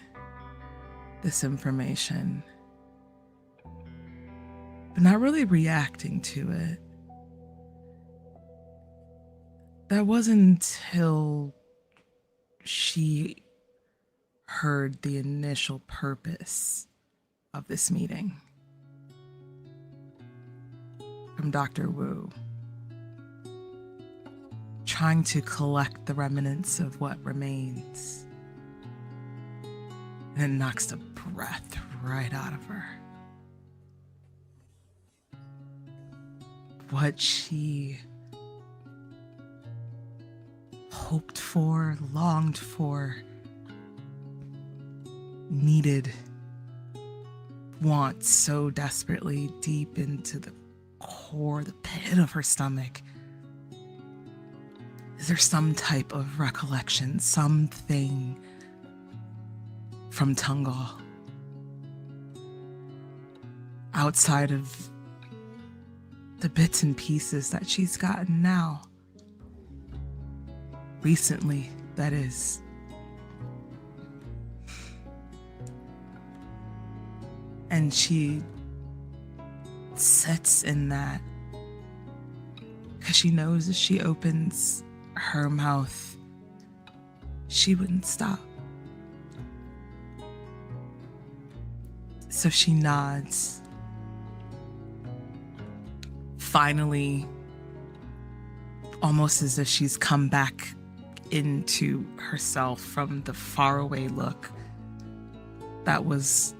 this information, but not really reacting to it. That wasn't until she heard the initial purpose of this meeting from Dr. Wu, trying to collect the remnants of what remains. And it knocks the breath right out of her. What she hoped for, longed for, needed, wants so desperately deep into the core, the pit of her stomach. Is there some type of recollection, something from Tungal outside of the bits and pieces that she's gotten now. Recently, that is. And she sits in that because she knows if she opens her mouth, she wouldn't stop. So she nods. Finally, almost as if she's come back into herself from the faraway look that was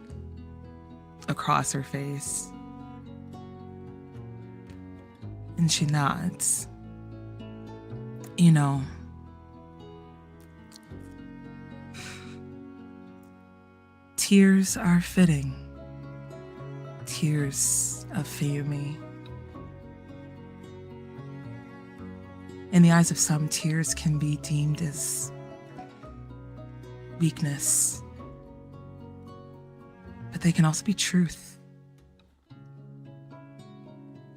across her face. And she nods. You know, tears are fitting. Tears of Fayumi. In the eyes of some, tears can be deemed as weakness, but they can also be truth.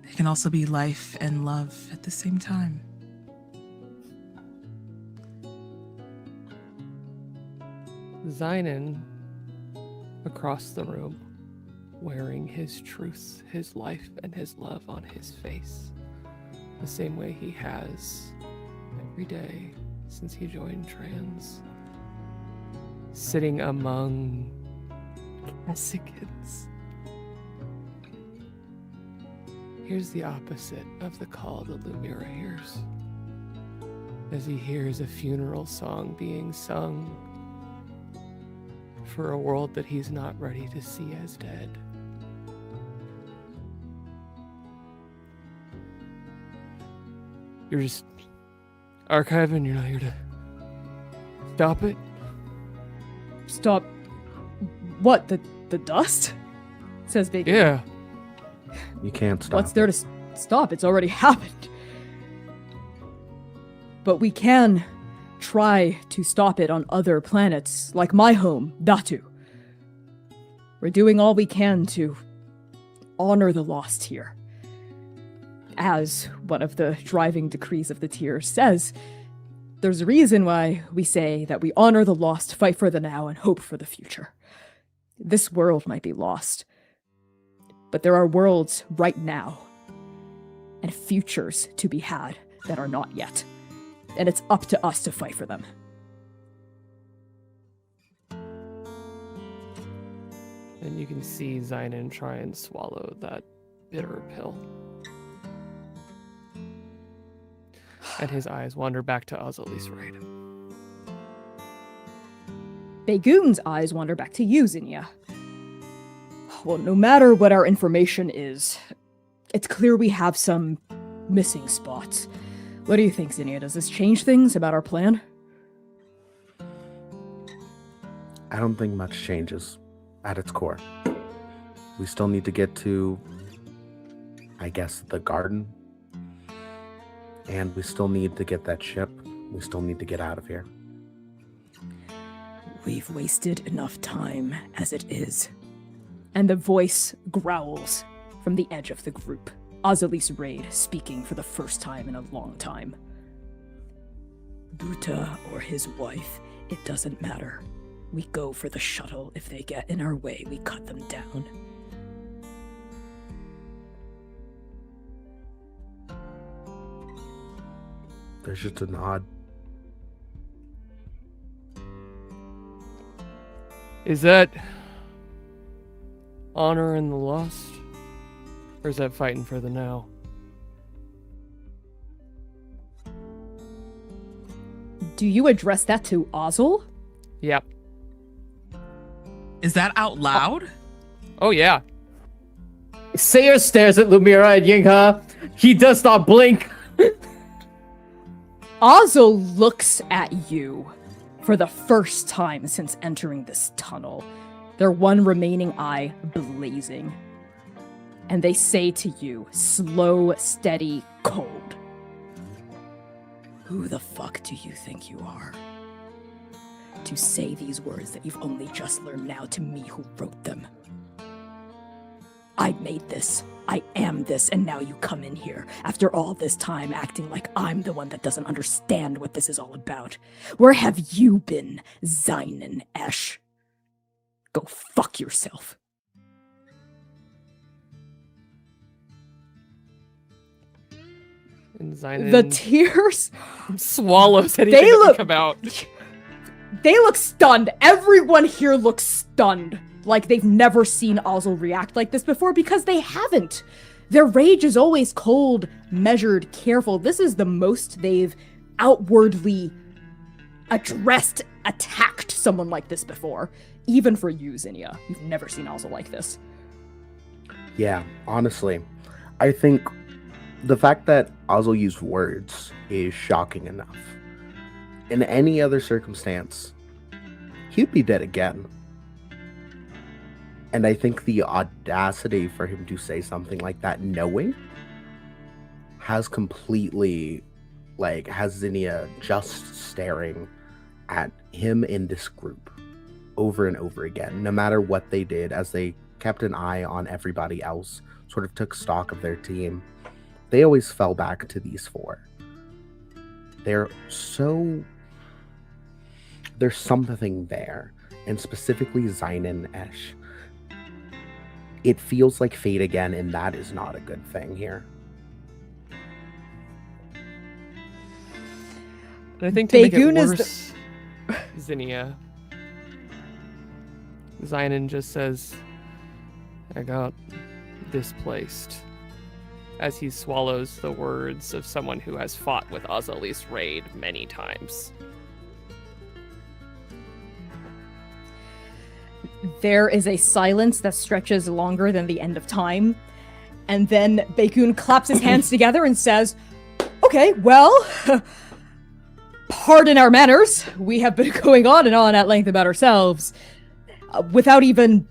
They can also be life and love at the same time. Zynon, across the room, wearing his truth, his life, and his love on his face, the same way he has every day since he joined trans, sitting among cassicants. Here's the opposite of the call that Lumira hears, as he hears a funeral song being sung for a world that he's not ready to see as dead. You're just archiving, you're not here to stop it? Stop. What? The dust? Says Big. Yeah. You can't stop. What's there to stop? It's already happened. But we can try to stop it on other planets, like my home, Datu. We're doing all we can to honor the lost here. As one of the driving decrees of the tier says, there's a reason why we say that we honor the lost, fight for the now, and hope for the future. This world might be lost, but there are worlds right now and futures to be had that are not yet. And it's up to us to fight for them. And you can see Zynon try and swallow that bitter pill. And his eyes wander back to Azalis Raid. Bagoon's eyes wander back to you, Zinnia. Well, no matter what our information is, it's clear we have some missing spots. What do you think, Zinnia? Does this change things about our plan? I don't think much changes at its core. We still need to get to, I guess, the garden. And we still need to get that ship. We still need to get out of here. We've wasted enough time as it is. And the voice growls from the edge of the group. Azalis Raid speaking for the first time in a long time. Buta or his wife, it doesn't matter. We go for the shuttle. If they get in our way, we cut them down. There's just a nod. Is that honor in the lost? Or is that fighting for the now? Do you address that to Ozil? Yep. Is that out loud? Oh, yeah. Sayer stares at Lumira and Yingha. He does not blink. Ozil looks at you for the first time since entering this tunnel, their one remaining eye blazing. And they say to you, slow, steady, cold. Who the fuck do you think you are? To say these words that you've only just learned now to me who wrote them. I made this. I am this, and now you come in here, after all this time acting like I'm the one that doesn't understand what this is all about. Where have you been, Zynon Esh? Go fuck yourself. And Zynon The tears, swallows anything They that look- can come out. they look stunned. Everyone here looks stunned. Like they've never seen Ozzel react like this before, because they haven't. Their rage is always cold, measured, careful. This is the most they've outwardly attacked someone like this before. Even for you, Zinnia. You've never seen Ozzel like this. Yeah, honestly, I think the fact that Ozzel used words is shocking enough. In any other circumstance, he'd be dead again. And I think the audacity for him to say something like that, knowing, has completely, has Zinnia just staring at him in this group over and over again, no matter what they did, as they kept an eye on everybody else, sort of took stock of their team. They always fell back to these four. There's something there, and specifically Zynon Esh. It feels like fate again, and that is not a good thing here. And I think to make it Bagoon is worse, Zinnia, Zynon just says, I got displaced, as he swallows the words of someone who has fought with Ozzel's raid many times. There is a silence that stretches longer than the end of time. And then Bagoon claps his hands together and says, okay, well, pardon our manners. We have been going on and on at length about ourselves without even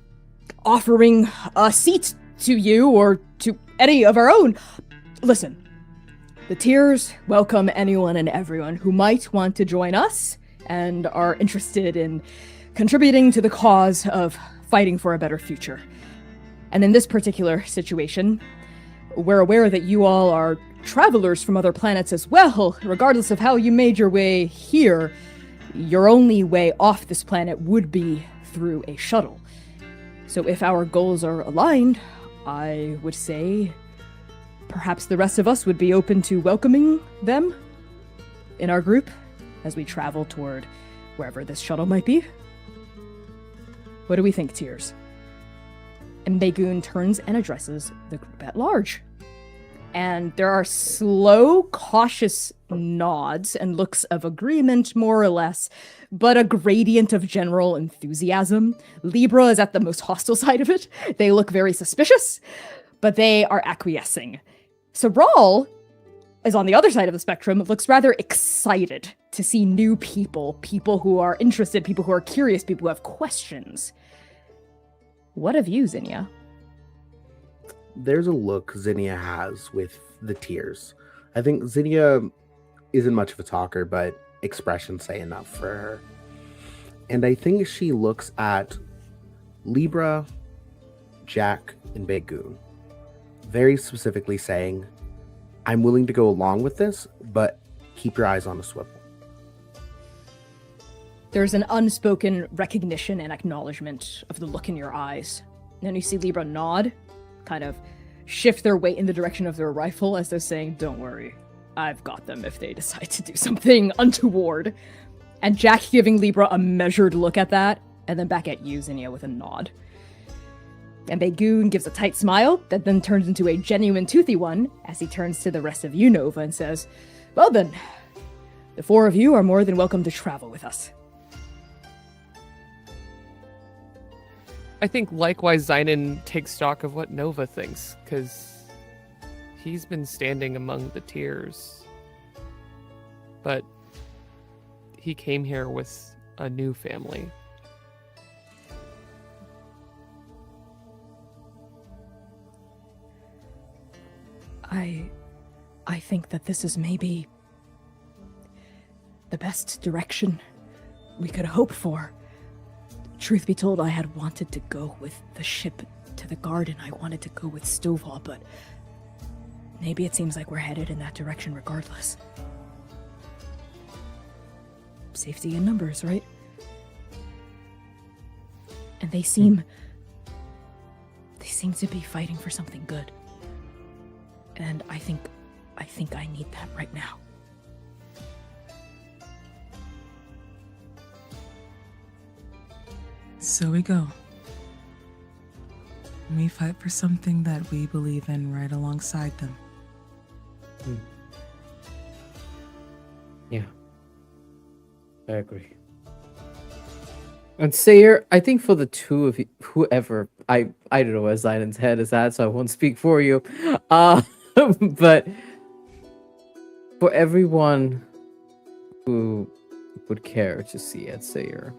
offering a seat to you or to any of our own. Listen, the Tears welcome anyone and everyone who might want to join us and are interested in contributing to the cause of fighting for a better future. And in this particular situation, we're aware that you all are travelers from other planets as well. Regardless of how you made your way here, your only way off this planet would be through a shuttle. So if our goals are aligned, I would say perhaps the rest of us would be open to welcoming them in our group as we travel toward wherever this shuttle might be. What do we think, Tears? And Bagoon turns and addresses the group at large. And there are slow, cautious nods and looks of agreement, more or less, but a gradient of general enthusiasm. Libra is at the most hostile side of it. They look very suspicious, but they are acquiescing. Sabral is on the other side of the spectrum, looks rather excited to see new people, people who are interested, people who are curious, people who have questions. What of you, Zinnia? There's a look Zinnia has with the Tears. I think Zinnia isn't much of a talker, but expressions say enough for her. And I think she looks at Libra, Jack, and Bagoon, very specifically saying, I'm willing to go along with this, but keep your eyes on a swivel. There's an unspoken recognition and acknowledgement of the look in your eyes. And then you see Libra nod, kind of shift their weight in the direction of their rifle as they're saying, don't worry, I've got them if they decide to do something untoward. And Jack giving Libra a measured look at that, and then back at you, Zinnia, with a nod. And Bagoon gives a tight smile that then turns into a genuine toothy one as he turns to the rest of you, Nova, and says, well then, the four of you are more than welcome to travel with us. I think likewise Zynon takes stock of what Nova thinks, because he's been standing among the Tears. But he came here with a new family. I think that this is maybe the best direction we could hope for. Truth be told, I had wanted to go with the ship to the garden, I wanted to go with Stovall, but maybe it seems like we're headed in that direction regardless. Safety in numbers, right? And they seem to be fighting for something good. And I think I need that right now. So we go. We fight for something that we believe in right alongside them. Yeah. I agree. And Sayer, I think for the two of you, whoever, I don't know where Zion's head is at, so I won't speak for you. But for everyone who would care to see Ed Sayer,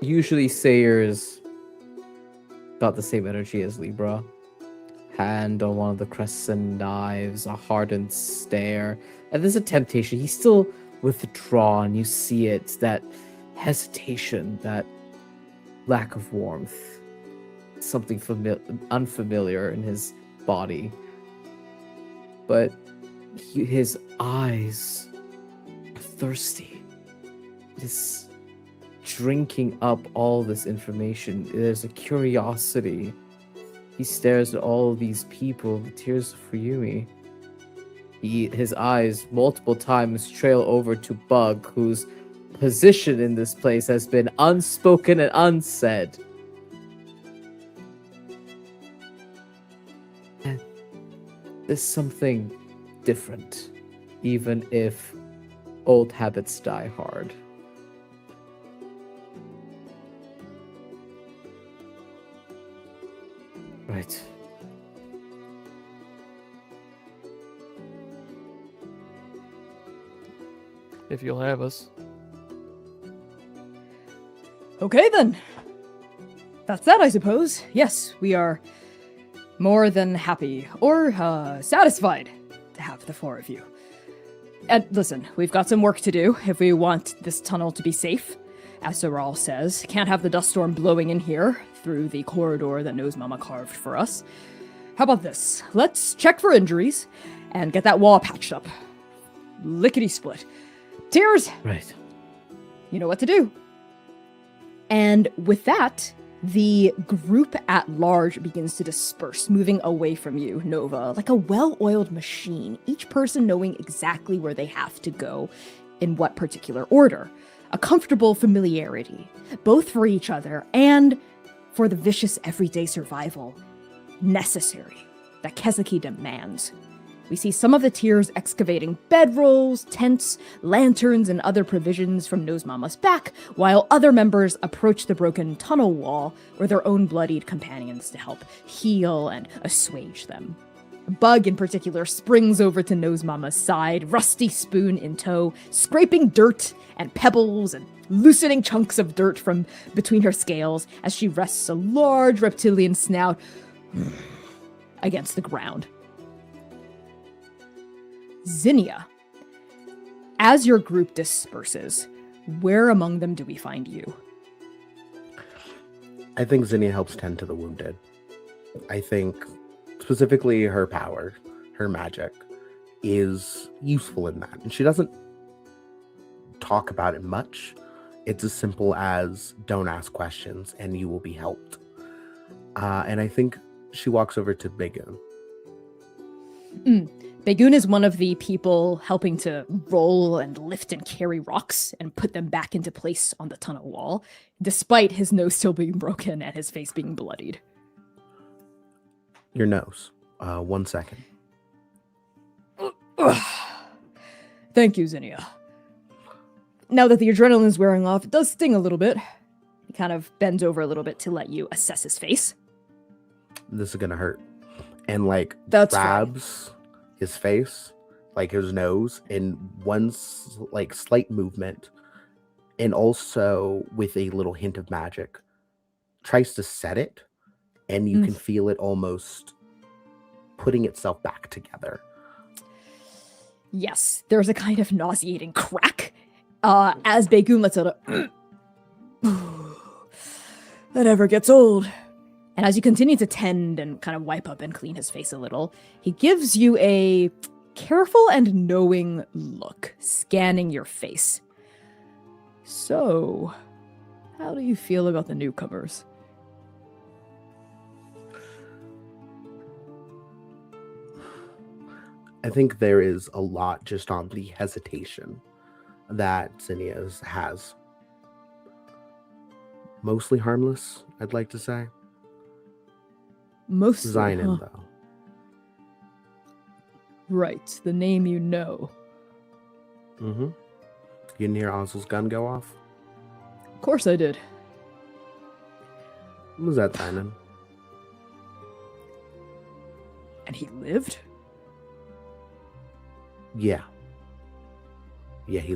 usually Sayer's got the same energy as Libra. Hand on one of the crescent knives, a hardened stare, and there's a temptation. He's still withdrawn. You see it, that hesitation, that lack of warmth, something unfamiliar in his body. But his eyes are thirsty. This drinking up all this information. There's a curiosity. He stares at all these people, the tears for Yumi. His eyes multiple times trail over to Bug, whose position in this place has been unspoken and unsaid. And there's something different, even if old habits die hard. Right. If you'll have us. Okay then. That's that, I suppose. Yes, we are more than happy, or satisfied, to have the four of you. And listen, we've got some work to do if we want this tunnel to be safe. As Soral says, can't have the dust storm blowing in here through the corridor that Nose Mama carved for us. How about this? Let's check for injuries and get that wall patched up. Lickety-split. Tears! Right. You know what to do. And with that, the group at large begins to disperse, moving away from you, Nova, like a well-oiled machine, each person knowing exactly where they have to go in what particular order. A comfortable familiarity, both for each other and for the vicious everyday survival necessary that Kezaki demands. We see some of the tiers excavating bedrolls, tents, lanterns, and other provisions from Nose Mama's back, while other members approach the broken tunnel wall or their own bloodied companions to help heal and assuage them. Bug, in particular, springs over to Nose Mama's side, rusty spoon in tow, scraping dirt and pebbles and loosening chunks of dirt from between her scales as she rests a large reptilian snout against the ground. Zinnia, as your group disperses, where among them do we find you? I think Zinnia helps tend to the wounded. I think specifically her power, her magic, is useful in that. And she doesn't talk about it much. It's as simple as don't ask questions and you will be helped. And I think she walks over to Begun. Begun is one of the people helping to roll and lift and carry rocks and put them back into place on the tunnel wall, despite his nose still being broken and his face being bloodied. Your nose. 1 second. Thank you, Zinnia. Now that the adrenaline's wearing off, it does sting a little bit. He kind of bends over a little bit to let you assess his face. This is gonna hurt. And That's grabs his face, like his nose, in one slight movement, and also with a little hint of magic, tries to set it, and you can feel it almost putting itself back together. Yes, there's a kind of nauseating crack as Begun lets out a that never gets old. And as you continue to tend and kind of wipe up and clean his face a little, he gives you a careful and knowing look, scanning your face. So, how do you feel about the newcomers? I think there is a lot just on the hesitation that Zinnia has. Mostly harmless, I'd like to say. Mostly, Zynon, huh? though. Right, the name you know. Mm-hmm. You didn't hear Ozzel's gun go off? Of course I did. What was that, Zynon? And he lived? Yeah. Yeah, he...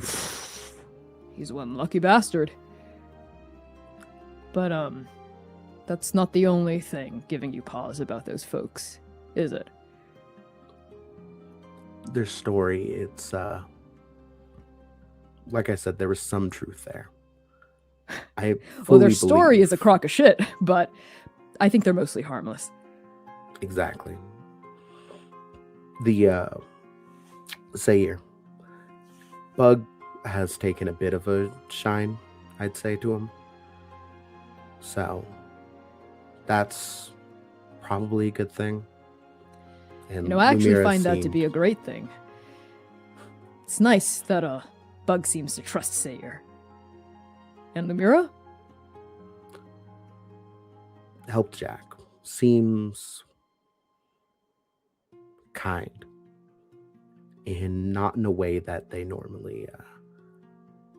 He's one lucky bastard. But, that's not the only thing giving you pause about those folks, is it? Their story, it's, like I said, there was some truth there. I Well, their fully story believe- is a crock of shit, but I think they're mostly harmless. Exactly. The, Sayir. Bug has taken a bit of a shine, I'd say, to him. So, that's probably a good thing. And I actually Lumira find that to seemed- be a great thing. It's nice that, Bug seems to trust Sayir. And Lumira? helped Jack. Seems kind. And not in a way that they normally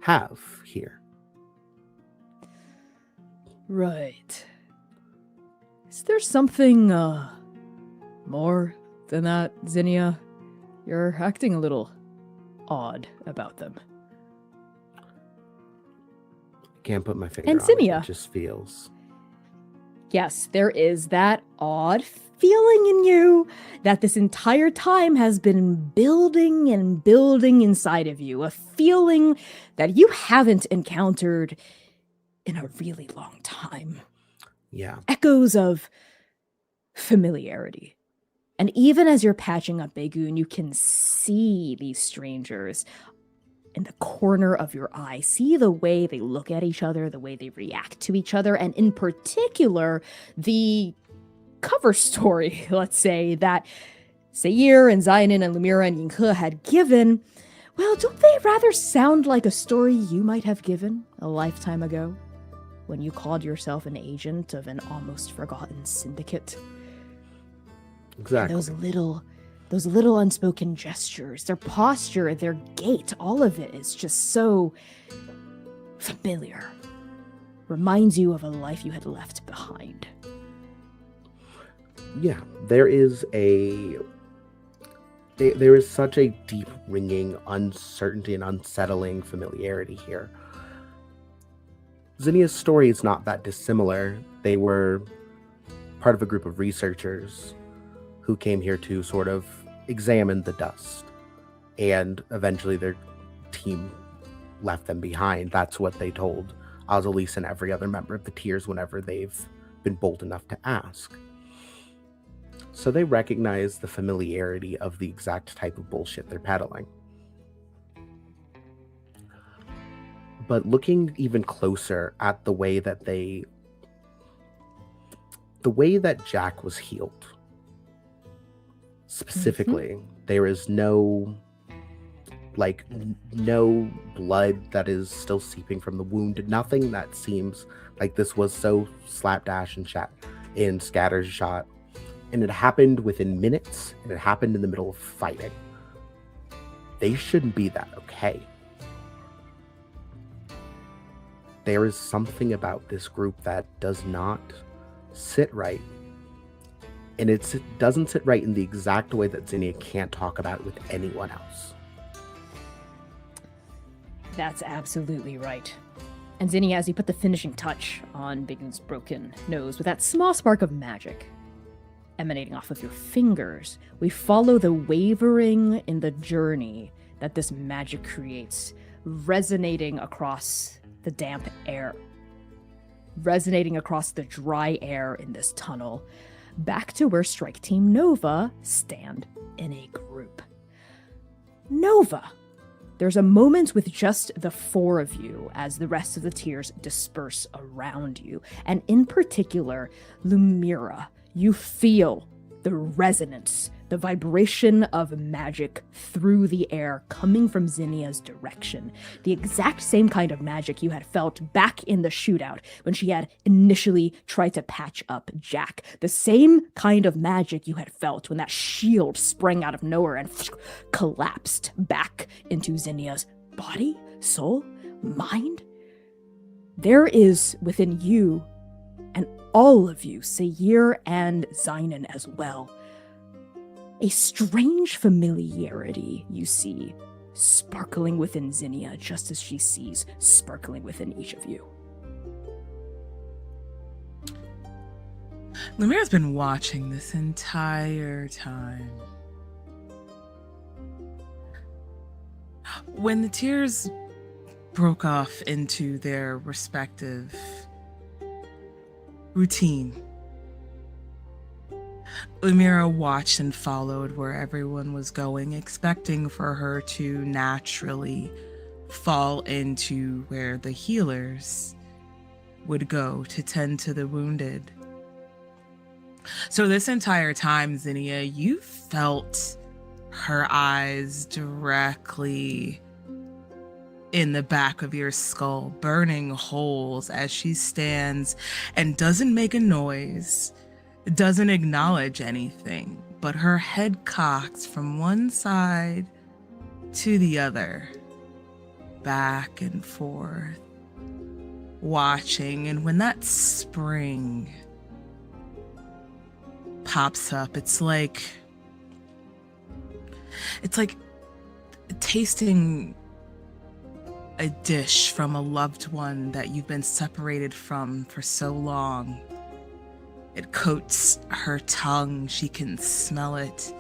have here. Right. Is there something, more than that, Zinnia? You're acting a little odd about them. Can't put my finger And on Zinnia. it. It just feels. Yes, there is that odd feeling in you that this entire time has been building and building inside of you. A feeling that you haven't encountered in a really long time. Yeah. Echoes of familiarity. And even as you're patching up Bagoon, you can see these strangers in the corner of your eye. See the way they look at each other, the way they react to each other, and in particular, the cover story, let's say, that Sayir and Zynon and Lumira and Yinghe had given. Well, don't they rather sound like a story you might have given a lifetime ago? When you called yourself an agent of an almost forgotten syndicate. Exactly. Those little unspoken gestures, their posture, their gait, all of it is just so familiar. Reminds you of a life you had left behind. Yeah, there is such a deep ringing uncertainty and unsettling familiarity here. Zinnia's story is not that dissimilar. They were part of a group of researchers who came here to sort of examine the dust, and eventually their team left them behind. That's what they told Ozalise and every other member of the Tiers whenever they've been bold enough to ask. So they recognize the familiarity of the exact type of bullshit they're peddling. But looking even closer at the way that Jack was healed, specifically, there is no blood that is still seeping from the wound. Nothing that seems like this was so slapdash and scattershot. And it happened within minutes, and it happened in the middle of fighting. They shouldn't be that okay. There is something about this group that does not sit right. And it doesn't sit right in the exact way that Zinnia can't talk about it with anyone else. That's absolutely right. And Zinnia, as you put the finishing touch on Bagoon's broken nose with that small spark of magic emanating off of your fingers, we follow the wavering in the journey that this magic creates, resonating across the damp air. resonating across the dry air in this tunnel, back to where Strike Team Nova stand in a group. Nova! There's a moment with just the four of you as the rest of the tiers disperse around you. And in particular, Lumira, you feel the resonance, the vibration of magic through the air coming from Zinnia's direction. The exact same kind of magic you had felt back in the shootout when she had initially tried to patch up Jack. The same kind of magic you had felt when that shield sprang out of nowhere and collapsed back into Zinnia's body, soul, mind. There is within you and all of you, Sayir and Zynon as well, a strange familiarity you see sparkling within Zinnia just as she sees sparkling within each of you. Lumira's been watching this entire time. When the tears broke off into their respective routine, Lumira watched and followed where everyone was going, expecting for her to naturally fall into where the healers would go to tend to the wounded. So this entire time, Zinnia, you felt her eyes directly in the back of your skull, burning holes as she stands and doesn't make a noise, doesn't acknowledge anything, but her head cocks from one side to the other, back and forth, watching. And when that spring pops up, it's like tasting a dish from a loved one that you've been separated from for so long. It coats her tongue. She can smell it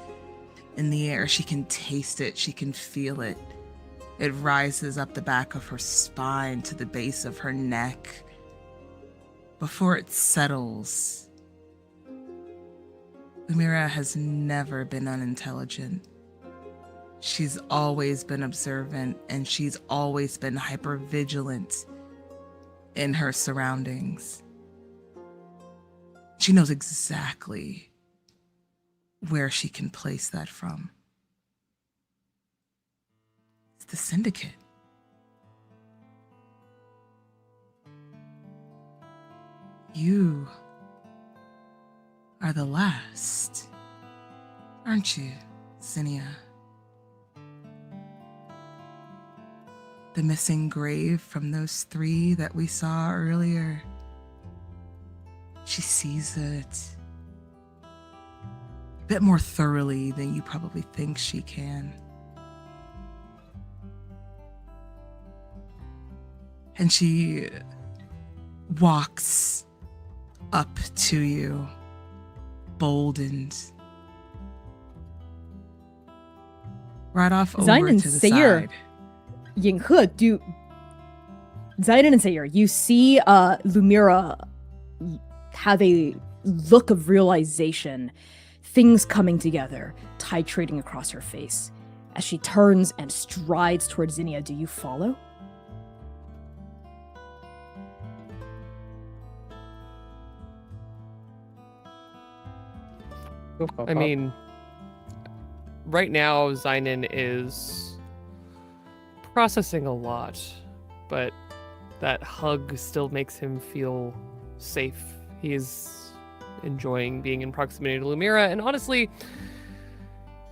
in the air. She can taste it. She can feel it. It rises up the back of her spine to the base of her neck before it settles. Lumira has never been unintelligent. She's always been observant, and she's always been hypervigilant in her surroundings. She knows exactly where she can place that from. It's the Syndicate. You are the last, aren't you, Zinnia? The missing grave from those three that we saw earlier. She sees it a bit more thoroughly than you probably think she can. And she walks up to you, boldened, right off over Zynon to the Sayir. side. Yinghe, Zynon and Sayir, you see Lumira have a look of realization, things coming together, titrating across her face. As she turns and strides towards Zinnia, do you follow? I mean, right now, Zynon is processing a lot, but that hug still makes him feel safe. He is enjoying being in proximity to Lumira, and honestly,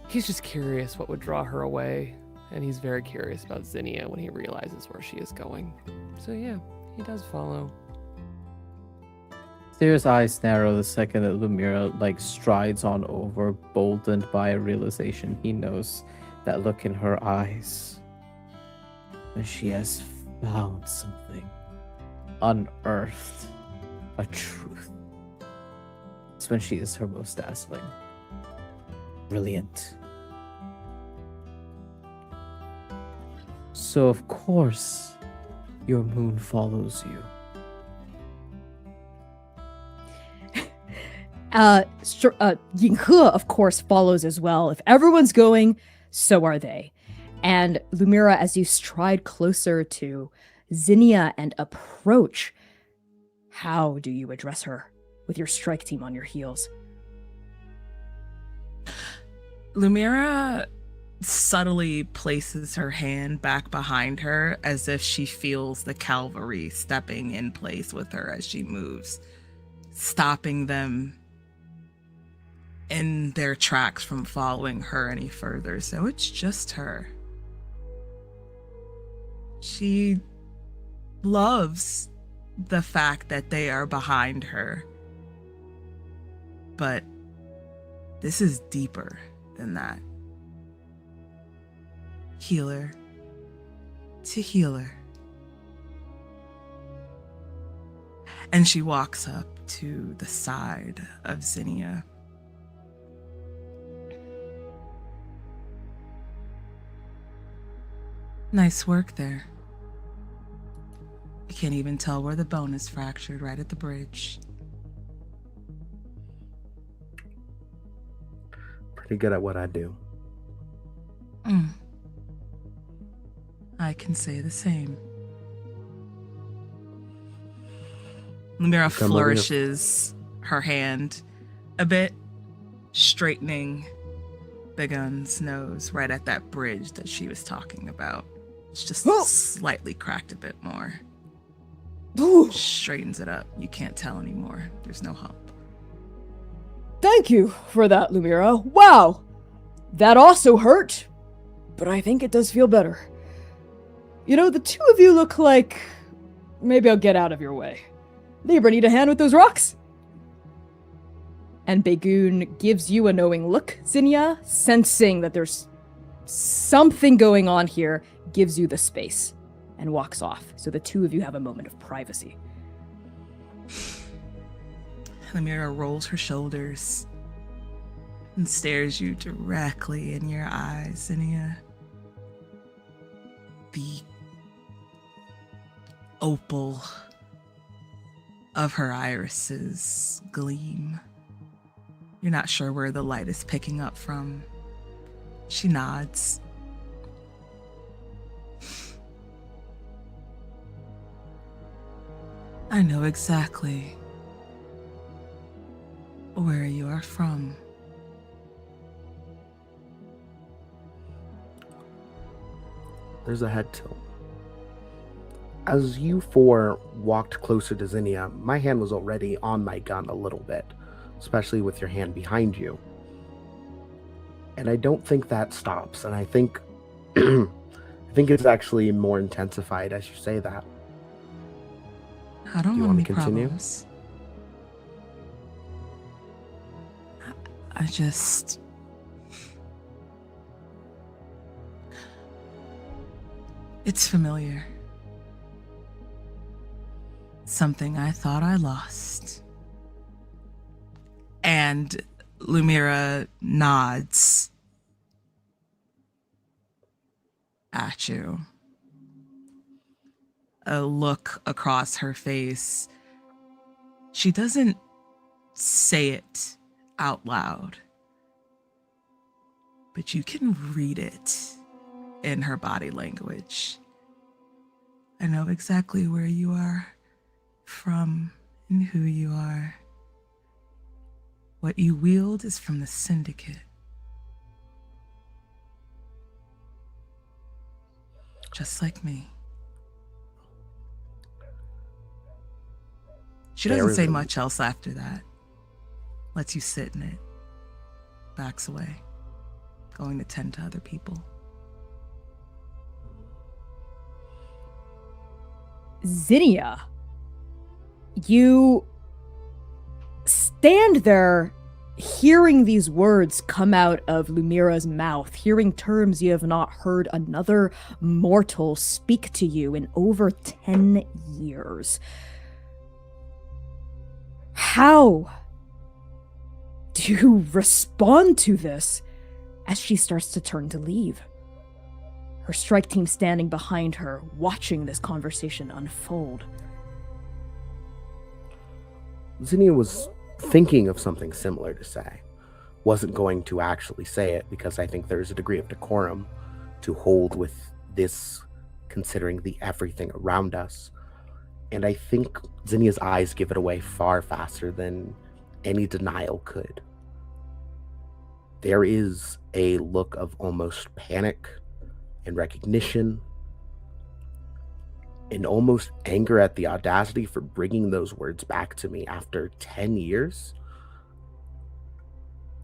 he's just curious what would draw her away, and he's very curious about Zinnia when he realizes where she is going. So yeah, he does follow. Sayir's eyes narrow the second that Lumira strides on over, boldened by a realization. He knows that look in her eyes. And she has found something. Unearthed a truth. It's when she is her most dazzling. Brilliant. So of course, your moon follows you. Yinghe, of course, follows as well. If everyone's going, so are they. And Lumira, as you stride closer to Zinnia and approach, how do you address her with your strike team on your heels? Lumira subtly places her hand back behind her as if she feels the cavalry stepping in place with her as she moves, stopping them in their tracks from following her any further. So it's just her. She loves the fact that they are behind her. But this is deeper than that. Healer to healer. And she walks up to the side of Zinnia. Nice work there. I can't even tell where the bone is fractured, right at the bridge. Pretty good at what I do. I can say the same. Lumira flourishes her hand a bit, straightening Bigun's nose right at that bridge that she was talking about. It's just slightly cracked a bit more. Straightens it up. You can't tell anymore. There's no hump. Thank you for that, Lumira. Wow! That also hurt, but I think it does feel better. You know, the two of you look like... Maybe I'll get out of your way. Libra, need a hand with those rocks? And Begun gives you a knowing look, Zinnia, sensing that there's something going on here, gives you the space, and walks off. So the two of you have a moment of privacy. Lumira rolls her shoulders and stares you directly in your eyes, Zinnia. The opal of her irises gleam. You're not sure where the light is picking up from. She nods. I know exactly where you are from. There's a head tilt. As you four walked closer to Zinnia, my hand was already on my gun a little bit, especially with your hand behind you. And I don't think that stops, and I think I think it's actually more intensified as you say that. I don't Do you want want any to continue? problems. I just... It's familiar. Something I thought I lost. And Lumira nods at you. A look across her face. She doesn't say it out loud, but you can read it in her body language. I know exactly where you are from and who you are. What you wield is from the Syndicate. Just like me. She doesn't say much else after that. Lets you sit in it. Backs away. Going to tend to other people. Zinnia, you stand there hearing these words come out of Lumira's mouth, hearing terms you have not heard another mortal speak to you in over 10 years. How do you respond to this as she starts to turn to leave? Her strike team standing behind her, watching this conversation unfold. Zinnia was thinking of something similar to say. Wasn't going to actually say it because I think there's a degree of decorum to hold with this, considering the everything around us. And I think Zinnia's eyes give it away far faster than any denial could. There is a look of almost panic and recognition and almost anger at the audacity for bringing those words back to me after 10 years.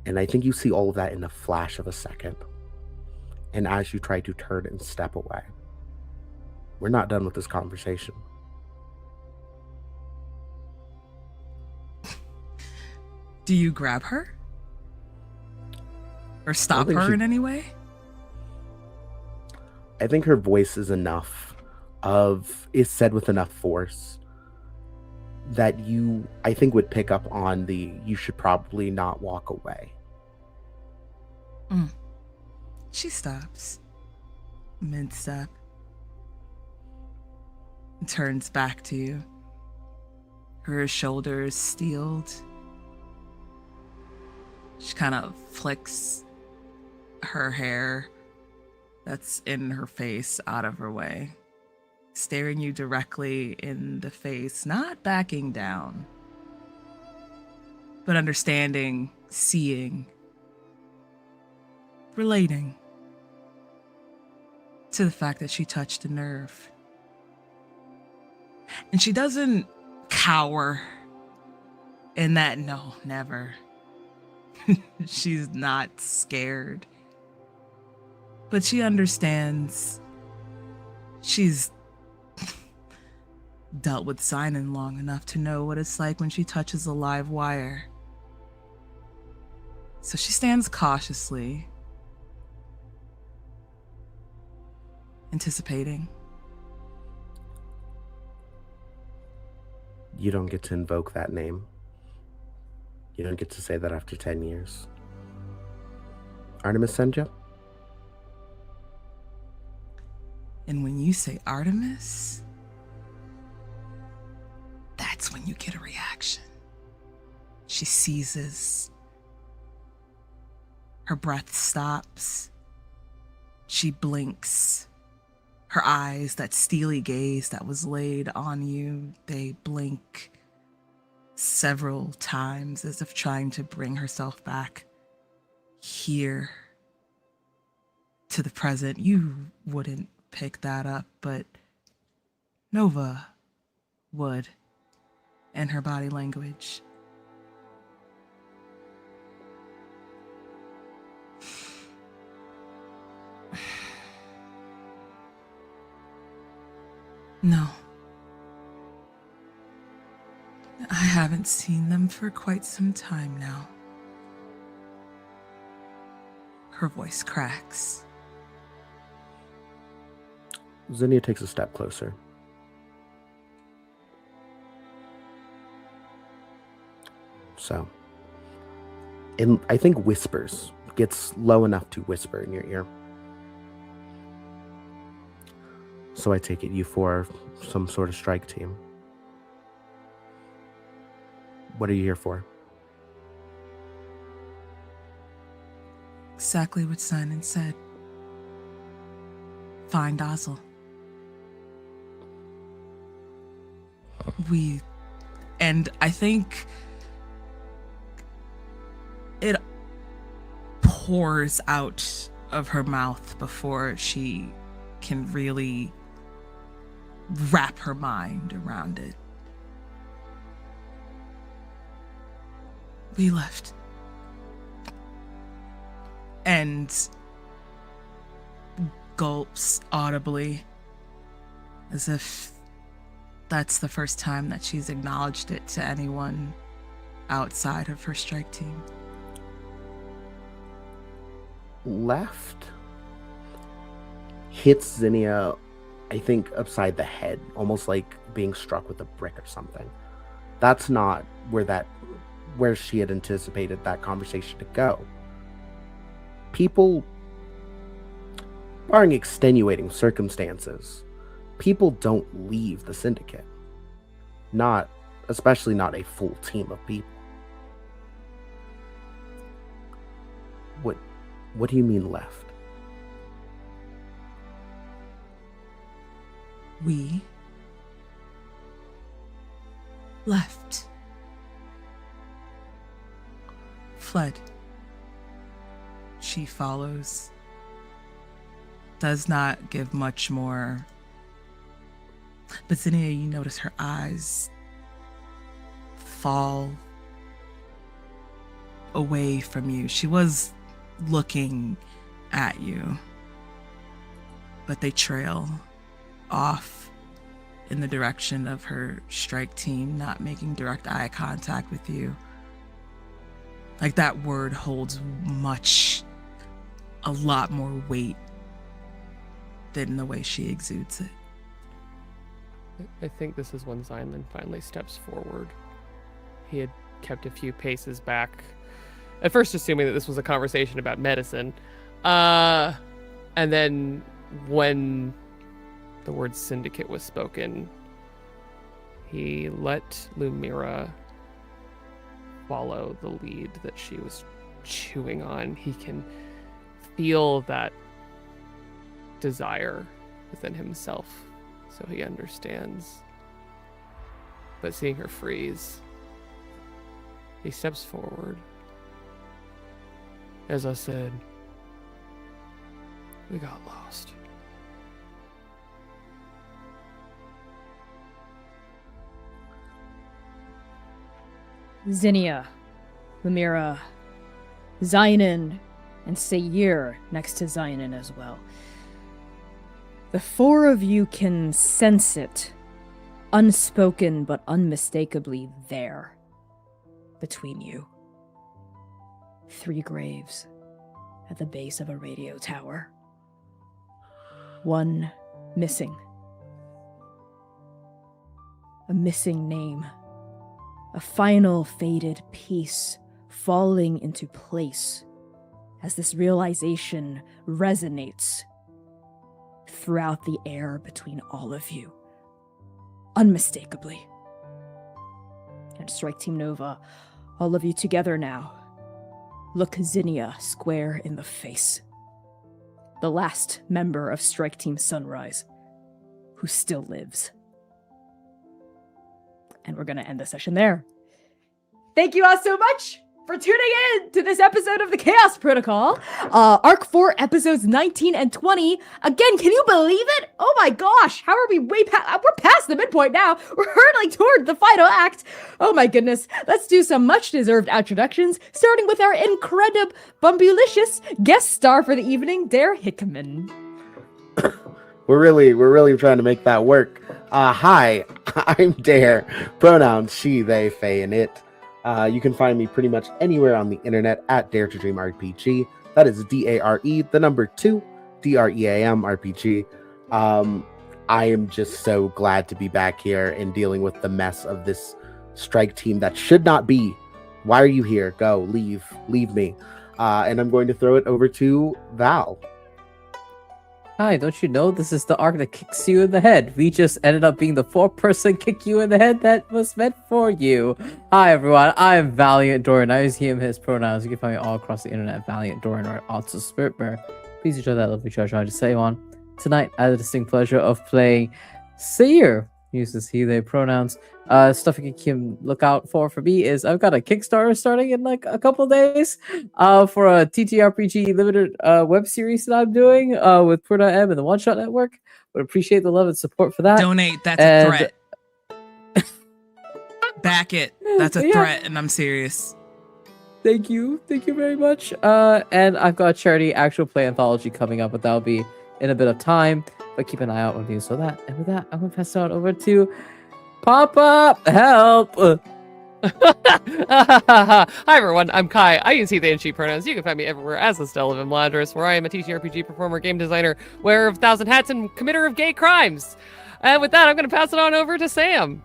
And I think you see all of that in a flash of a second. And as you try to turn and step away, we're not done with this conversation. Do you grab her? Or stop her in any way? I think her voice is is said with enough force that you, I think, would pick up on you should probably not walk away. She stops mid-step and turns back to you. Her shoulders steeled. She kind of flicks her hair that's in her face out of her way, staring you directly in the face, not backing down, but understanding, seeing, relating to the fact that she touched a nerve. And she doesn't cower in that, no, never. She's not scared. But she understands she's dealt with Sinon long enough to know what it's like when she touches a live wire. So she stands cautiously, anticipating. You don't get to invoke that name. You don't get to say that after 10 years. Artemis sent you? And when you say Artemis, that's when you get a reaction. She seizes. Her breath stops. She blinks. Her eyes, that steely gaze that was laid on you, they blink several times as if trying to bring herself back here to the present. You wouldn't pick that up, but Nova would, in her body language. No. I haven't seen them for quite some time now. Her voice cracks. Zinnia takes a step closer. So, I think whispers, gets low enough to whisper in your ear. So I take it you for some sort of strike team. What are you here for? Exactly what Sinon said. Find Osel. And I think it pours out of her mouth before she can really wrap her mind around it. We left. And gulps audibly, as if that's the first time that she's acknowledged it to anyone outside of her strike team. Left hits Zinnia, I think, upside the head, almost like being struck with a brick or something. That's not where she had anticipated that conversation to go. People, barring extenuating circumstances, people don't leave the Syndicate. Especially not a full team of people. What do you mean left? We left. Fled. She follows. Does not give much more. But Zinnia, you notice her eyes fall away from you. She was looking at you, but they trail off in the direction of her strike team, not making direct eye contact with you. Like that word holds a lot more weight than the way she exudes it. I think this is when Zylan finally steps forward. He had kept a few paces back, at first assuming that this was a conversation about medicine. And then when the word Syndicate was spoken, he let Lumira follow the lead that she was chewing on. He can feel that desire within himself, so he understands. But seeing her freeze, he steps forward. As I said, we got lost. Zinnia, Lumira, Zynan, and Sayir next to Zynan as well. The four of you can sense it, unspoken but unmistakably there, between you. 3 graves at the base of a radio tower. 1 missing. A missing name. A final faded piece falling into place as this realization resonates throughout the air between all of you. Unmistakably. And Strike Team Nova, all of you together now. Look Zinnia square in the face. The last member of Strike Team Sunrise, who still lives. And we're going to end the session there. Thank you all so much for tuning in to this episode of the Chaos Protocol. Arc 4, episodes 19 and 20. Again, can you believe it? Oh my gosh, how are we we're past the midpoint now. We're hurtling toward the final act. Oh my goodness. Let's do some much-deserved introductions, starting with our incredible, bumbulicious guest star for the evening, Dare Hickman. We're really trying to make that work. Hi, I'm Dare. Pronouns she, they, they, and it. You can find me pretty much anywhere on the internet at Dare to Dream RPG. That is DARE, the number 2, DREAM RPG. I am just so glad to be back here and dealing with the mess of this strike team that should not be. Why are you here? Go, leave me. And I'm going to throw it over to Val. Hi, don't you know this is the arc that kicks you in the head? We just ended up being the 4th-person kick you in the head that was meant for you. Hi everyone, I am Valiant Doran. I use he, him, his pronouns. You can find me all across the internet, Valiant Doran, or also Spiritbear. Please enjoy that lovely treasure I just say on. Tonight, I had the distinct pleasure of playing Sayir. Uses he, they pronouns. Stuff you can look out for me is I've got a Kickstarter starting in like a couple days for a TTRPG limited web series that I'm doing with Pro.M and the One Shot Network. Would appreciate the love and support for that. Donate. That's a threat. Back it. That's a threat, and I'm serious. Thank you very much. And I've got a charity actual play anthology coming up, but that'll be in a bit of time. But keep an eye out on news for that. And with that, I'm gonna pass it on over to Papa. Help! Hi everyone, I'm Kai. I use he, they, and she pronouns. You can find me everywhere as the Stella of Imladris, where I am a TTRPG performer, game designer, wearer of 1,000 hats, and committer of gay crimes. And with that, I'm going to pass it on over to Sam.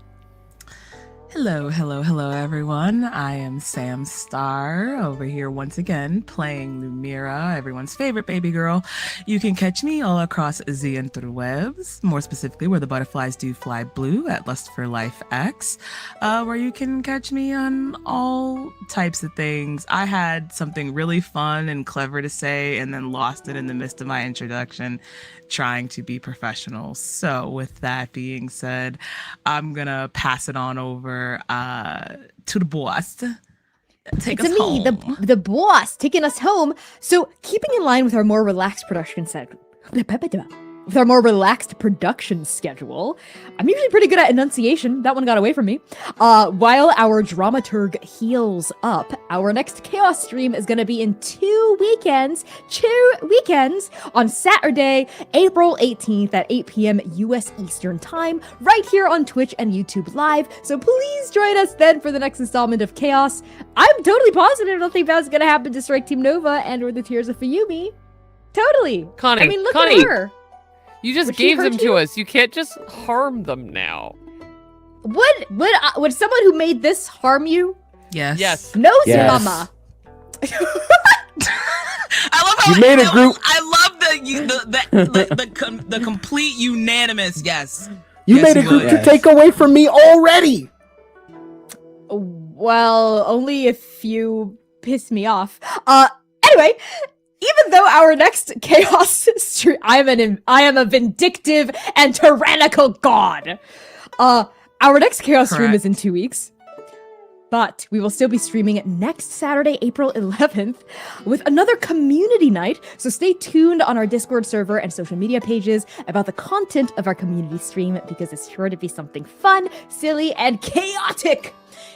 Hello, everyone. I am Sam Star over here once again playing Lumira, everyone's favorite baby girl. You can catch me all across the interwebs, more specifically where the butterflies do fly blue at Lust for Life X, where you can catch me on all types of things. I had something really fun and clever to say and then lost it in the midst of my introduction, trying to be professional. So with that being said, I'm gonna pass it on over to the boss. Take It's us me, home. the boss, taking us home. So, keeping in line with our more relaxed production schedule, I'm usually pretty good at enunciation. That one got away from me. While our dramaturg heals up, our next Chaos stream is going to be in 2 weekends on Saturday, April 18th at 8 p.m. US Eastern Time, right here on Twitch and YouTube Live. So please join us then for the next installment of Chaos. I'm totally positive nothing bad's going to happen to Strike Team Nova and or the Tears of Fayumi. Totally. Connie, I mean, look Connie, at her. you just Would she gave hurt them to you? us. You can't just harm them now. Would someone who made this harm you? Yes. Yes. Nosy Yes. mama. I love how You made a group- I love the complete unanimous yes. You Yes, made a you group would. to take away from me already. Well, only if you piss me off. Anyway, even though our next chaos stream, I am a vindictive and tyrannical god. Our next chaos stream is in 2 weeks. But we will still be streaming it next Saturday, April 11th, with another community night. So stay tuned on our Discord server and social media pages about the content of our community stream, because it's sure to be something fun, silly, and chaotic.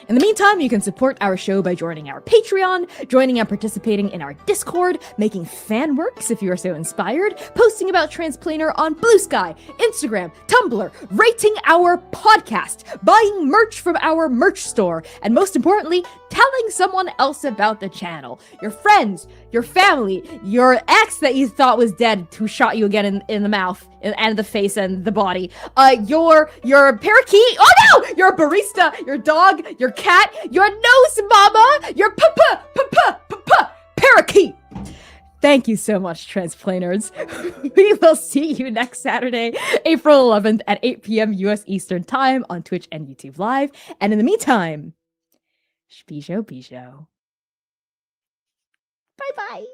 In the meantime, you can support our show by joining our Patreon, joining and participating in our Discord, making fan works if you are so inspired, posting about Transplanar on Blue Sky, Instagram, Tumblr, rating our podcast, buying merch from our merch store, and most importantly, telling someone else about the channel. Your friends, your family, your ex that you thought was dead who shot you again in the mouth and the face and the body. Your parakeet. Oh no! Your barista, your dog, your cat, your nose mama, your parakeet. Thank you so much, Transplaners. We will see you next Saturday, April 11th at 8 p.m. US Eastern Time on Twitch and YouTube Live. And in the meantime, Bijo. Bye-bye.